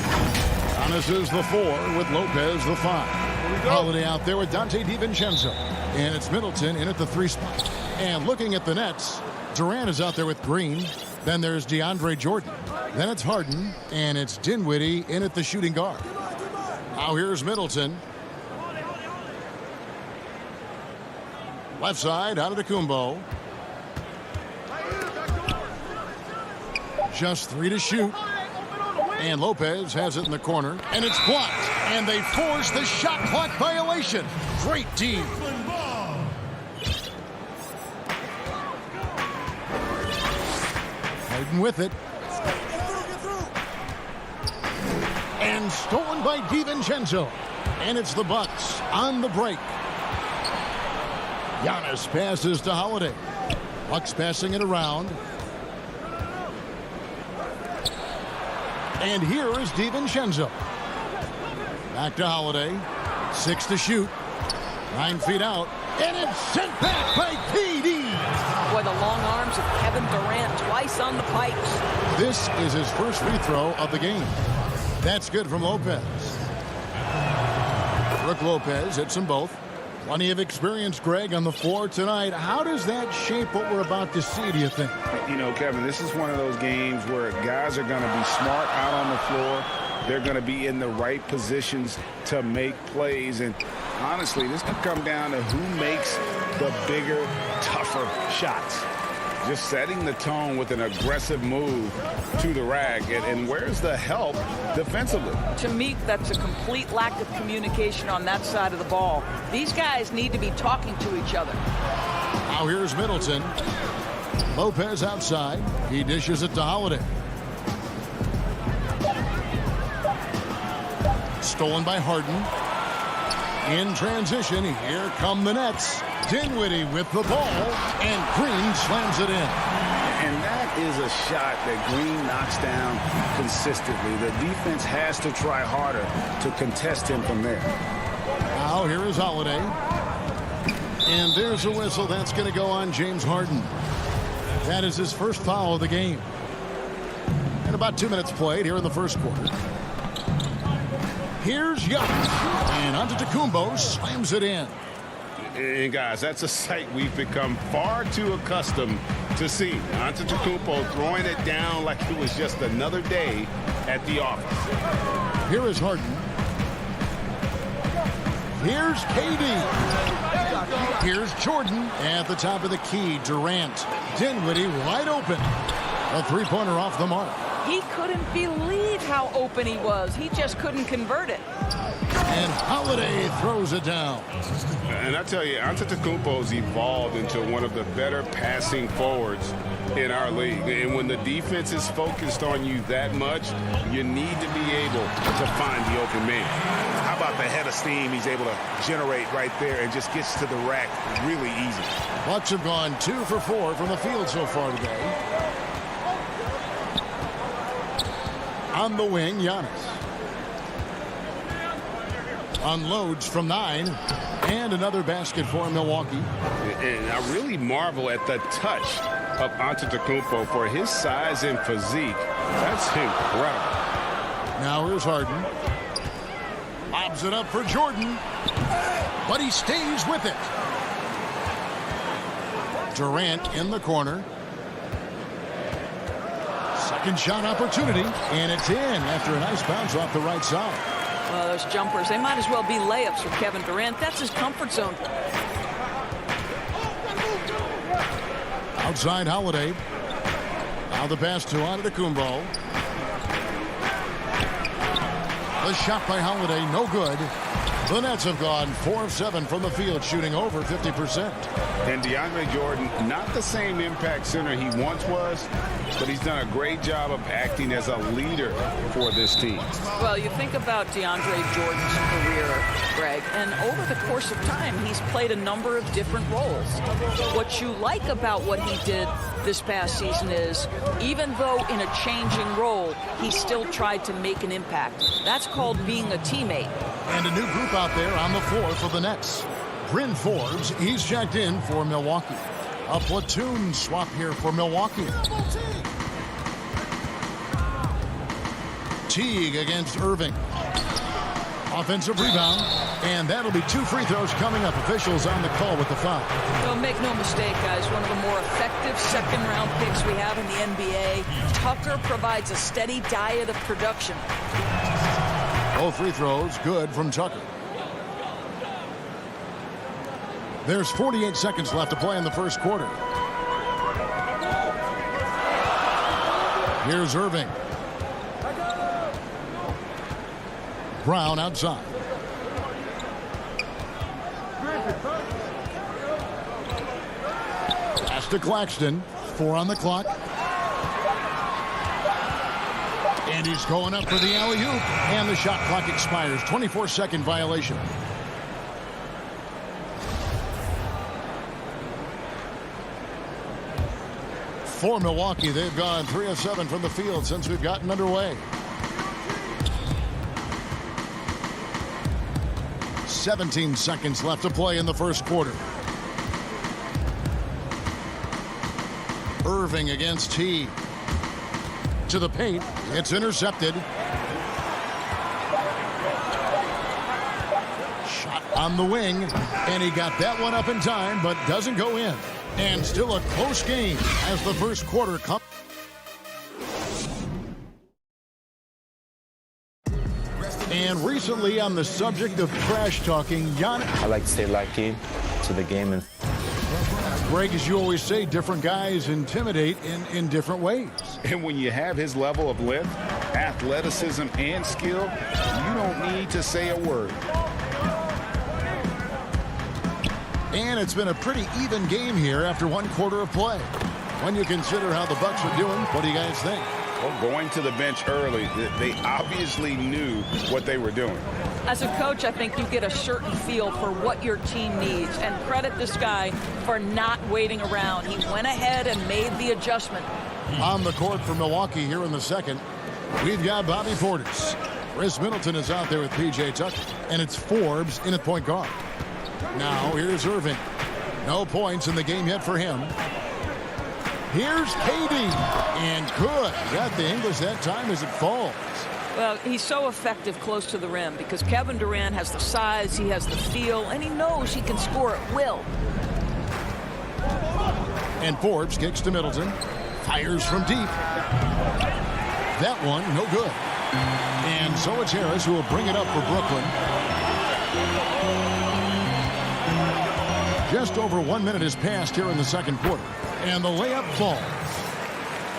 Giannis is the 4 with Lopez the 5. Holiday out there with Dante DiVincenzo. And it's Middleton in at the 3 spot. And looking at the Nets, Durant is out there with Green. Then there's DeAndre Jordan. Then it's Harden. And it's Dinwiddie in at the shooting guard. Now here's Middleton. Left side, Antetokounmpo. Just 3 to shoot. And Lopez has it in the corner. And it's blocked. And they force the shot clock violation. Great team. Harden with it. And stolen by DiVincenzo. And it's the Bucks on the break. Giannis passes to Holiday. Bucks passing it around. And here is DiVincenzo. Back to Holiday. 6 to shoot. 9 feet out. And it's sent back by KD. Boy, the long arms of Kevin Durant twice on the pipes. This is his first free throw of the game. That's good from Lopez. Brook Lopez hits them both. Plenty of experience, Greg, on the floor tonight. How does that shape what we're about to see, do you think? You know, Kevin, this is one of those games where guys are going to be smart out on the floor. They're going to be in the right positions to make plays. And honestly, this could come down to who makes the bigger, tougher shots. Just setting the tone with an aggressive move to the rack. And where's the help defensively? To me, that's a complete lack of communication on that side of the ball. These guys need to be talking to each other. Now here's Middleton. Lopez outside. He dishes it to Holiday. Stolen by Harden. In transition, here come the Nets. Dinwiddie with the ball, and Green slams it in. And that is a shot that Green knocks down consistently. The defense has to try harder to contest him from there. Now here is Holiday. And there's a whistle. That's going to go on James Harden. That is his first foul of the game. And about 2 minutes played here in the first quarter. Here's Giannis. And Antetokounmpo slams it in. And guys, that's a sight we've become far too accustomed to seeing. Antetokounmpo throwing it down like it was just another day at the office. Here is Harden. Here's KD. Here's Jordan at the top of the key. Durant. Dinwiddie wide open. A three-pointer off the mark. He couldn't believe how open he was. He just couldn't convert it. And Holiday throws it down. And I tell you, Antetokounmpo's evolved into one of the better passing forwards in our league. And when the defense is focused on you that much, you need to be able to find the open man. How about the head of steam he's able to generate right there and just gets to the rack really easy. Bucks have gone 2 for 4 from the field so far today. On the wing, Giannis. Unloads from 9. And another basket for Milwaukee. And I really marvel at the touch of Antetokounmpo for his size and physique. That's incredible. Now here's Harden. Lobs it up for Jordan. But he stays with it. Durant in the corner. Second shot opportunity. And it's in after a nice bounce off the right side. Well, those jumpers, they might as well be layups for Kevin Durant. That's his comfort zone. Outside Holiday. Now the pass to Antetokounmpo. The shot by Holiday, no good. The Nets have gone 4 of 7 from the field, shooting over 50%. And DeAndre Jordan, not the same impact center he once was, but he's done a great job of acting as a leader for this team. Well, you think about DeAndre Jordan's career, Greg, and over the course of time, he's played a number of different roles. What you like about what he did this past season is, even though in a changing role, he still tried to make an impact. That's called being a teammate. And a new group out there on the floor for the Nets. Bryn Forbes, he's checked in for Milwaukee. A platoon swap here for Milwaukee. Teague against Irving. Offensive rebound, and that'll be 2 free throws coming up. Officials on the call with the foul. Well, make no mistake, guys, one of the more effective second-round picks we have in the NBA. Tucker provides a steady diet of production. Both free throws good from Tucker. There's 48 seconds left to play in the first quarter. Here's Irving. Brown outside. Pass to Claxton. 4 on the clock. And he's going up for the alley-oop. And the shot clock expires. 24-second violation. For Milwaukee, they've gone 3 of 7 from the field since we've gotten underway. 17 seconds left to play in the first quarter. Irving against Teague. To the paint. It's intercepted. Shot on the wing. And he got that one up in time, but doesn't go in. And still a close game as the first quarter comes. And recently, on the subject of trash talking, I like to stay locked in to the game. And Greg, as you always say, different guys intimidate in different ways. And when you have his level of length, athleticism, and skill, you don't need to say a word. And it's been a pretty even game here after 1 quarter of play. When you consider how the Bucks are doing, what do you guys think? Well, going to the bench early, they obviously knew what they were doing. As a coach, I think you get a certain feel for what your team needs, and credit this guy for not waiting around. He went ahead and made the adjustment. On the court for Milwaukee here in the second, we've got Bobby Portis. Chris Middleton is out there with P.J. Tucker, and it's Forbes in at point guard. Now here's Irving. No points in the game yet for him. Here's KD, and good. Got the English that time as it falls. Well, he's so effective close to the rim because Kevin Durant has the size, he has the feel, and he knows he can score at will. And Forbes kicks to Middleton. Fires from deep. That one, no good. And so it's Harris who will bring it up for Brooklyn. Just over 1 minute has passed here in the second quarter. And the layup falls.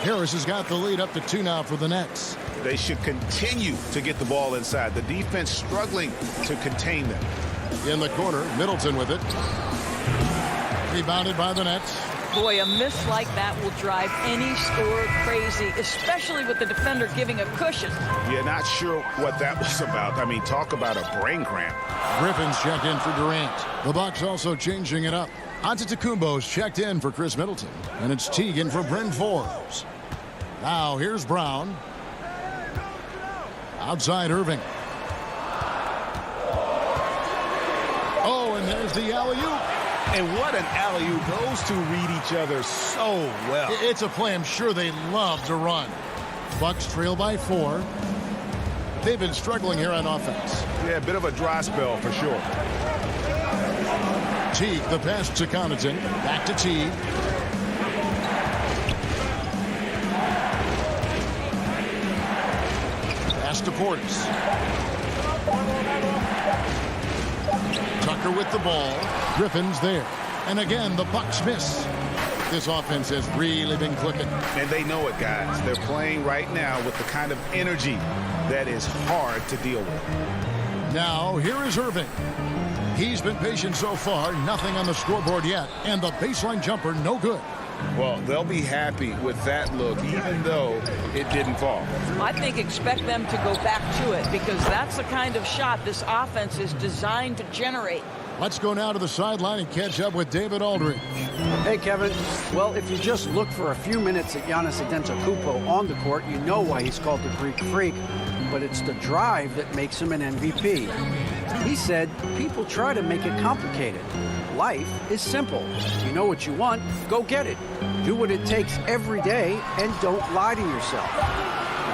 Harris has got the lead up to 2 now for the Nets. They should continue to get the ball inside. The defense struggling to contain them. In the corner, Middleton with it. Rebounded by the Nets. Boy, a miss like that will drive any scorer crazy, especially with the defender giving a cushion. Yeah, not sure what that was about. I mean, talk about a brain cramp. Griffin's checked in for Durant. The Bucks also changing it up. Antetokounmpo's checked in for Chris Middleton. And it's Teague in for Bryn Forbes. Now here's Brown. Outside Irving. Oh, and there's the alley-oop. And what an alley-oop. Those two read each other so well. It's a play I'm sure they love to run. Bucks trail by 4. They've been struggling here on offense. Yeah, a bit of a dry spell for sure. Teague, the pass to Connaughton. Back to Teague. Pass to Portis. Tucker with the ball. Griffin's there. And again, the Bucks miss. This offense has really been clicking. And they know it, guys. They're playing right now with the kind of energy that is hard to deal with. Now, here is Irving. He's been patient so far. Nothing on the scoreboard yet. And the baseline jumper, no good. Well, they'll be happy with that look, even though it didn't fall. I think expect them to go back to it because that's the kind of shot this offense is designed to generate. Let's go now to the sideline and catch up with David Aldridge. Hey, Kevin. Well, if you just look for a few minutes at Giannis Antetokounmpo on the court, you know why he's called the Greek Freak. But it's the drive that makes him an MVP. He said, people try to make it complicated. Life is simple. You know what you want, go get it. Do what it takes every day and don't lie to yourself.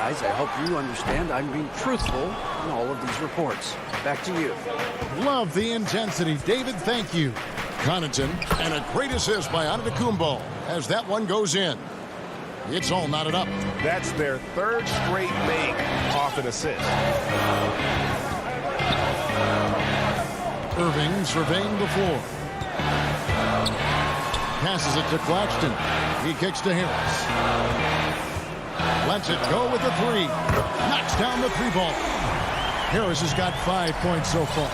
Guys, I hope you understand I'm being truthful in all of these reports. Back to you. Love the intensity. David, thank you. Connaughton, and a great assist by Antetokounmpo as that one goes in. It's all knotted up. That's their third straight make off an assist. Irving surveying the floor. Passes it to Claxton. He kicks to Harris. Lets it go with the three. Knocks down the three ball. Harris has got 5 points so far.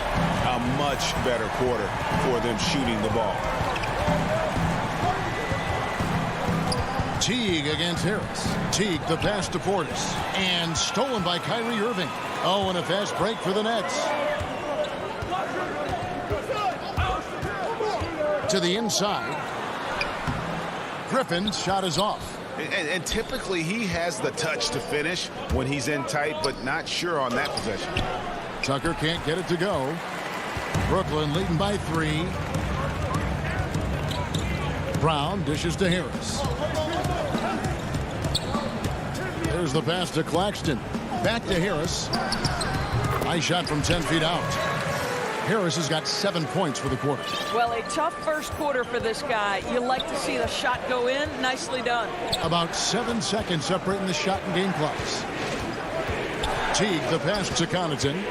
A much better quarter for them shooting the ball. Teague against Harris. Teague the pass to Portis. And stolen by Kyrie Irving. Oh, and a fast break for the Nets. To the inside. Griffin's shot is off. And typically he has the touch to finish when he's in tight, but not sure on that possession. Tucker can't get it to go. Brooklyn leading by 3. Brown dishes to Harris. There's the pass to Claxton. Back to Harris. Nice shot from 10 feet out. Harris has got 7 points for the quarter. Well, a tough first quarter for this guy. You like to see the shot go in. Nicely done. About 7 seconds separating the shot and game clocks. Teague the pass to Connaughton.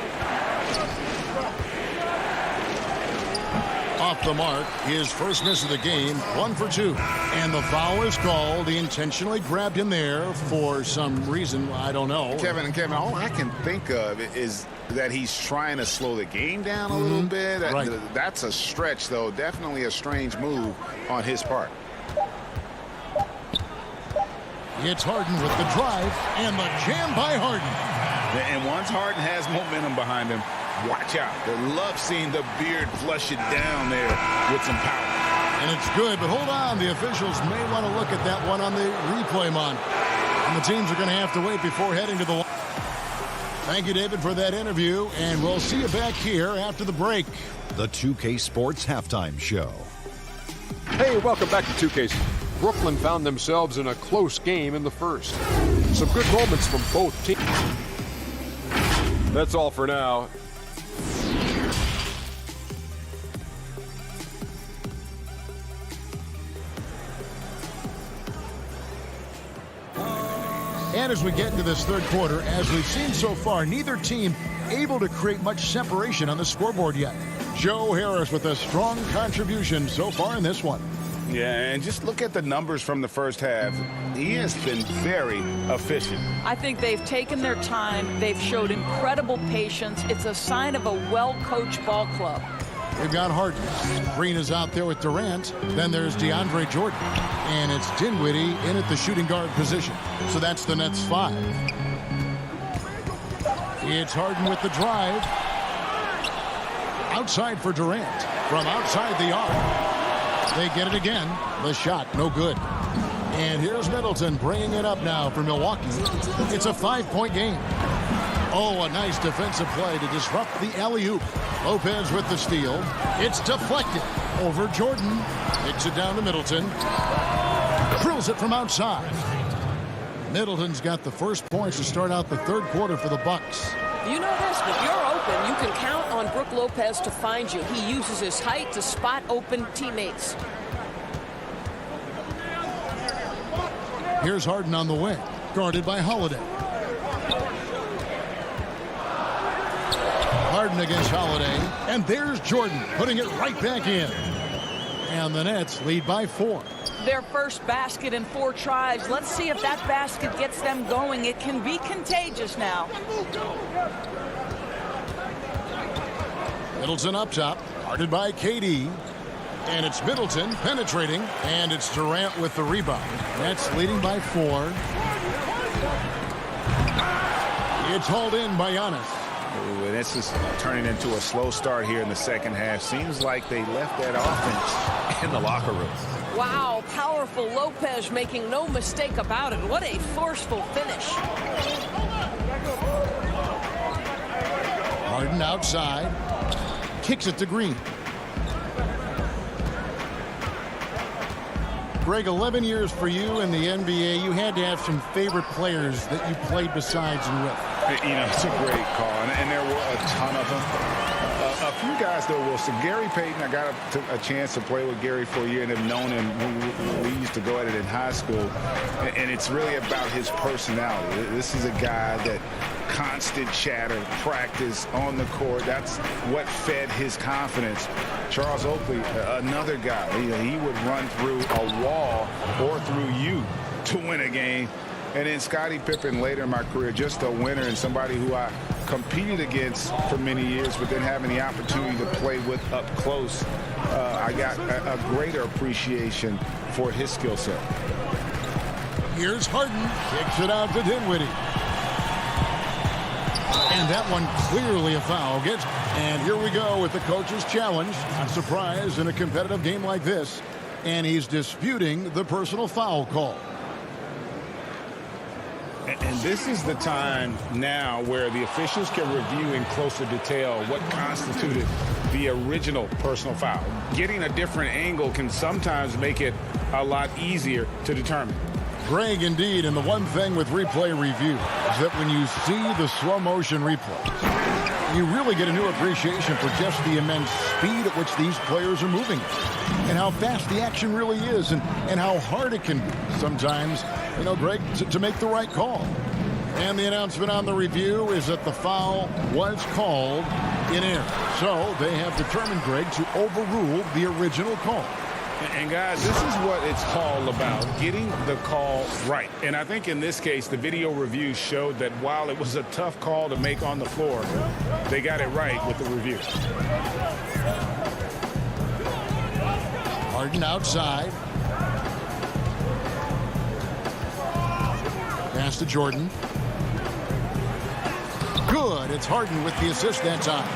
Off the mark, his first miss of the game, 1 for 2. And the foul is called. He intentionally grabbed him there for some reason, I don't know. Kevin, all I can think of is that he's trying to slow the game down a little bit. Right. That's a stretch, though. Definitely a strange move on his part. It's Harden with the drive and the jam by Harden. And once Harden has momentum behind him, watch out. They love seeing the beard flush it down there with some power. And it's good, but hold on. The officials may want to look at that one on the replay mon. And the teams are going to have to wait before heading to the line. Thank you, David, for that interview, and we'll see you back here after the break. The 2K Sports Halftime Show. Hey, welcome back to 2K. Brooklyn found themselves in a close game in the first. Some good moments from both teams. That's all for now. And as we get into this third quarter, as we've seen so far, neither team able to create much separation on the scoreboard yet. Joe Harris with a strong contribution so far in this one. Yeah, and just look at the numbers from the first half. He has been very efficient. I think they've taken their time. They've showed incredible patience. It's a sign of a well-coached ball club. They've got Harden. Green is out there with Durant. Then there's DeAndre Jordan. And it's Dinwiddie in at the shooting guard position. So that's the Nets 5. It's Harden with the drive. Outside for Durant. From outside the arc. They get it again. The shot, no good. And here's Middleton bringing it up now for Milwaukee. It's a 5-point game. Oh, a nice defensive play to disrupt the alley-oop. Lopez with the steal. It's deflected over Jordan. Kicks it down to Middleton. Drills it from outside. Middleton's got the first points to start out the third quarter for the Bucks. You know this, if you're open, you can count on Brook Lopez to find you. He uses his height to spot open teammates. Here's Harden on the wing, guarded by Holiday. Harden against Holiday, and there's Jordan putting it right back in. And the Nets lead by 4. Their first basket in 4 tries. Let's see if that basket gets them going. It can be contagious now. Middleton up top, guarded by KD. And it's Middleton penetrating, and it's Durant with the rebound. Nets leading by 4. It's hauled in by Giannis. Ooh, and this is turning into a slow start here in the second half. Seems like they left that offense in the locker room. Wow, powerful Lopez making no mistake about it. What a forceful finish. Harden outside. Kicks it to Green. Greg, 11 years for you in the NBA. You had to have some favorite players that you played besides and with. You know, it's a great call, and there were a ton of them. A few guys, though, Wilson. Gary Payton, I got a chance to play with Gary for a year and have known him. We used to go at it in high school, and it's really about his personality. This is a guy that constant chatter, practice on the court. That's what fed his confidence. Charles Oakley, another guy, he would run through a wall or through you to win a game. And then Scottie Pippen later in my career, just a winner and somebody who I competed against for many years, but then having the opportunity to play with up close, I got a greater appreciation for his skill set. Here's Harden, kicks it out to Dinwiddie. And that one clearly a foul. And here we go with the coach's challenge. A surprise in a competitive game like this. And he's disputing the personal foul call. And this is the time now where the officials can review in closer detail what constituted the original personal foul. Getting a different angle can sometimes make it a lot easier to determine. Greg, indeed, and the one thing with replay review is that when you see the slow motion replays, you really get a new appreciation for just the immense speed at which these players are moving and how fast the action really is and how hard it can be sometimes, Greg, to make the right call. And the announcement on the review is that the foul was called in error. So they have determined, Greg, to overrule the original call. And guys, this is what it's all about, getting the call right. And I think in this case, the video review showed that while it was a tough call to make on the floor, they got it right with the review. Harden outside. Pass to Jordan. Good. It's Harden with the assist that time.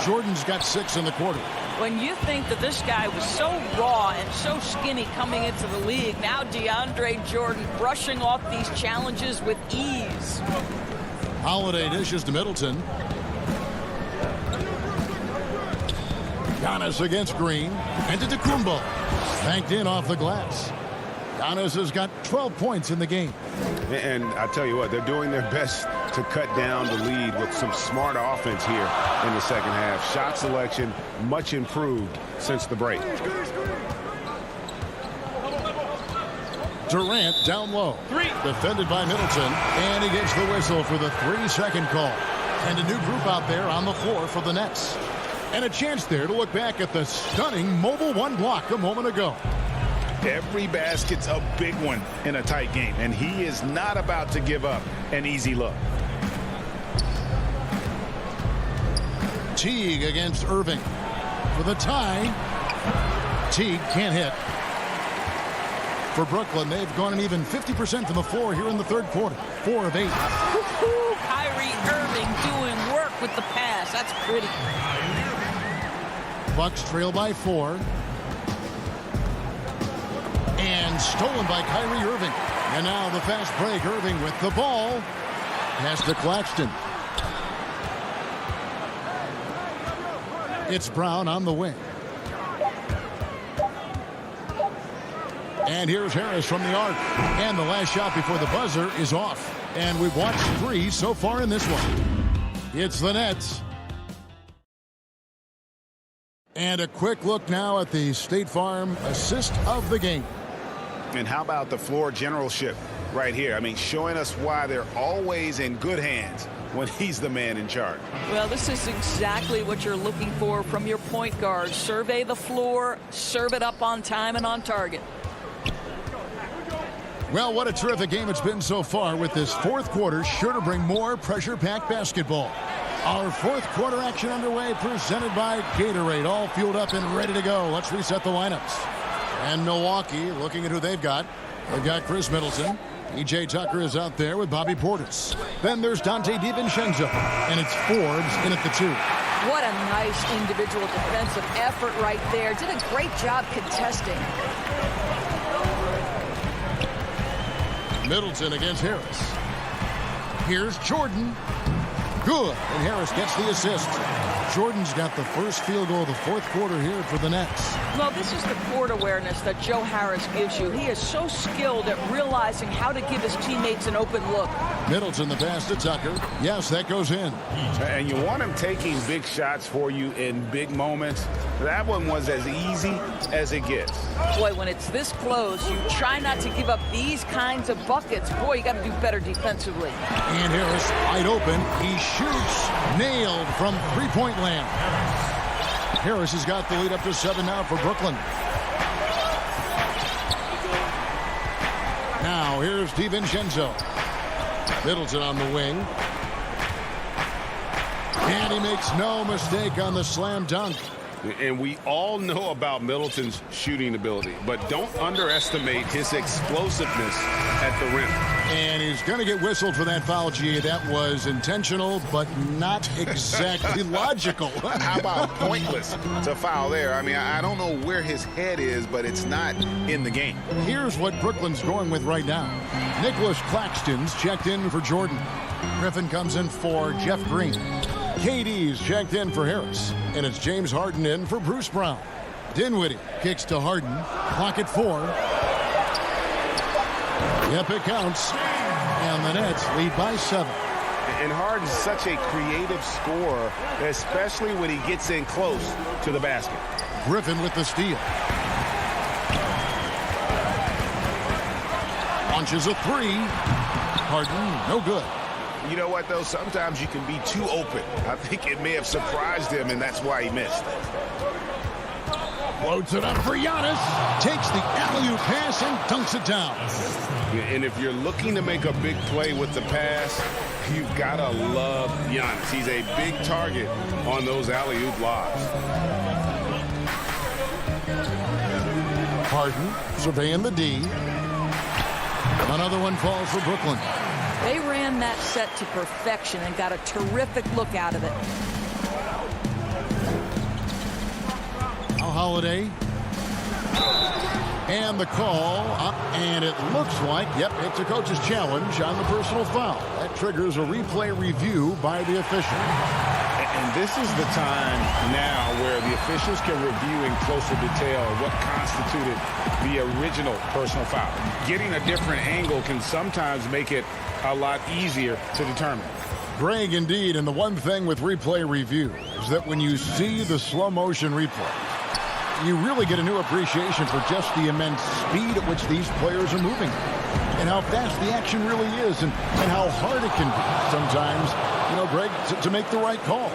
Jordan's got 6 in the quarter. When you think that this guy was so raw and so skinny coming into the league, now DeAndre Jordan brushing off these challenges with ease. Holiday dishes to Middleton. Giannis against Green. And to Antetokounmpo. Banked in off the glass. Giannis has got 12 points in the game. And I tell you what, they're doing their best to cut down the lead with some smart offense here in the second half. Shot selection much improved since the break. Durant down low. Defended by Middleton. And he gets the whistle for the 3-second call. And a new group out there on the floor for the Nets. And a chance there to look back at the stunning mobile one block a moment ago. Every basket's a big one in a tight game, and he is not about to give up an easy look. Teague against Irving for the tie. Teague can't hit. For Brooklyn, they've gone an even 50% from the floor here in the third quarter. 4 of 8. Kyrie Irving doing work with the pass. That's pretty. Bucks trail by 4. And stolen by Kyrie Irving. And now the fast break. Irving with the ball. Pass to Claxton. It's Brown on the wing. And here's Harris from the arc. And the last shot before the buzzer is off. And we've watched 3 so far in this one. It's the Nets. And a quick look now at the State Farm assist of the game. And how about the floor generalship right here? I mean, showing us why they're always in good hands when he's the man in charge. Well, this is exactly what you're looking for from your point guard. Survey the floor, serve it up on time and on target. Well, what a terrific game it's been so far, with this fourth quarter sure to bring more pressure-packed basketball. Our fourth quarter action underway, presented by Gatorade, all fueled up and ready to go. Let's reset the lineups. And Milwaukee, looking at who they've got. They've got Chris Middleton. E.J. Tucker is out there with Bobby Portis. Then there's Dante DiVincenzo. And it's Forbes in at the 2. What a nice individual defensive effort right there. Did a great job contesting. Middleton against Harris. Here's Jordan. Good. And Harris gets the assist. Jordan's got the first field goal of the fourth quarter here for the Nets. Well, this is the court awareness that Joe Harris gives you. He is so skilled at realizing how to give his teammates an open look. Middleton, the pass to Tucker. Yes, that goes in. And you want him taking big shots for you in big moments. That one was as easy as it gets. Boy, when it's this close, you try not to give up these kinds of buckets. Boy, you got to do better defensively. And Harris wide open. He shoots. Nailed from three-point land. Harris has got the lead up to 7 now for Brooklyn. Now here's DiVincenzo. Middleton on the wing. And he makes no mistake on the slam dunk. And we all know about Middleton's shooting ability, but don't underestimate his explosiveness at the rim. And he's going to get whistled for that foul, G. That was intentional, but not exactly logical. How about pointless to foul there? I mean, I don't know where his head is, but it's not in the game. Here's what Brooklyn's going with right now. Nicholas Claxton's checked in for Jordan. Griffin comes in for Jeff Green. KD's checked in for Harris. And it's James Harden in for Bruce Brown. Dinwiddie kicks to Harden. Clock at 4. Yep, it counts. And the Nets lead by 7. And Harden's such a creative scorer, especially when he gets in close to the basket. Griffin with the steal. Launches a 3. Harden, no good. You know what, though? Sometimes you can be too open. I think it may have surprised him, and that's why he missed. Floats it up for Giannis. Takes the alley-oop pass and dunks it down. And if you're looking to make a big play with the pass, you've got to love Giannis. He's a big target on those alley-oop lobs. Harden surveying the D. Another one falls for Brooklyn. They ran that set to perfection and got a terrific look out of it. Now Holiday. And the call up, and it looks like, yep, it's a coach's challenge on the personal foul. That triggers a replay review by the official. And this is the time now where the officials can review in closer detail what constituted the original personal foul. Getting a different angle can sometimes make it a lot easier to determine. Greg, indeed, and the one thing with replay review is that when you see the slow motion replay, you really get a new appreciation for just the immense speed at which these players are moving and how fast the action really is and how hard it can be sometimes, you know, Greg, to make the right call.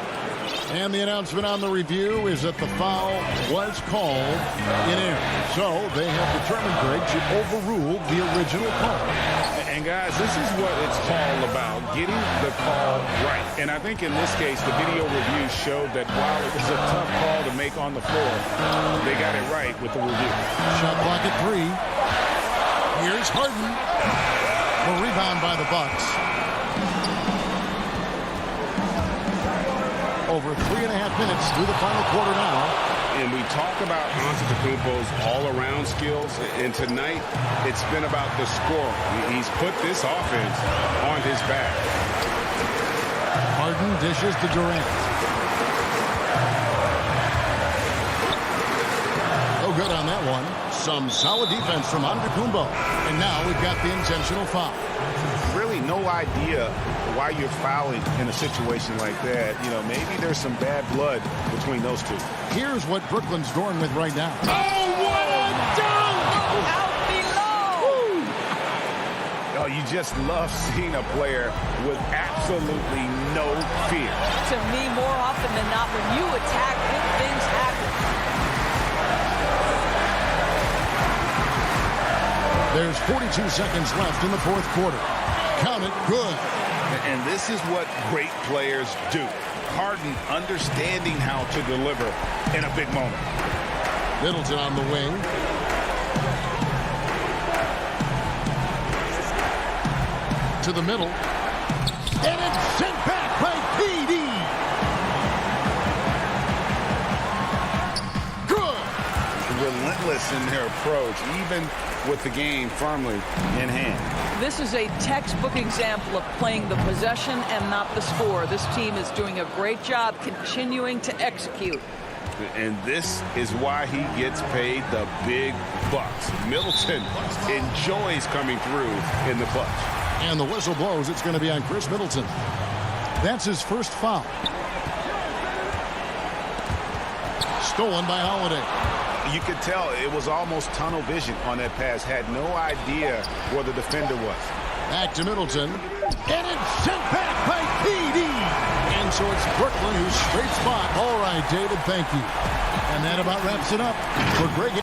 And the announcement on the review is that the foul was called in error. So they have determined, Greg, to overrule the original call. And guys, this is what it's all about, getting the call right. And I think in this case, the video review showed that while it was a tough call to make on the floor, they got it right with the review. Shot clock at 3. Here's Harden. The rebound by the Bucks. Over 3.5 minutes through the final quarter now. And we talk about Antetokounmpo's all-around skills, and tonight it's been about the scoring. He's put this offense on his back. Harden dishes to Durant. No good on that one. Some solid defense from Antetokounmpo. And now we've got the intentional foul. Really no idea why you're fouling in a situation like that. You know, maybe there's some bad blood between those two. Here's what Brooklyn's going with right now. Oh, what a dunk! Out below! Woo! Oh, you just love seeing a player with absolutely no fear. To me, more often than not, when you attack, good things happen. There's 42 seconds left in the fourth quarter. Count it, good. And this is what great players do. Harden understanding how to deliver in a big moment. Middleton on the wing. To the middle. And it's sent back by PD. Relentless confidence in their approach, even with the game firmly in hand. This is a textbook example of playing the possession and not the score. This team is doing a great job continuing to execute. And this is why he gets paid the big bucks. Middleton enjoys coming through in the clutch. And the whistle blows. It's going to be on Chris Middleton. That's his first foul. Stolen by Holiday. You could tell it was almost tunnel vision on that pass. Had no idea where the defender was. Back to Middleton. And it's sent back by PD. And so it's Brooklyn who's straight spot. All right, David, thank you. And that about wraps it up for Greg.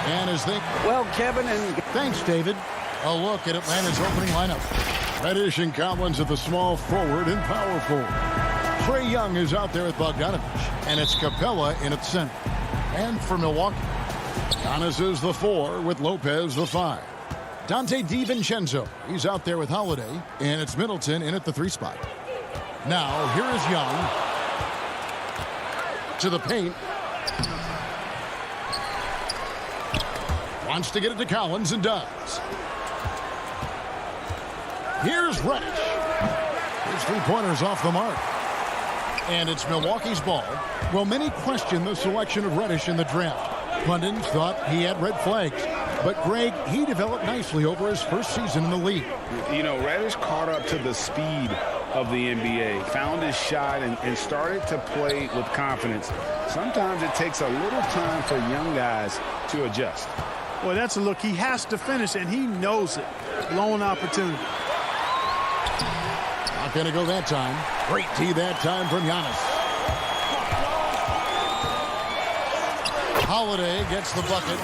And as they... Well, Kevin and... Thanks, David. A look at Atlanta's opening lineup. Reddish and Collins at the small forward and power forward. Trae Young is out there with Bogdanovich, and it's Capella in at center. And for Milwaukee, Giannis is the 4 with Lopez the 5. Dante DiVincenzo, he's out there with Holiday, and it's Middleton in at the 3 spot. Now, here is Young. To the paint. Wants to get it to Collins and does. Here's Reddish. His 3-pointers off the mark. And it's Milwaukee's ball. Well, many question the selection of Reddish in the draft. Pundits thought he had red flags. But, Greg, he developed nicely over his first season in the league. You know, Reddish caught up to the speed of the NBA, found his shot, and started to play with confidence. Sometimes it takes a little time for young guys to adjust. Well, that's a look. He has to finish, and he knows it. Blown opportunity. Not going to go that time. Great tee that time from Giannis. Holiday gets the bucket.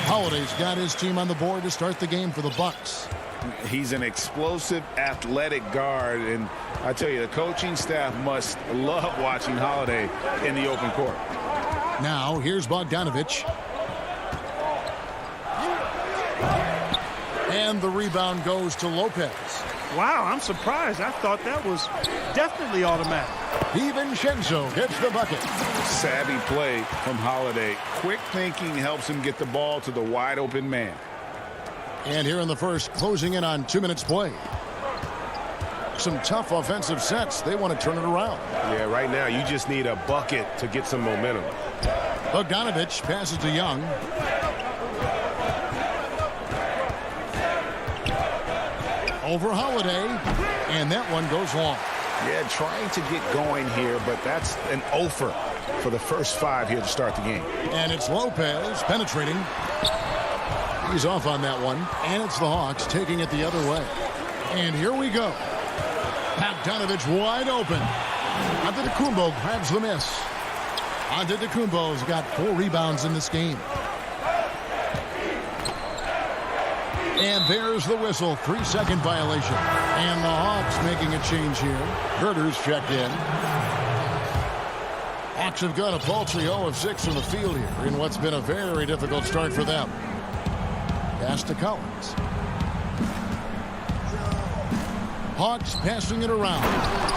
Holiday's got his team on the board to start the game for the Bucks. He's an explosive, athletic guard, and I tell you, the coaching staff must love watching Holiday in the open court. Now, here's Bogdanovich. And the rebound goes to Lopez. Wow, I'm surprised. I thought that was definitely automatic. DiVincenzo gets the bucket. Savvy play from Holiday. Quick thinking helps him get the ball to the wide open man. And here in the first, closing in on 2 minutes play. Some tough offensive sets. They want to turn it around. Yeah, right now you just need a bucket to get some momentum. Bogdanovich passes to Young. Over Holiday. And that one goes long. Yeah, trying to get going here, but that's an offer for the first 5 here to start the game. And it's Lopez penetrating. He's off on that one. And it's the Hawks taking it the other way. And here we go. Bogdanovich wide open. Antetokounmpo grabs the miss. Antetokounmpo's got 4 rebounds in this game. And there's the whistle. 3-second violation. And the Hawks making a change here. Herter's checked in. Hawks have got a paltry 0 of 6 from the field here in what's been a very difficult start for them. Pass to Collins. Hawks passing it around.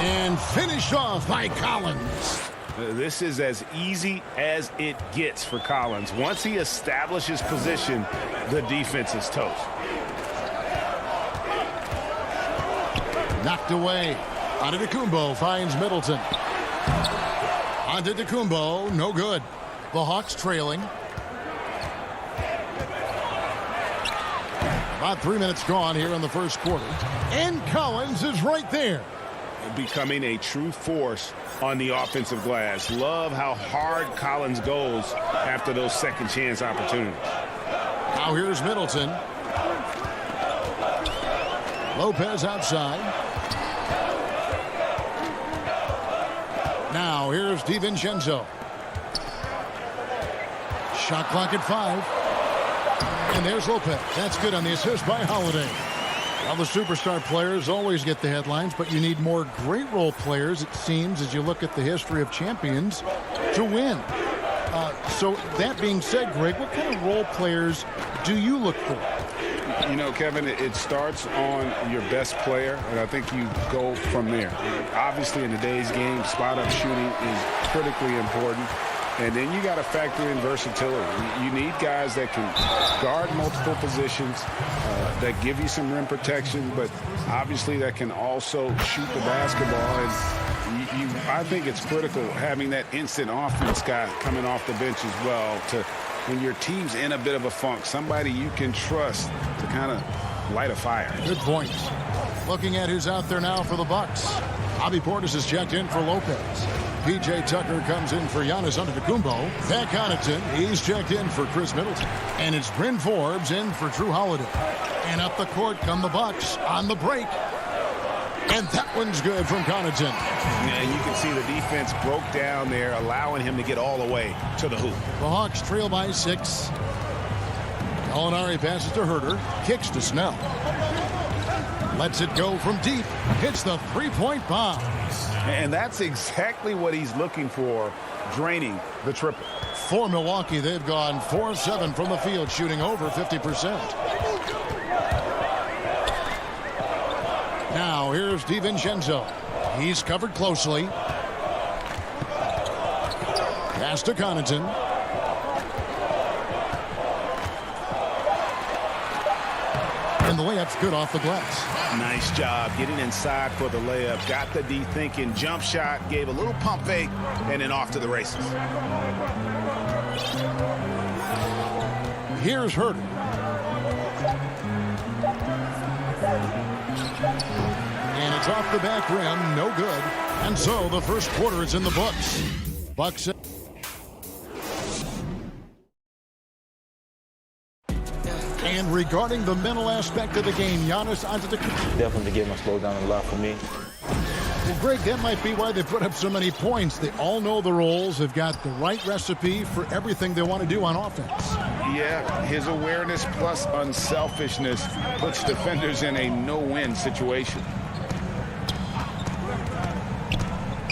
And finished off by Collins. This is as easy as it gets for Collins. Once he establishes position, the defense is toast. Knocked away. Antetokounmpo finds Middleton. Antetokounmpo, no good. The Hawks trailing. About 3 minutes gone here in the first quarter. And Collins is right there. Becoming a true force on the offensive glass. Love how hard Collins goes after those second chance opportunities. Now here's Middleton. Lopez outside. Now here's DiVincenzo. Shot clock at 5. And there's Lopez. That's good on the assist by Holiday. Well, the superstar players always get the headlines, but you need more great role players, it seems, as you look at the history of champions, to win. So that being said, Greg, what kind of role players do you look for? You know, Kevin, it starts on your best player, and I think you go from there. Obviously, in today's game, spot-up shooting is critically important. And then you got to factor in versatility. You need guys that can guard multiple positions, that give you some rim protection, but obviously that can also shoot the basketball. And I think it's critical having that instant offense guy coming off the bench as well to when your team's in a bit of a funk, somebody you can trust to kind of light a fire. Good point. Looking at who's out there now for the Bucks. Bobby Portis is checked in for Lopez. P.J. Tucker comes in for Giannis Antetokounmpo. Pat Connaughton, he's checked in for Chris Middleton. And it's Bryn Forbes in for Drew Holiday. And up the court come the Bucks on the break. And that one's good from Connaughton. Yeah, you can see the defense broke down there, allowing him to get all the way to the hoop. The Hawks trail by 6. Gallinari passes to Herter. Kicks to Snell. Lets it go from deep. Hits the 3-point bomb. And that's exactly what he's looking for, draining the triple. For Milwaukee, they've gone 4-7 from the field, shooting over 50%. Now, here's DiVincenzo. He's covered closely. Pass to Connaughton. And the layup's good off the glass. Nice job getting inside for the layup. Got the D thinking. Jump shot. Gave a little pump fake. And then off to the races. Here's Herter. And it's off the back rim. No good. And so the first quarter is in the books. Bucks. And regarding the mental aspect of the game, Giannis Antetokounmpo. Definitely the game will slow down a lot for me. Well, Greg, that might be why they put up so many points. They all know the roles. They've got the right recipe for everything they want to do on offense. Yeah, his awareness plus unselfishness puts defenders in a no-win situation.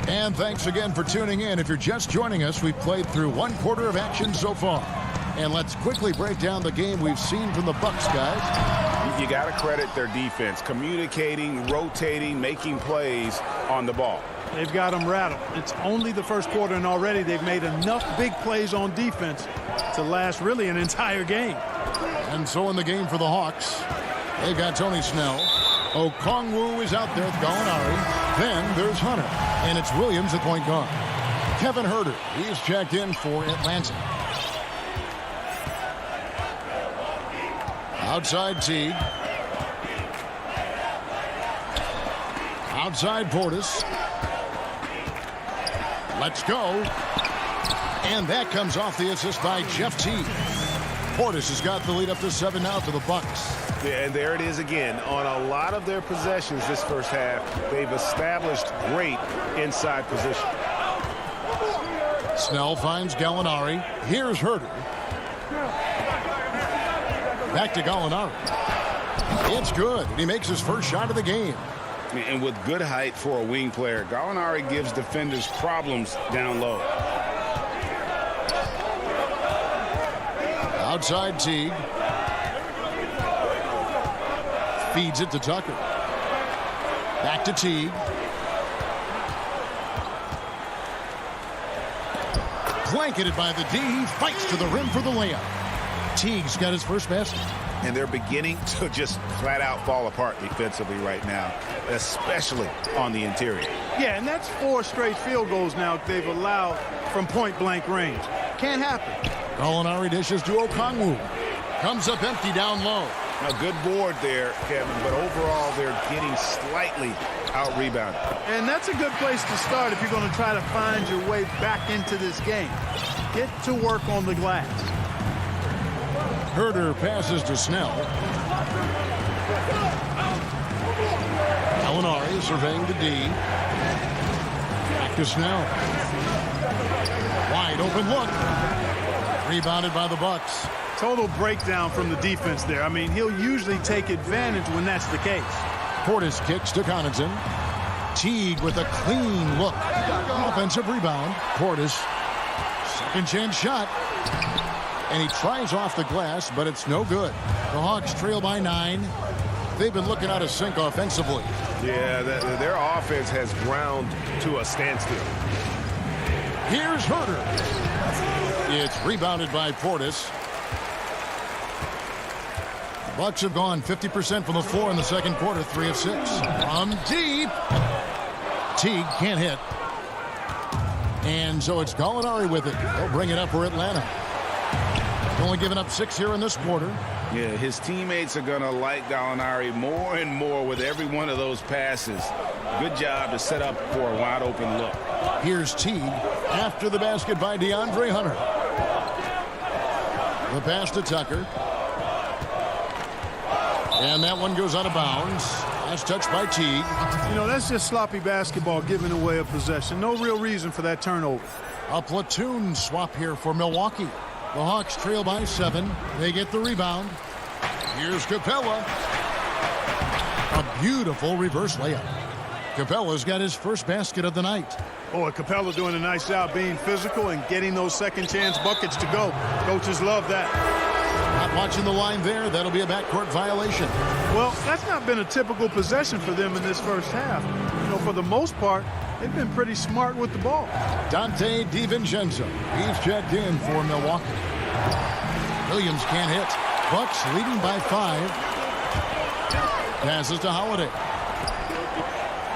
And thanks again for tuning in. If you're just joining us, we've played through one quarter of action so far. And let's quickly break down the game we've seen from the Bucks, guys. You got to credit their defense. Communicating, rotating, making plays on the ball. They've got them rattled. It's only the first quarter, and already they've made enough big plays on defense to last really an entire game. And so in the game for the Hawks, they've got Tony Snell. Okongwu is out there with Gallinari. Then there's Hunter. And it's Williams at point guard. Kevin Herter, he is checked in for Atlanta. Outside Teague. Outside Portis. Let's go. And that comes off the assist by Jeff Teague. Portis has got the lead up to 7 now for the Bucks. Yeah, and there it is again. On a lot of their possessions this first half, they've established great inside position. Snell finds Gallinari. Here's Herter. Back to Gallinari. It's good. He makes his first shot of the game. And with good height for a wing player, Gallinari gives defenders problems down low. Outside Teague. Feeds it to Tucker. Back to Teague. Blanketed by the D. He fights to the rim for the layup. Teague's got his first basket. And they're beginning to just flat out fall apart defensively right now, especially on the interior. Yeah, and that's 4 straight field goals now they've allowed from point-blank range. Can't happen. Gallinari dishes to Okongwu. Comes up empty down low. A good board there, Kevin, but overall they're getting slightly out-rebounded. And that's a good place to start if you're going to try to find your way back into this game. Get to work on the glass. Herter passes to Snell. Gallinari surveying the D. Back to Snell. Wide open look. Rebounded by the Bucks. Total breakdown from the defense there. I mean, he'll usually take advantage when that's the case. Portis kicks to Connaughton. Teague with a clean look. Offensive rebound. Portis. Second chance shot. And he tries off the glass, but it's no good. The Hawks trail by 9. They've been looking out of sync offensively. Yeah, their offense has ground to a standstill. Here's Herter. It's rebounded by Portis. The Bucks have gone 50% from the floor in the second quarter, 3 of 6. From deep. Teague can't hit. And so it's Gallinari with it. They'll bring it up for Atlanta. Only giving up 6 here in this quarter. Yeah, his teammates are going to like Gallinari more and more with every one of those passes. Good job to set up for a wide open look. Here's Teague after the basket by DeAndre Hunter. The pass to Tucker. And that one goes out of bounds. That's touched by Teague. You know, that's just sloppy basketball giving away a possession. No real reason for that turnover. A platoon swap here for Milwaukee. The Hawks trail by 7. They get the rebound. Here's Capella. A beautiful reverse layup. Capella's got his first basket of the night. Boy, Capella doing a nice job being physical and getting those second chance buckets to go. Coaches love that. Not watching the line there. That'll be a backcourt violation. Well, that's not been a typical possession for them in this first half. You know, for the most part, they've been pretty smart with the ball. Dante DiVincenzo. He's checked in for Milwaukee. Williams can't hit. Bucks leading by 5. Passes to Holiday.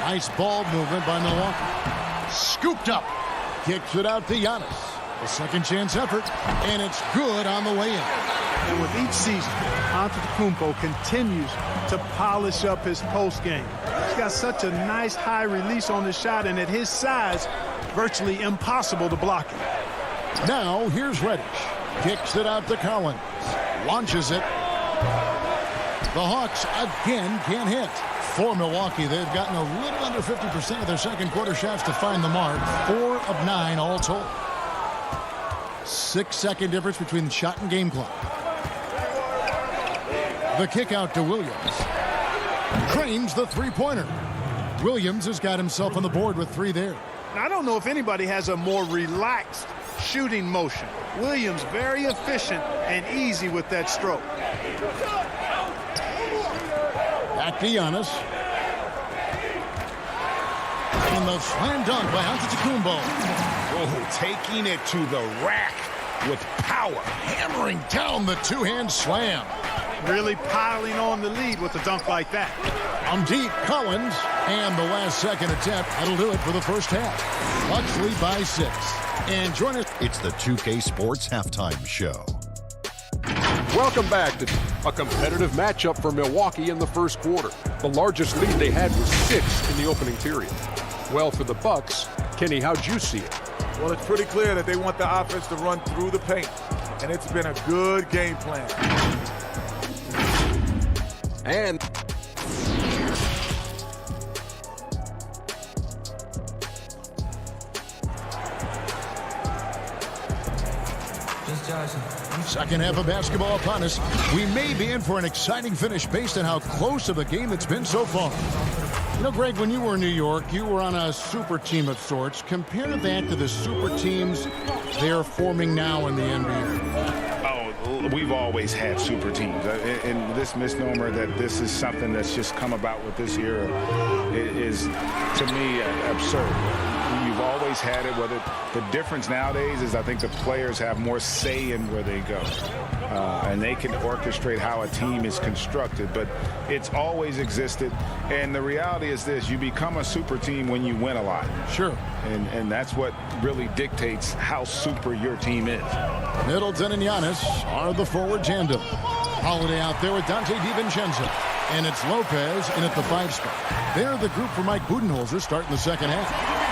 Nice ball movement by Milwaukee. Scooped up. Kicks it out to Giannis. A second chance effort, and it's good on the way in. And with each season, Antetokounmpo continues to polish up his post game. He's got such a nice high release on his shot, and at his size, virtually impossible to block it. Now here's Reddish. Kicks it out to Collins. Launches it. The Hawks again can't hit. For Milwaukee, they've gotten a little under 50% of their second quarter shots to find the mark. 4 of 9 all told. 6-second difference between shot and game clock. The kick out to Williams. Drains the three-pointer. Williams has got himself on the board with 3 there. I don't know if anybody has a more relaxed shooting motion. Williams very efficient and easy with that stroke. Back to Giannis. And the slam dunk by Antetokounmpo. Oh, taking it to the rack with power. Hammering down the two-hand slam. Really piling on the lead with a dunk like that. On deep, Collins. And the last second attempt. That'll do it for the first half. Bucks lead by 6. And join us. It's the 2K Sports Halftime Show. Welcome back to a competitive matchup for Milwaukee in the first quarter. The largest lead they had was 6 in the opening period. Well, for the Bucks, Kenny, how'd you see it? Well, it's pretty clear that they want the offense to run through the paint, and it's been a good game plan. And second half of basketball upon us. We may be in for an exciting finish based on how close of a game it's been so far. You know, Greg, when you were in New York, you were on a super team of sorts. Compare that to the super teams they're forming now in the NBA. Oh, we've always had super teams. And this misnomer that this is something that's just come about with this era is, to me, absurd. You've always had it. Whether the difference nowadays is I think the players have more say in where they go. And they can orchestrate how a team is constructed. But it's always existed. And the reality is this. You become a super team when you win a lot. Sure. And that's what really dictates how super your team is. Middleton and Giannis are the forward tandem. Holiday out there with Dante DiVincenzo. And it's Lopez in at the 5 spot. They're the group for Mike Budenholzer starting the second half.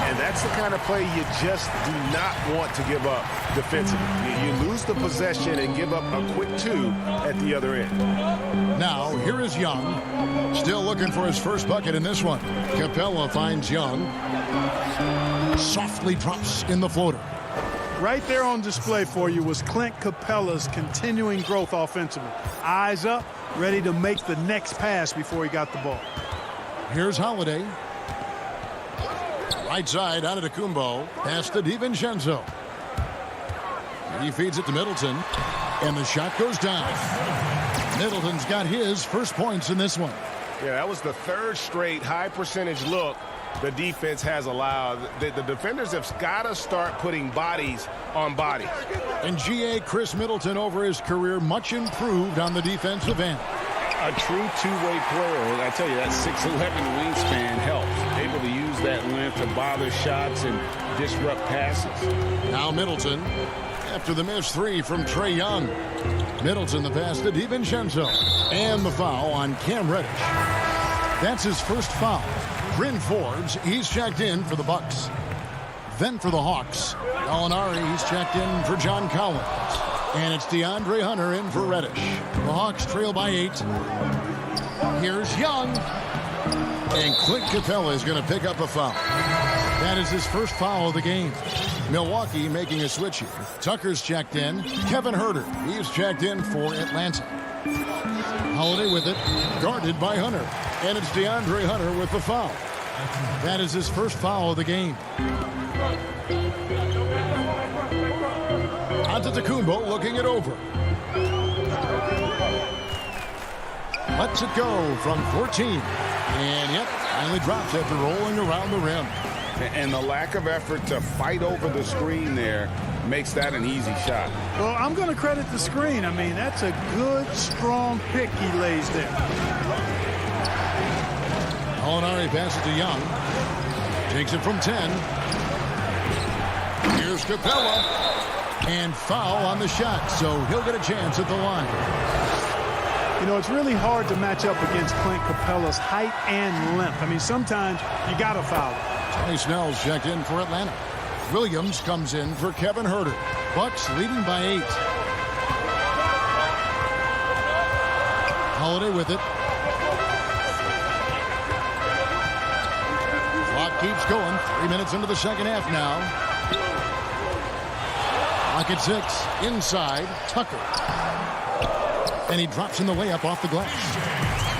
And that's the kind of play you just do not want to give up defensively. You lose the possession and give up a quick 2 at the other end. Now, here is Young. Still looking for his first bucket in this one. Capella finds Young. Softly drops in the floater. Right there on display for you was Clint Capella's continuing growth offensively. Eyes up, ready to make the next pass before he got the ball. Here's Holiday. Right side, Antetokounmpo. Pass to DiVincenzo. He feeds it to Middleton. And the shot goes down. Middleton's got his first points in this one. Yeah, that was the 3rd straight high percentage look the defense has allowed. The defenders have got to start putting bodies on bodies. And G.A. Chris Middleton over his career, much improved on the defensive end. A true two-way player. I tell you, that 6'11" wingspan helps. Able to use that length to bother shots and disrupt passes. Now Middleton, after the missed 3 from Trae Young. Middleton the pass to DiVincenzo. And the foul on Cam Reddish. That's his first foul. Bryn Forbes, he's checked in for the Bucks. Then for the Hawks, Gallinari, he's checked in for John Collins. And it's DeAndre Hunter in for Reddish. The Hawks trail by 8. Here's Young. And Clint Capella is going to pick up a foul. That is his first foul of the game. Milwaukee making a switch here. Tucker's checked in. Kevin Huerter, he's checked in for Atlanta. Holiday with it, guarded by Hunter. And it's DeAndre Hunter with the foul. That is his first foul of the game. Antetokounmpo looking it over. Lets it go from 14. And yet, finally drops after rolling around the rim. And the lack of effort to fight over the screen there makes that an easy shot. Well, I'm going to credit the screen. I mean, that's a good, strong pick he lays there. Molinari passes to Young. Takes it from 10. Here's Capella. And foul on the shot, so he'll get a chance at the line. You know, it's really hard to match up against Clint Capella's height and length. I mean, sometimes you got to foul him. Tony Snell's checked in for Atlanta. Williams comes in for Kevin Huerter. Bucks leading by 8. Holiday with it. Clock keeps going. 3 minutes into the second half now. Clock at 6. Inside. Tucker. And he drops in the layup off the glass.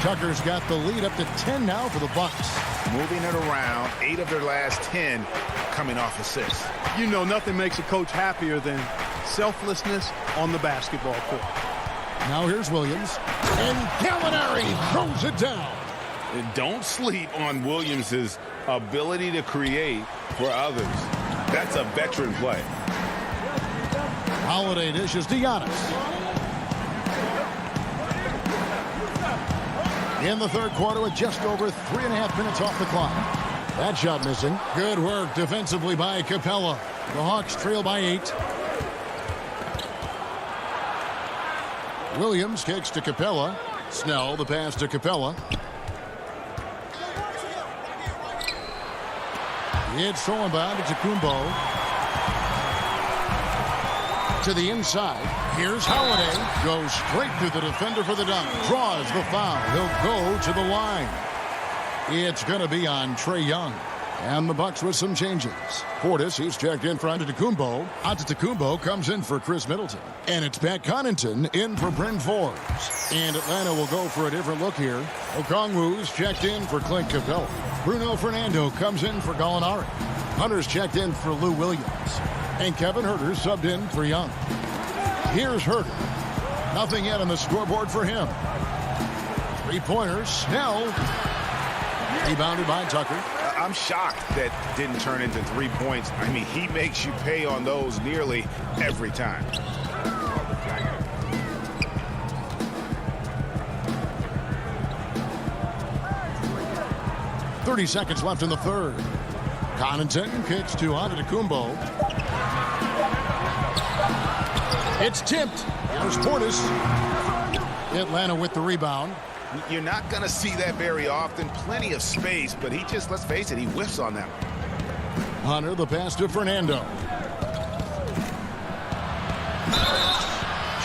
Tucker's got the lead up to 10 now for the Bucks. Moving it around, 8 of their last 10 coming off assists. You know, nothing makes a coach happier than selflessness on the basketball court. Now here's Williams. And Gallinari throws it down. And don't sleep on Williams' ability to create for others. That's a veteran play. Holiday dishes to Giannis. In the third quarter with just over 3.5 minutes off the clock. That shot missing. Good work defensively by Capella. The Hawks trail by 8. Williams kicks to Capella. Snell the pass to Capella. It's thrown by Antetokounmpo. To the inside. Here's Holiday. Goes straight through the defender for the dunk. Draws the foul. He'll go to the line. It's going to be on Trae Young. And the Bucks with some changes. Portis, he's checked in for Antetokounmpo. Antetokounmpo comes in for Chris Middleton. And it's Pat Connaughton in for Bryn Forbes. And Atlanta will go for a different look here. Okongwu's checked in for Clint Capella. Bruno Fernando comes in for Gallinari. Hunter's checked in for Lou Williams. And Kevin Huerter subbed in for Young. Here's Huerter. Nothing yet on the scoreboard for him. 3-pointers. Snell. Rebounded by Tucker. I'm shocked that didn't turn into 3 points. I mean, he makes you pay on those nearly every time. .30 seconds left in the third. Connaughton kicks to Antetokounmpo. It's tipped. Here's Portis. Atlanta with the rebound. You're not going to see that very often. Plenty of space, but he just, let's face it, he whiffs on that. Hunter the pass to Fernando.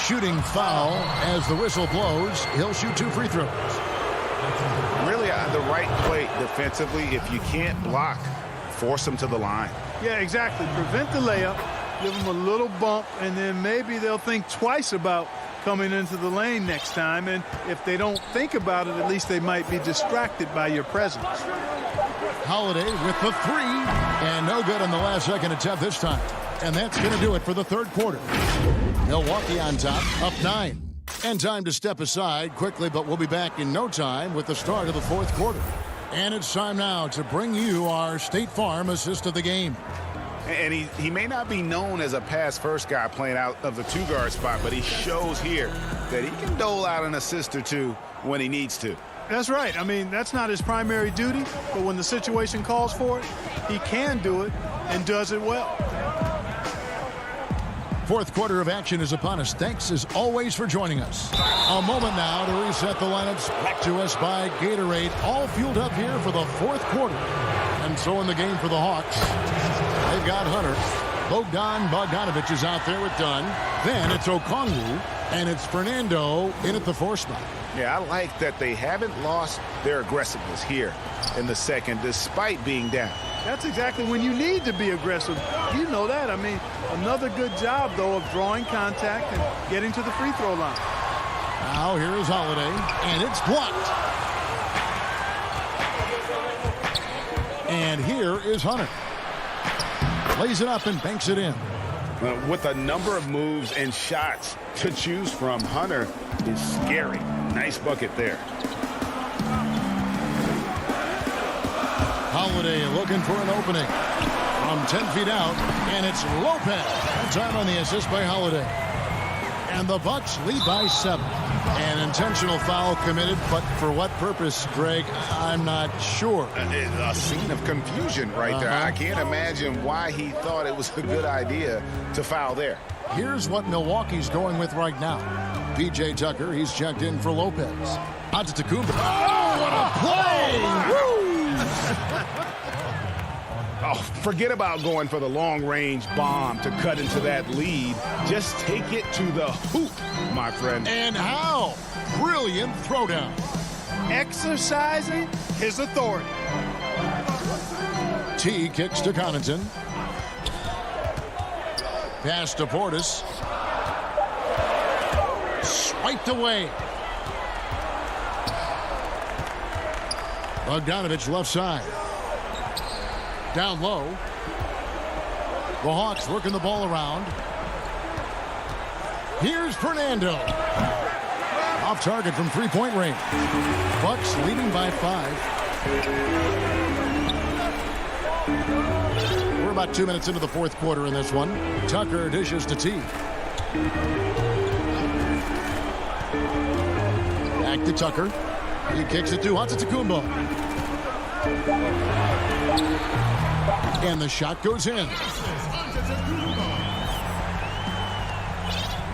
Shooting foul as the whistle blows. He'll shoot 2 free throws. Really the right play defensively. If you can't block, force him to the line. Yeah, exactly. Prevent the layup. Give them a little bump, and then maybe they'll think twice about coming into the lane next time. And if they don't think about it, at least they might be distracted by your presence. Holiday with the 3. And no good on the last second attempt this time. And that's going to do it for the third quarter. Milwaukee on top, up 9. And time to step aside quickly, but we'll be back in no time with the start of the fourth quarter. And it's time now to bring you our State Farm assist of the game. And he may not be known as a pass-first guy playing out of the 2-guard spot, but he shows here that he can dole out an assist or 2 when he needs to. That's right. I mean, that's not his primary duty, but when the situation calls for it, he can do it and does it well. Fourth quarter of action is upon us. Thanks as always for joining us. A moment now to reset the lineups. Brought to us by Gatorade. All fueled up here for the fourth quarter. And so in the game for the Hawks, they've got Hunter. Bogdan Bogdanovic is out there with Dunn. Then it's Okongwu, and it's Fernando in at the 4 spot. Yeah, I like that they haven't lost their aggressiveness here in the second, despite being down. That's exactly when you need to be aggressive. You know that. I mean, another good job, though, of drawing contact and getting to the free throw line. Now here is Holiday, and it's blocked. And here is Hunter. Lays it up and banks it in. With a number of moves and shots to choose from, Hunter is scary. Nice bucket there. Holiday looking for an opening. From 10 feet out, and it's Lopez. That time on the assist by Holiday. And the Bucks lead by 7. An intentional foul committed, but for what purpose, Greg? I'm not sure. A scene of confusion right there. I can't imagine why he thought it was a good idea to foul there. Here's what Milwaukee's going with right now. P.J. Tucker, he's checked in for Lopez. Antetokounmpo. Oh, what a play! Woo! Oh, forget about going for the long-range bomb to cut into that lead. Just take it to the hoop, my friend. And how? Brilliant throwdown. Exercising his authority. T kicks to Connaughton. Pass to Portis. Swiped away. Bogdanovich left side. Down low. The Hawks working the ball around. Here's Fernando. Off target from three-point range. Bucks leading by 5. We're about 2 minutes into the fourth quarter in this one. Tucker dishes to T. Back to Tucker. He kicks it to Antetokounmpo. And the shot goes in.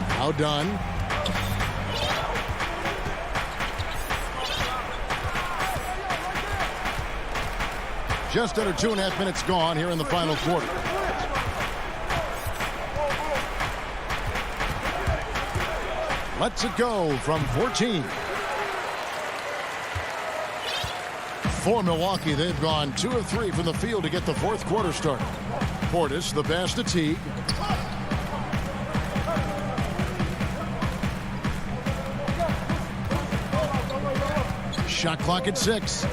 Now done. Just under 2.5 minutes gone here in the final quarter. Lets it go from 14. For Milwaukee, they've gone 2 of 3 from the field to get the fourth quarter started. Portis, the pass to Teague. Shot clock at 6.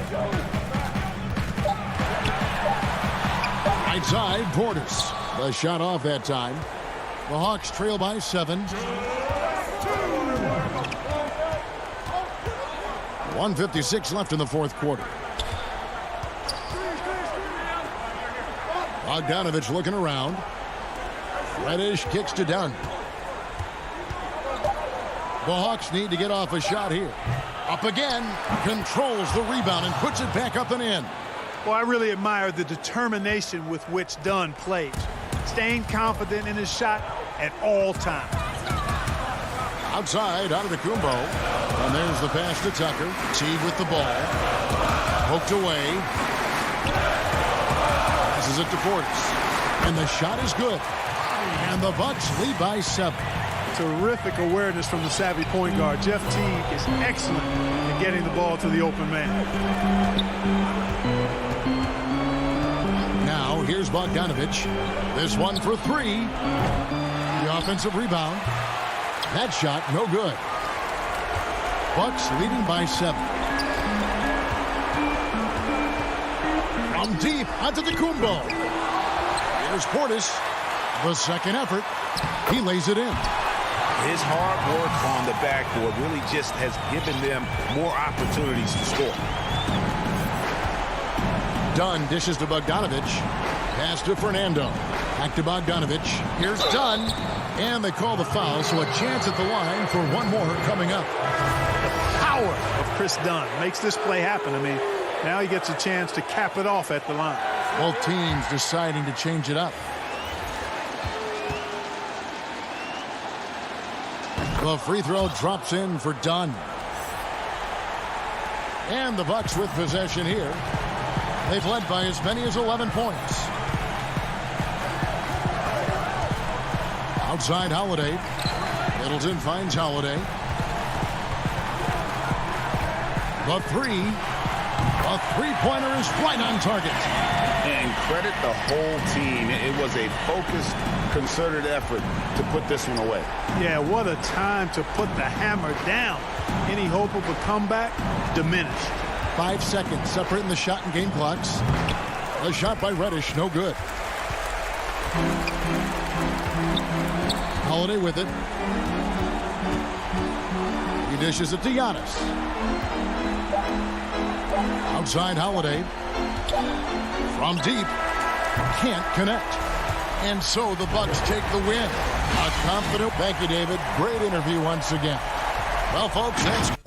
Right side, Portis. The shot off that time. The Hawks trail by 7. 1:56 left in the fourth quarter. Bogdanovich looking around. Reddish kicks to Dunn. The Hawks need to get off a shot here. Up again. Controls the rebound and puts it back up and in. Well, I really admire the determination with which Dunn plays. Staying confident in his shot at all times. Outside, Antetokounmpo. And there's the pass to Tucker. Teague with the ball. Poked away. Passes it to Portis. And the shot is good. And the Bucks lead by 7. Terrific awareness from the savvy point guard. Jeff Teague is excellent in getting the ball to the open man. Now, here's Bogdanovich. This one for 3. The offensive rebound. That shot, no good. Bucks leading by 7. From deep, Antetokounmpo. Here's Portis. The second effort. He lays it in. His hard work on the backboard really just has given them more opportunities to score. Dunn dishes to Bogdanovich. Pass to Fernando. Back to Bogdanovich. Here's Dunn. And they call the foul, so a chance at the line for one more coming up. The power of Chris Dunn makes this play happen. I mean, now he gets a chance to cap it off at the line. Both teams deciding to change it up. The free throw drops in for Dunn. And the Bucks with possession here. They've led by as many as 11 points. Outside Holiday. Middleton finds Holiday. The three-pointer is right on target. And credit the whole team. It was a focused, concerted effort to put this one away. Yeah, what a time to put the hammer down. Any hope of a comeback diminished. 5 seconds separating the shot and game clocks. A shot by Reddish, no good. Holiday with it. He dishes it to Giannis. Outside Holiday. From deep. Can't connect. And so the Bucks take the win. A confident. Thank you, David. Great interview once again. Well, folks, that's...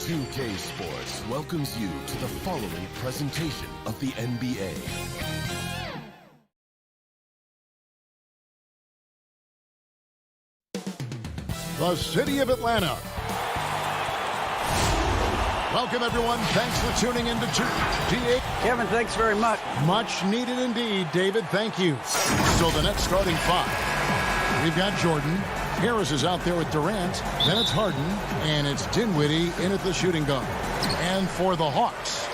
2K Sports welcomes you to the following presentation of the NBA. The city of Atlanta. Welcome, everyone. Thanks for tuning in to GA. Kevin, thanks very much. Much needed indeed, David. Thank you. So the next starting five. We've got Jordan. Harris is out there with Durant. Then it's Harden. And it's Dinwiddie in at the shooting guard. And for the Hawks,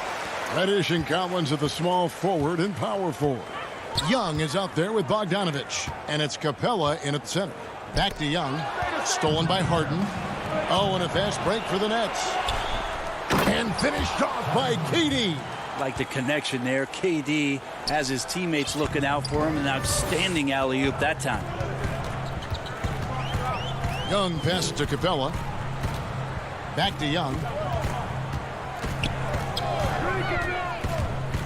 Reddish and Collins at the small forward and power forward. Young is out there with Bogdanovich. And it's Capella in at the center. Back to Young. Stolen by Harden. Oh, and a fast break for the Nets. And finished off by KD. Like the connection there. KD has his teammates looking out for him. An outstanding alley-oop that time. Young pass to Capella. Back to Young.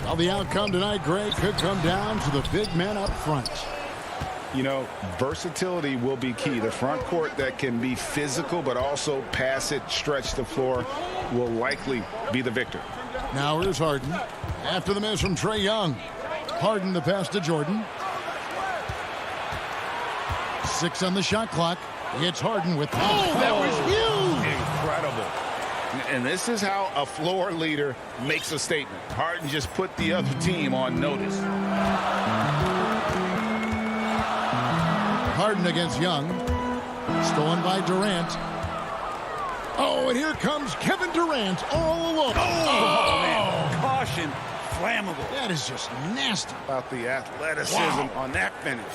Well, the outcome tonight, Greg, could come down to the big man up front. You know, versatility will be key. The front court that can be physical but also pass it, stretch the floor will likely be the victor. Now here's Harden. After the miss from Trae Young. Harden the pass to Jordan. 6 on the shot clock. It's Harden with... Oh, that was huge! Incredible. And this is how a floor leader makes a statement. Harden just put the other team on notice. Harden against Young. Stolen by Durant. Oh, and here comes Kevin Durant all alone. Oh, man. Caution. Flammable. That is just nasty. About the athleticism on that finish.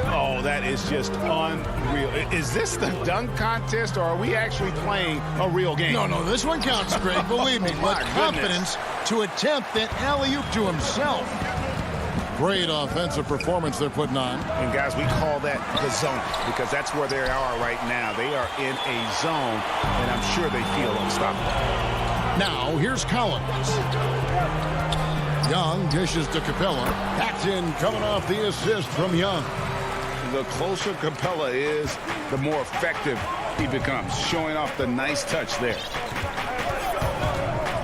Oh, that is just unreal. Is this the dunk contest, or are we actually playing a real game? No, this one counts, Greg. Believe me. But confidence to attempt that alley-oop to himself. Great offensive performance they're putting on. And guys, we call that the zone because that's where they are right now. They are in a zone, and I'm sure they feel unstoppable. Now, here's Collins. Young dishes to Capella. Paxton coming off the assist from Young. The closer Capella is, the more effective he becomes, showing off the nice touch there.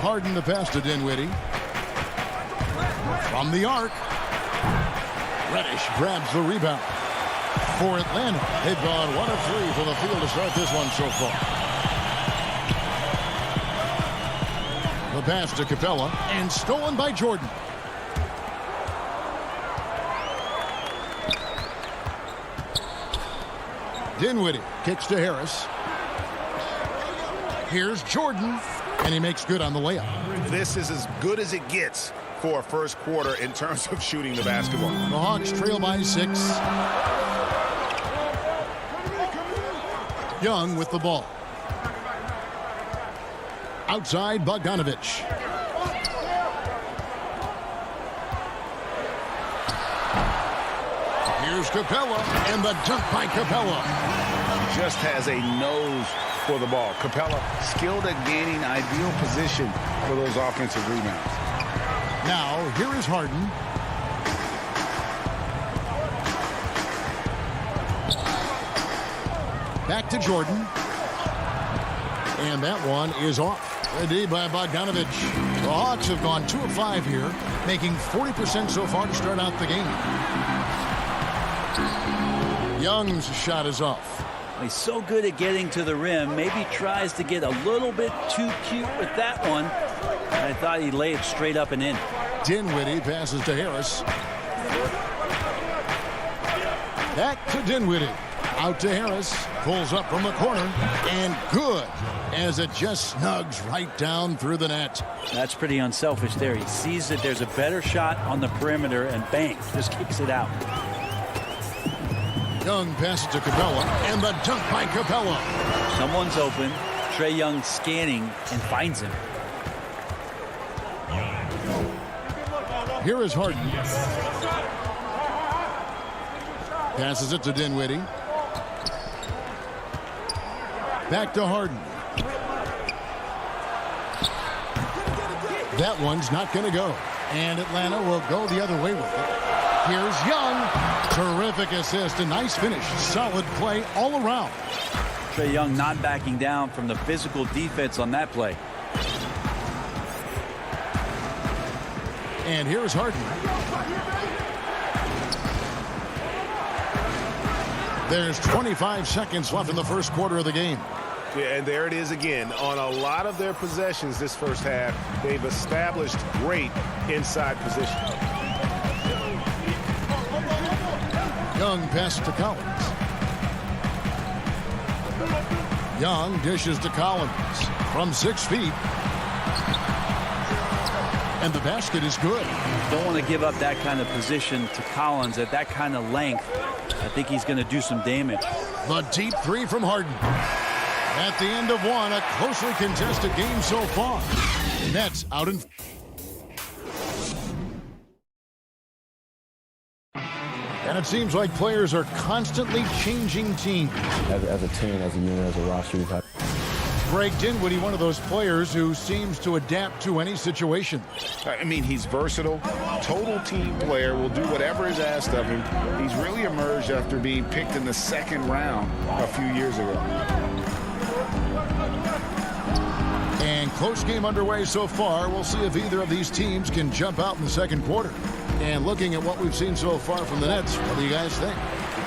Harden the pass to Dinwiddie. From the arc. Reddish grabs the rebound. For Atlanta, they've gone 1 of 3 from the field to start this one so far. The pass to Capella and stolen by Jordan. Dinwiddie kicks to Harris. Here's Jordan, and he makes good on the layup. This is as good as it gets for a first quarter in terms of shooting the basketball. The Hawks trail by 6. Young with the ball. Outside, Bogdanovich. Here's Capella, and the dunk by Capella. Just has a nose for the ball. Capella skilled at gaining ideal position for those offensive rebounds. Now, here is Harden. Back to Jordan. And that one is off. Ready by Bogdanovich. The Hawks have gone 2 of 5 here, making 40% so far to start out the game. Young's shot is off. He's so good at getting to the rim. Maybe tries to get a little bit too cute with that one. I thought he'd lay it straight up and in. Dinwiddie passes to Harris. Back to Dinwiddie. Out to Harris. Pulls up from the corner. And good, as it just snugs right down through the net. That's pretty unselfish there. He sees that there's a better shot on the perimeter and bang, just kicks it out. Young passes to Capella, and the dunk by Capella. Someone's open. Trae Young scanning and finds him. Here is Harden. Passes it to Dinwiddie. Back to Harden. That one's not going to go. And Atlanta will go the other way with it. Here's Young. Terrific assist. A nice finish. Solid play all around. Trae Young not backing down from the physical defense on that play. And here's Harden. There's 25 seconds left in the first quarter of the game. Yeah, and there it is again. On a lot of their possessions this first half, they've established great inside position. Young passes to Collins. Young dishes to Collins from 6 feet. And the basket is good. Don't want to give up that kind of position to Collins at that kind of length. I think he's going to do some damage. The deep 3 from Harden. At the end of one, a closely contested game so far. Nets out in. And it seems like players are constantly changing teams. As a team, as a unit, as a roster, we've had. Greg Dinwiddie, one of those players who seems to adapt to any situation. I mean, he's versatile, total team player, will do whatever is asked of him. He's really emerged after being picked in the 2nd round a few years ago. And close game underway so far. We'll see if either of these teams can jump out in the second quarter. And looking at what we've seen so far from the Nets, what do you guys think?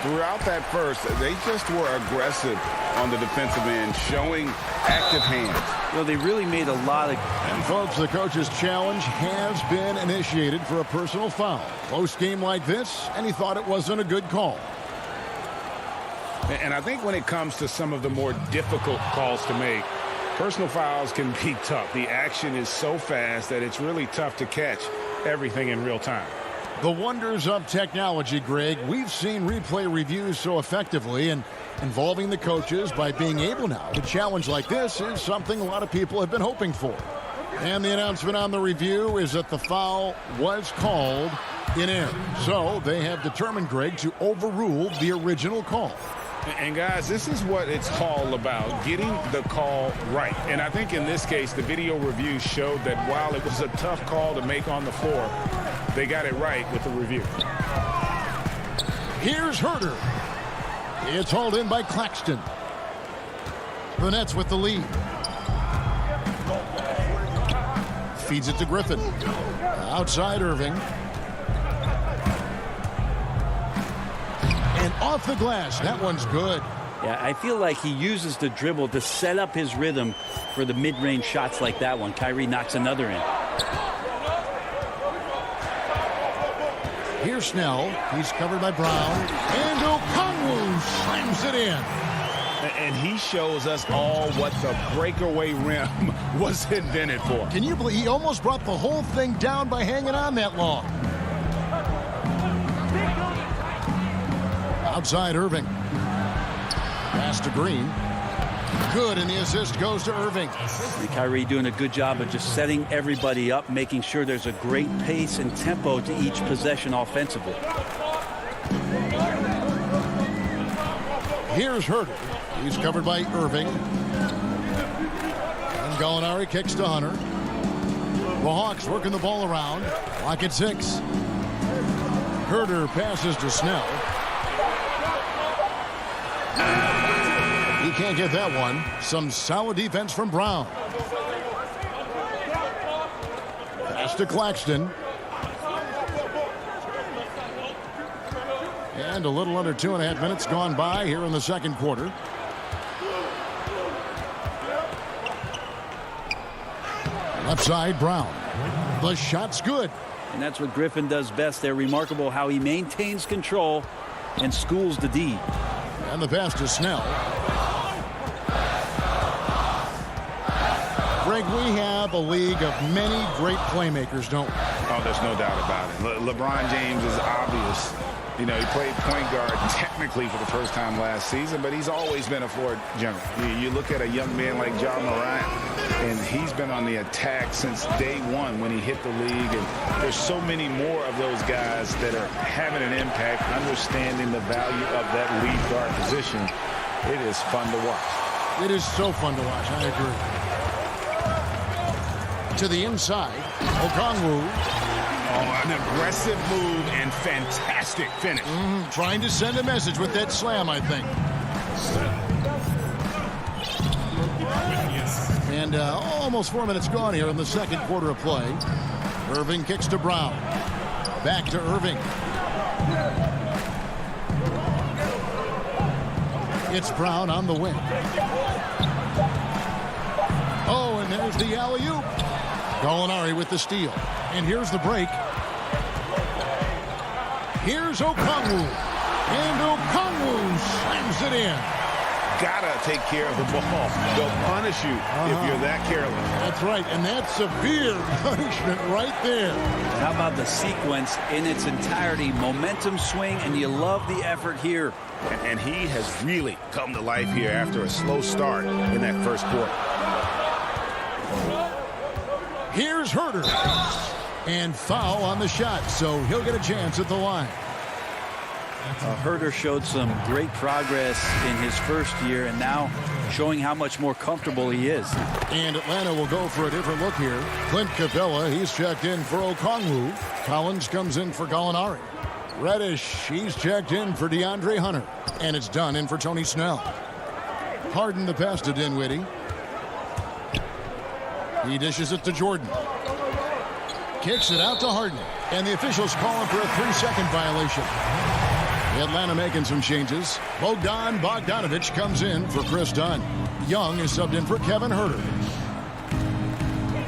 Throughout that first, they just were aggressive on the defensive end, showing active hands. Well, they really made a lot of... And folks, the coach's challenge has been initiated for a personal foul. Close game like this, and he thought it wasn't a good call. And I think when it comes to some of the more difficult calls to make, personal fouls can be tough. The action is so fast that it's really tough to catch everything in real time. The wonders of technology, Greg. We've seen replay reviews so effectively, and involving the coaches by being able now to challenge like this is something a lot of people have been hoping for. And the announcement on the review is that the foul was called in air. So they have determined, Greg, to overrule the original call. And guys, this is what it's all about, getting the call right. And I think in this case, the video review showed that while it was a tough call to make on the floor, they got it right with the review. Here's Herder. It's hauled in by Claxton. The Nets with the lead. Feeds it to Griffin. Outside Irving. And off the glass. That one's good. Yeah, I feel like he uses the dribble to set up his rhythm for the mid-range shots like that one. Kyrie knocks another in. Here's Snell. He's covered by Brown. And Okongwu slams it in. And he shows us all what the breakaway rim was invented for. Can you believe he almost brought the whole thing down by hanging on that long? Outside Irving. Pass to Green. Good, and the assist goes to Irving. And Kyrie doing a good job of just setting everybody up, making sure there's a great pace and tempo to each possession offensively. Here's Herder. He's covered by Irving. And Gallinari kicks to Hunter. The Hawks working the ball around. Clock at 6. Herder passes to Snell. He can't get that one. Some solid defense from Brown. Pass to Claxton. And a little under 2.5 minutes gone by here in the second quarter. Left side, Brown. The shot's good. And that's what Griffin does best there. Remarkable how he maintains control and schools the D. And the pass to Snell. Greg, we have a league of many great playmakers, don't we? Oh, there's no doubt about it. LeBron James is obvious. You know, he played point guard technically for the first time last season, but he's always been a floor general. You look at a young man like Ja Morant, and he's been on the attack since day one when he hit the league. And there's so many more of those guys that are having an impact, understanding the value of that lead guard position. It is fun to watch. It is so fun to watch. I agree. To the inside, Okongwu. Oh, an aggressive move and fantastic finish. Trying to send a message with that slam, I think. And almost 4 minutes gone here in the second quarter of play. Irving kicks to Brown. Back to Irving. It's Brown on the wing. Oh, and there's the alley-oop. Gallinari with the steal. And here's the break. Here's Okongwu. And Okongwu slams it in. Gotta take care of the ball. They'll punish you if you're that careless. That's right, and that's severe punishment right there. How about the sequence in its entirety? Momentum swing, and you love the effort here. And he has really come to life here after a slow start in that first quarter. Here's Herder. And foul on the shot, so he'll get a chance at the line. Herder showed some great progress in his first year, and now showing how much more comfortable he is. And Atlanta will go for a different look here. Clint Capella, he's checked in for Okongwu. Collins comes in for Gallinari. Reddish, he's checked in for DeAndre Hunter. And it's done in for Tony Snell. Harden the pass to Dinwiddie. He dishes it to Jordan. Kicks it out to Harden. And the officials calling for a 3-second violation. Atlanta making some changes. Bogdan Bogdanović comes in for Chris Dunn. Young is subbed in for Kevin Herder.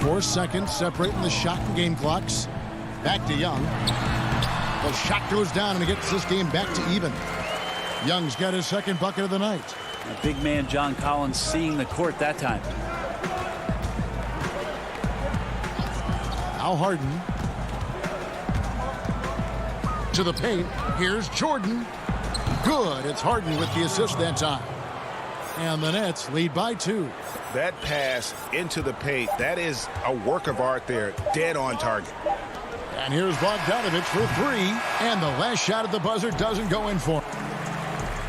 4 seconds separating the shot and game clocks. Back to Young. The shot goes down and it gets this game back to even. Young's got his second bucket of the night. A big man John Collins seeing the court that time. Now Harden. To the paint. Here's Jordan. Good. It's Harden with the assist that time. And the Nets lead by 2. That pass into the paint, that is a work of art there. Dead on target. And here's Bogdanovich for three. And the last shot at the buzzer doesn't go in for him.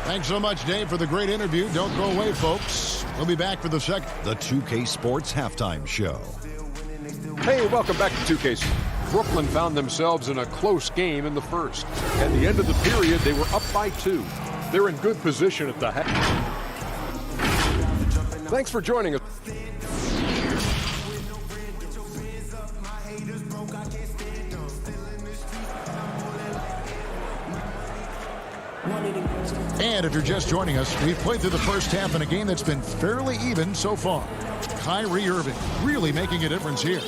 Thanks so much, Dave, for the great interview. Don't go away, folks. We'll be back for the second. The 2K Sports Halftime Show. Hey, welcome back to 2K. Brooklyn found themselves in a close game in the first. At the end of the period, they were up by 2. They're in good position at the half. Thanks for joining us. And if you're just joining us, we've played through the first half in a game that's been fairly even so far. Kyrie Irving really making a difference here.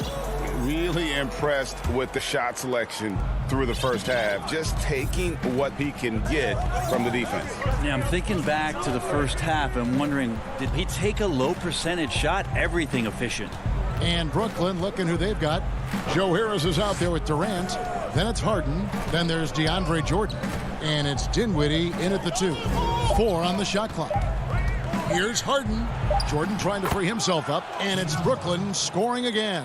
Really impressed with the shot selection through the first half, just taking what he can get from the defense. Yeah, I'm thinking back to the first half and wondering, did he take a low percentage shot? Everything efficient. And Brooklyn, looking who they've got. Joe Harris is out there with Durant. Then it's Harden. Then there's DeAndre Jordan. And it's Dinwiddie in at the 2. 4 on the shot clock. Here's Harden. Jordan trying to free himself up. And it's Brooklyn scoring again.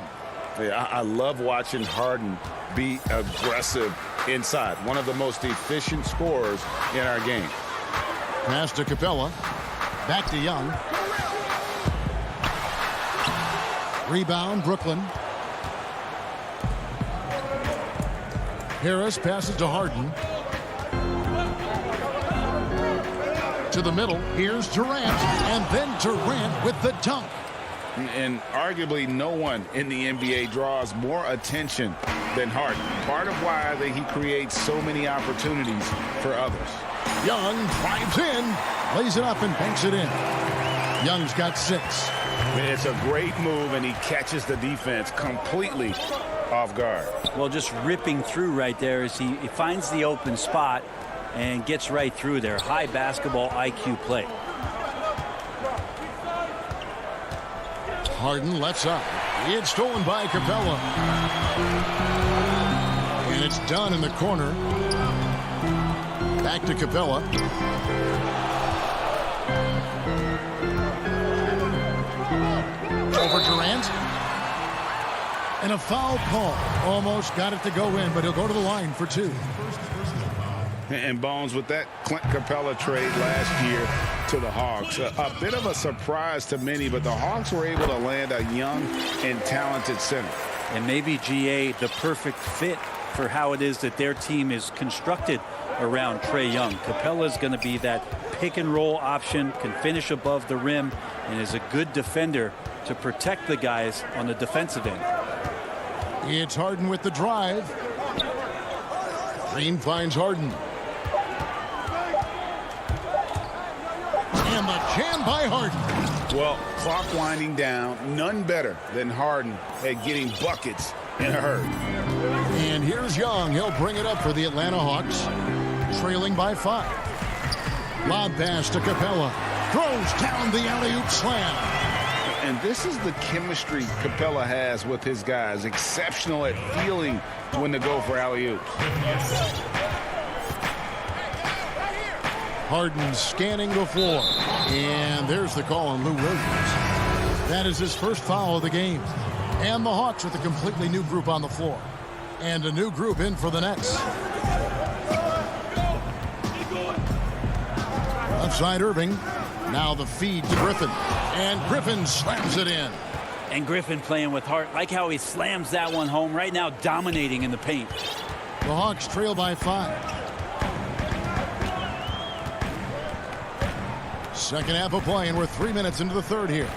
Yeah, I love watching Harden be aggressive inside. One of the most efficient scorers in our game. Pass to Capella. Back to Young. Rebound, Brooklyn. Harris passes to Harden. To the middle. Here's Durant. And then Durant with the dunk. And arguably no one in the NBA draws more attention than Harden. Part of why he creates so many opportunities for others. Young drives in, lays it up and banks it in. Young's got 6. It's a great move, and he catches the defense completely off guard. Well, just ripping through right there as he finds the open spot and gets right through there. High basketball IQ play. Harden lets up. It's stolen by Capella. And it's done in the corner. Back to Capella. Over Durant. And a foul call. Almost got it to go in, but he'll go to the line for 2. And Bones, with that Clint Capella trade last year to the Hawks, a bit of a surprise to many, but the Hawks were able to land a young and talented center. And maybe GA the perfect fit for how it is that their team is constructed around Trae Young. Capella's going to be that pick and roll option, can finish above the rim, and is a good defender to protect the guys on the defensive end. It's Harden with the drive. Green finds Harden. And the jam by Harden. Well, clock winding down, none better than Harden at getting buckets in a hurry. And here's Young. He'll bring it up for the Atlanta Hawks. Trailing by 5. Lob pass to Capella. Throws down the alley-oop slam. And this is the chemistry Capella has with his guys. Exceptional at feeling when to go for alley-oops. Harden scanning the floor. And there's the call on Lou Williams. That is his first foul of the game. And the Hawks with a completely new group on the floor. And a new group in for the Nets. Left side Irving. Now the feed to Griffin. And Griffin slams it in. And Griffin playing with heart. Like how he slams that one home. Right now dominating in the paint. The Hawks trail by 5. Second half of play, and we're 3 minutes into the third here.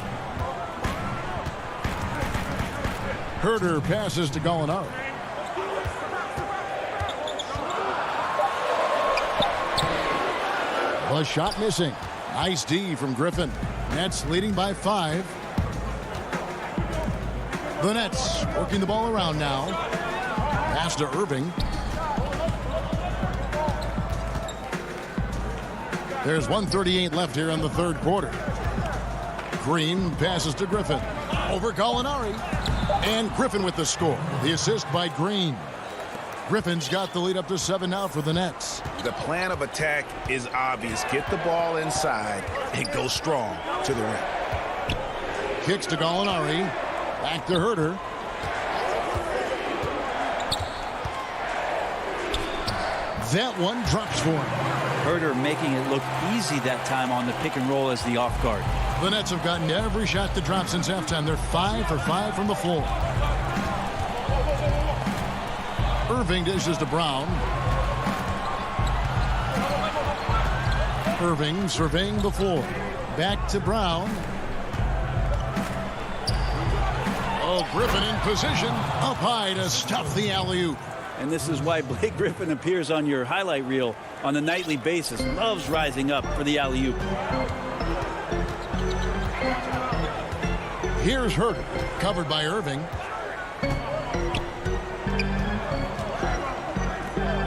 Herter passes to Gallinari. The shot missing. Nice D from Griffin. Nets leading by 5. The Nets working the ball around now. Pass to Irving. There's 1:38 left here in the third quarter. Green passes to Griffin. Over Gallinari. And Griffin with the score. The assist by Green. Griffin's got the lead up to 7 now for the Nets. The plan of attack is obvious. Get the ball inside and go strong to the rim. Kicks to Gallinari. Back to Herter. That one drops for him. Herder making it look easy that time on the pick and roll as the off guard. The Nets have gotten every shot to drop since halftime. They're 5 for 5 from the floor. Irving dishes to Brown. Irving surveying the floor. Back to Brown. Oh, Griffin in position. Up high to stuff the alley-oop. And this is why Blake Griffin appears on your highlight reel on a nightly basis. Loves rising up for the alley-oop. Here's Herder, covered by Irving.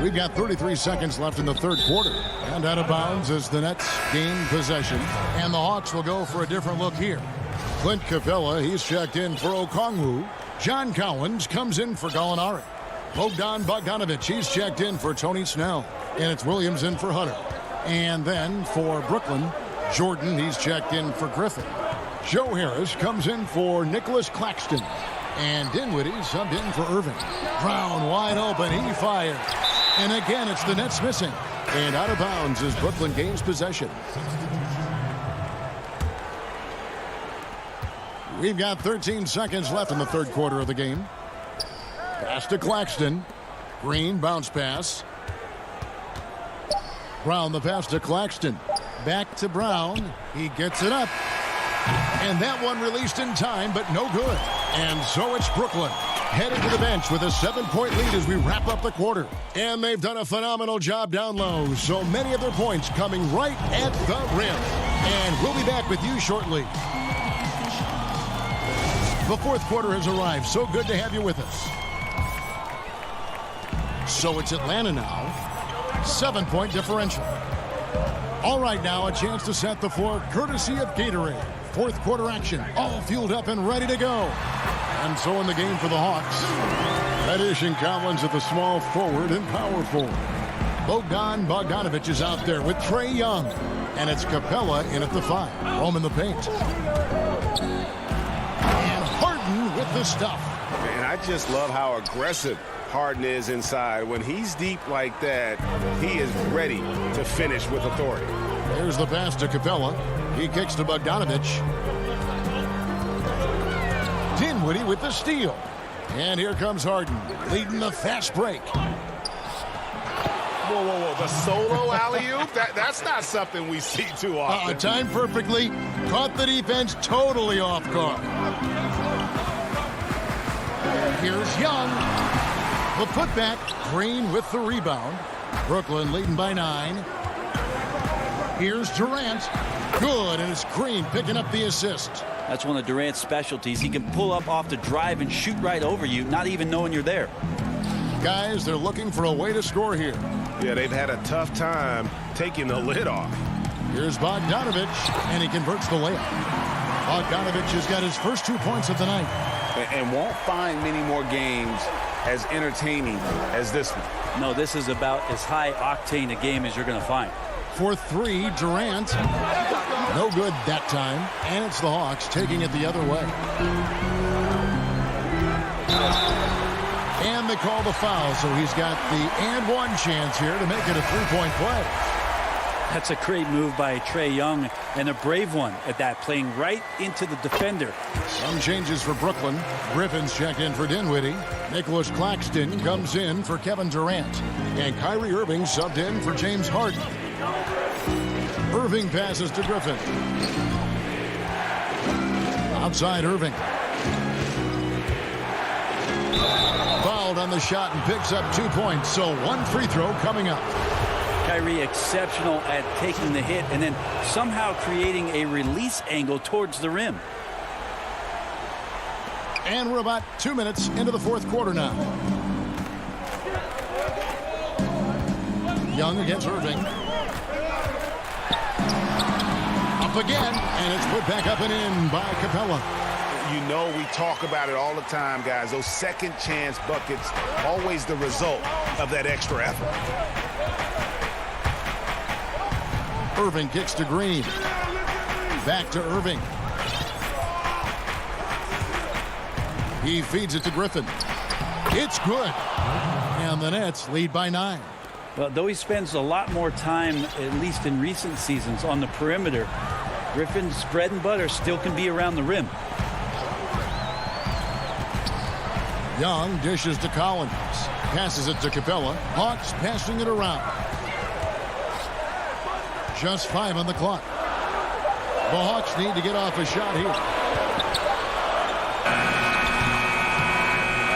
We've got 33 seconds left in the third quarter. And out of bounds as the Nets gain possession. And the Hawks will go for a different look here. Clint Capella, he's checked in for Okongwu. John Collins comes in for Gallinari. Bogdan Bogdanovic, he's checked in for Tony Snell. And it's Williams in for Hunter. And then for Brooklyn, Jordan, he's checked in for Griffin. Joe Harris comes in for Nicholas Claxton. And Dinwiddie subbed in for Irving. Brown wide open, he fires. And again, it's the Nets missing. And out of bounds as Brooklyn gains possession. We've got 13 seconds left in the third quarter of the game. Pass to Claxton. Green bounce pass. Brown the pass to Claxton. Back to Brown. He gets it up. And that one released in time, but no good. And so it's Brooklyn headed to the bench with a 7-point lead as we wrap up the quarter. And they've done a phenomenal job down low. So many of their points coming right at the rim. And we'll be back with you shortly. The fourth quarter has arrived. So good to have you with us. So it's Atlanta now. 7-point differential. All right, now a chance to set the floor courtesy of Gatorade. Fourth quarter action, all fueled up and ready to go. And so in the game for the Hawks, Reddish and Collins at the small forward and power forward. Bogdan Bogdanovic is out there with Trae Young. And it's Capella in at the 5. Home in the paint. And Harden with the stuff. Man, I just love how aggressive Harden is inside. When he's deep like that, he is ready to finish with authority. There's the pass to Capella. He kicks to Bogdanovic. Dinwiddie with the steal. And here comes Harden, leading the fast break. Whoa, whoa, whoa. The solo alley-oop? That's not something we see too often. Timed perfectly. Caught the defense totally off guard. Here's Young. The putback. Green with the rebound. Brooklyn leading by 9. Here's Durant. Good, and it's Green picking up the assist. That's one of Durant's specialties. He can pull up off the drive and shoot right over you, not even knowing you're there. Guys, they're looking for a way to score here. Yeah, they've had a tough time taking the lid off. Here's Bogdanovic, and he converts the layup. Bogdanovic has got his first 2 points of the night. And won't find many more games as entertaining as this one. No, this is about as high-octane a game as you're going to find. For 3, Durant. No good that time. And it's the Hawks taking it the other way. And they call the foul, so he's got the and one chance here to make it a 3-point play. That's a great move by Trae Young, and a brave one at that, playing right into the defender. Some changes for Brooklyn. Griffin's checked in for Dinwiddie. Nicholas Claxton comes in for Kevin Durant. And Kyrie Irving subbed in for James Harden. Irving passes to Griffin. Outside Irving. Fouled on the shot and picks up 2 points. So 1 free throw coming up. Kyrie exceptional at taking the hit and then somehow creating a release angle towards the rim. And we're about 2 minutes into the fourth quarter now. Young against Irving. Up again, and it's put back up and in by Capella. You know, we talk about it all the time, guys. Those second chance buckets, always the result of that extra effort. Irving kicks to Green. Back to Irving. He feeds it to Griffin. It's good. And the Nets lead by 9. Well, though he spends a lot more time, at least in recent seasons, on the perimeter, Griffin's bread and butter still can be around the rim. Young dishes to Collins. Passes it to Capella. Hawks passing it around. Just 5 on the clock. The Hawks need to get off a shot here.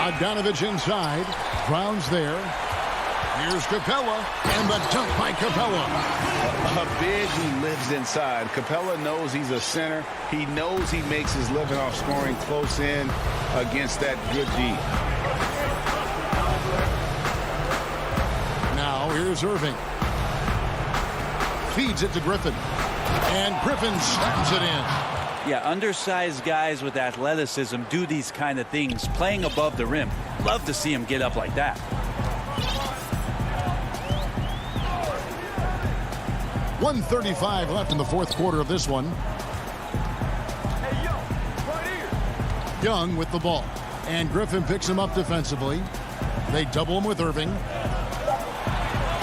Bogdanovich inside. Brown's there. Here's Capella, and the dunk by Capella. A big who lives inside. Capella knows he's a center. He knows he makes his living off scoring close in against that good D. Now here's Irving. Feeds it to Griffin. And Griffin slams it in. Yeah, undersized guys with athleticism do these kind of things, playing above the rim. Love to see him get up like that. 1:35 left in the fourth quarter of this one. Young with the ball. And Griffin picks him up defensively. They double him with Irving.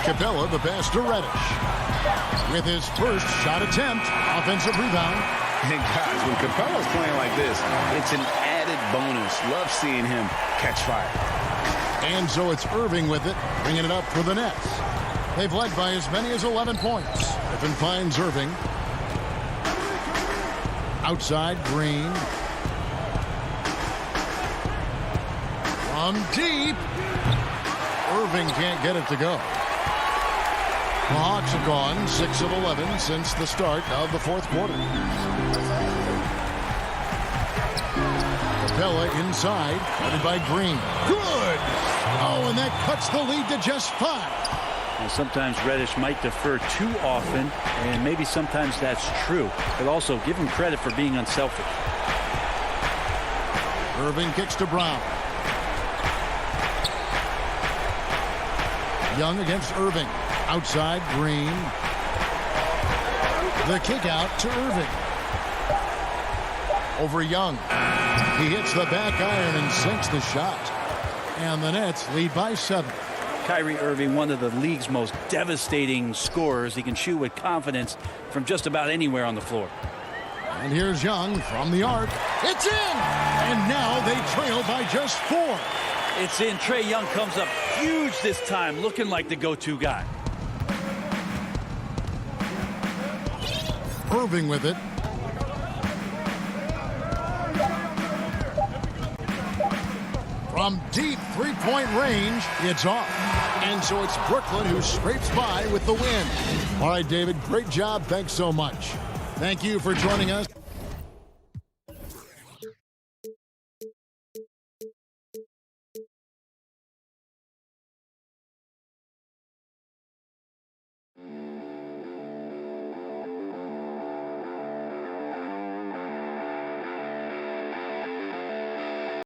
Capella, the pass to Reddish. With his first shot attempt, offensive rebound. And guys, when Capella's playing like this, it's an added bonus. Love seeing him catch fire. And so it's Irving with it, bringing it up for the Nets. They've led by as many as 11 points. Griffin finds Irving. Outside, Green. From deep. Irving can't get it to go. The Hawks have gone 6 of 11 since the start of the fourth quarter. Capella inside, headed by Green. Good! Oh, and that cuts the lead to just 5. Now, sometimes Reddish might defer too often, and maybe sometimes that's true. But also, give him credit for being unselfish. Irving kicks to Brown. Young against Irving. Outside, Green. The kick out to Irving. Over Young. He hits the back iron and sinks the shot. And the Nets lead by 7. Kyrie Irving, one of the league's most devastating scorers. He can shoot with confidence from just about anywhere on the floor. And here's Young from the arc. It's in! And now they trail by just 4. It's in. Trae Young comes up huge this time, looking like the go-to guy. Irving with it. From deep three-point range, it's off. And so it's Brooklyn who scrapes by with the win. All right, David, great job. Thanks so much. Thank you for joining us.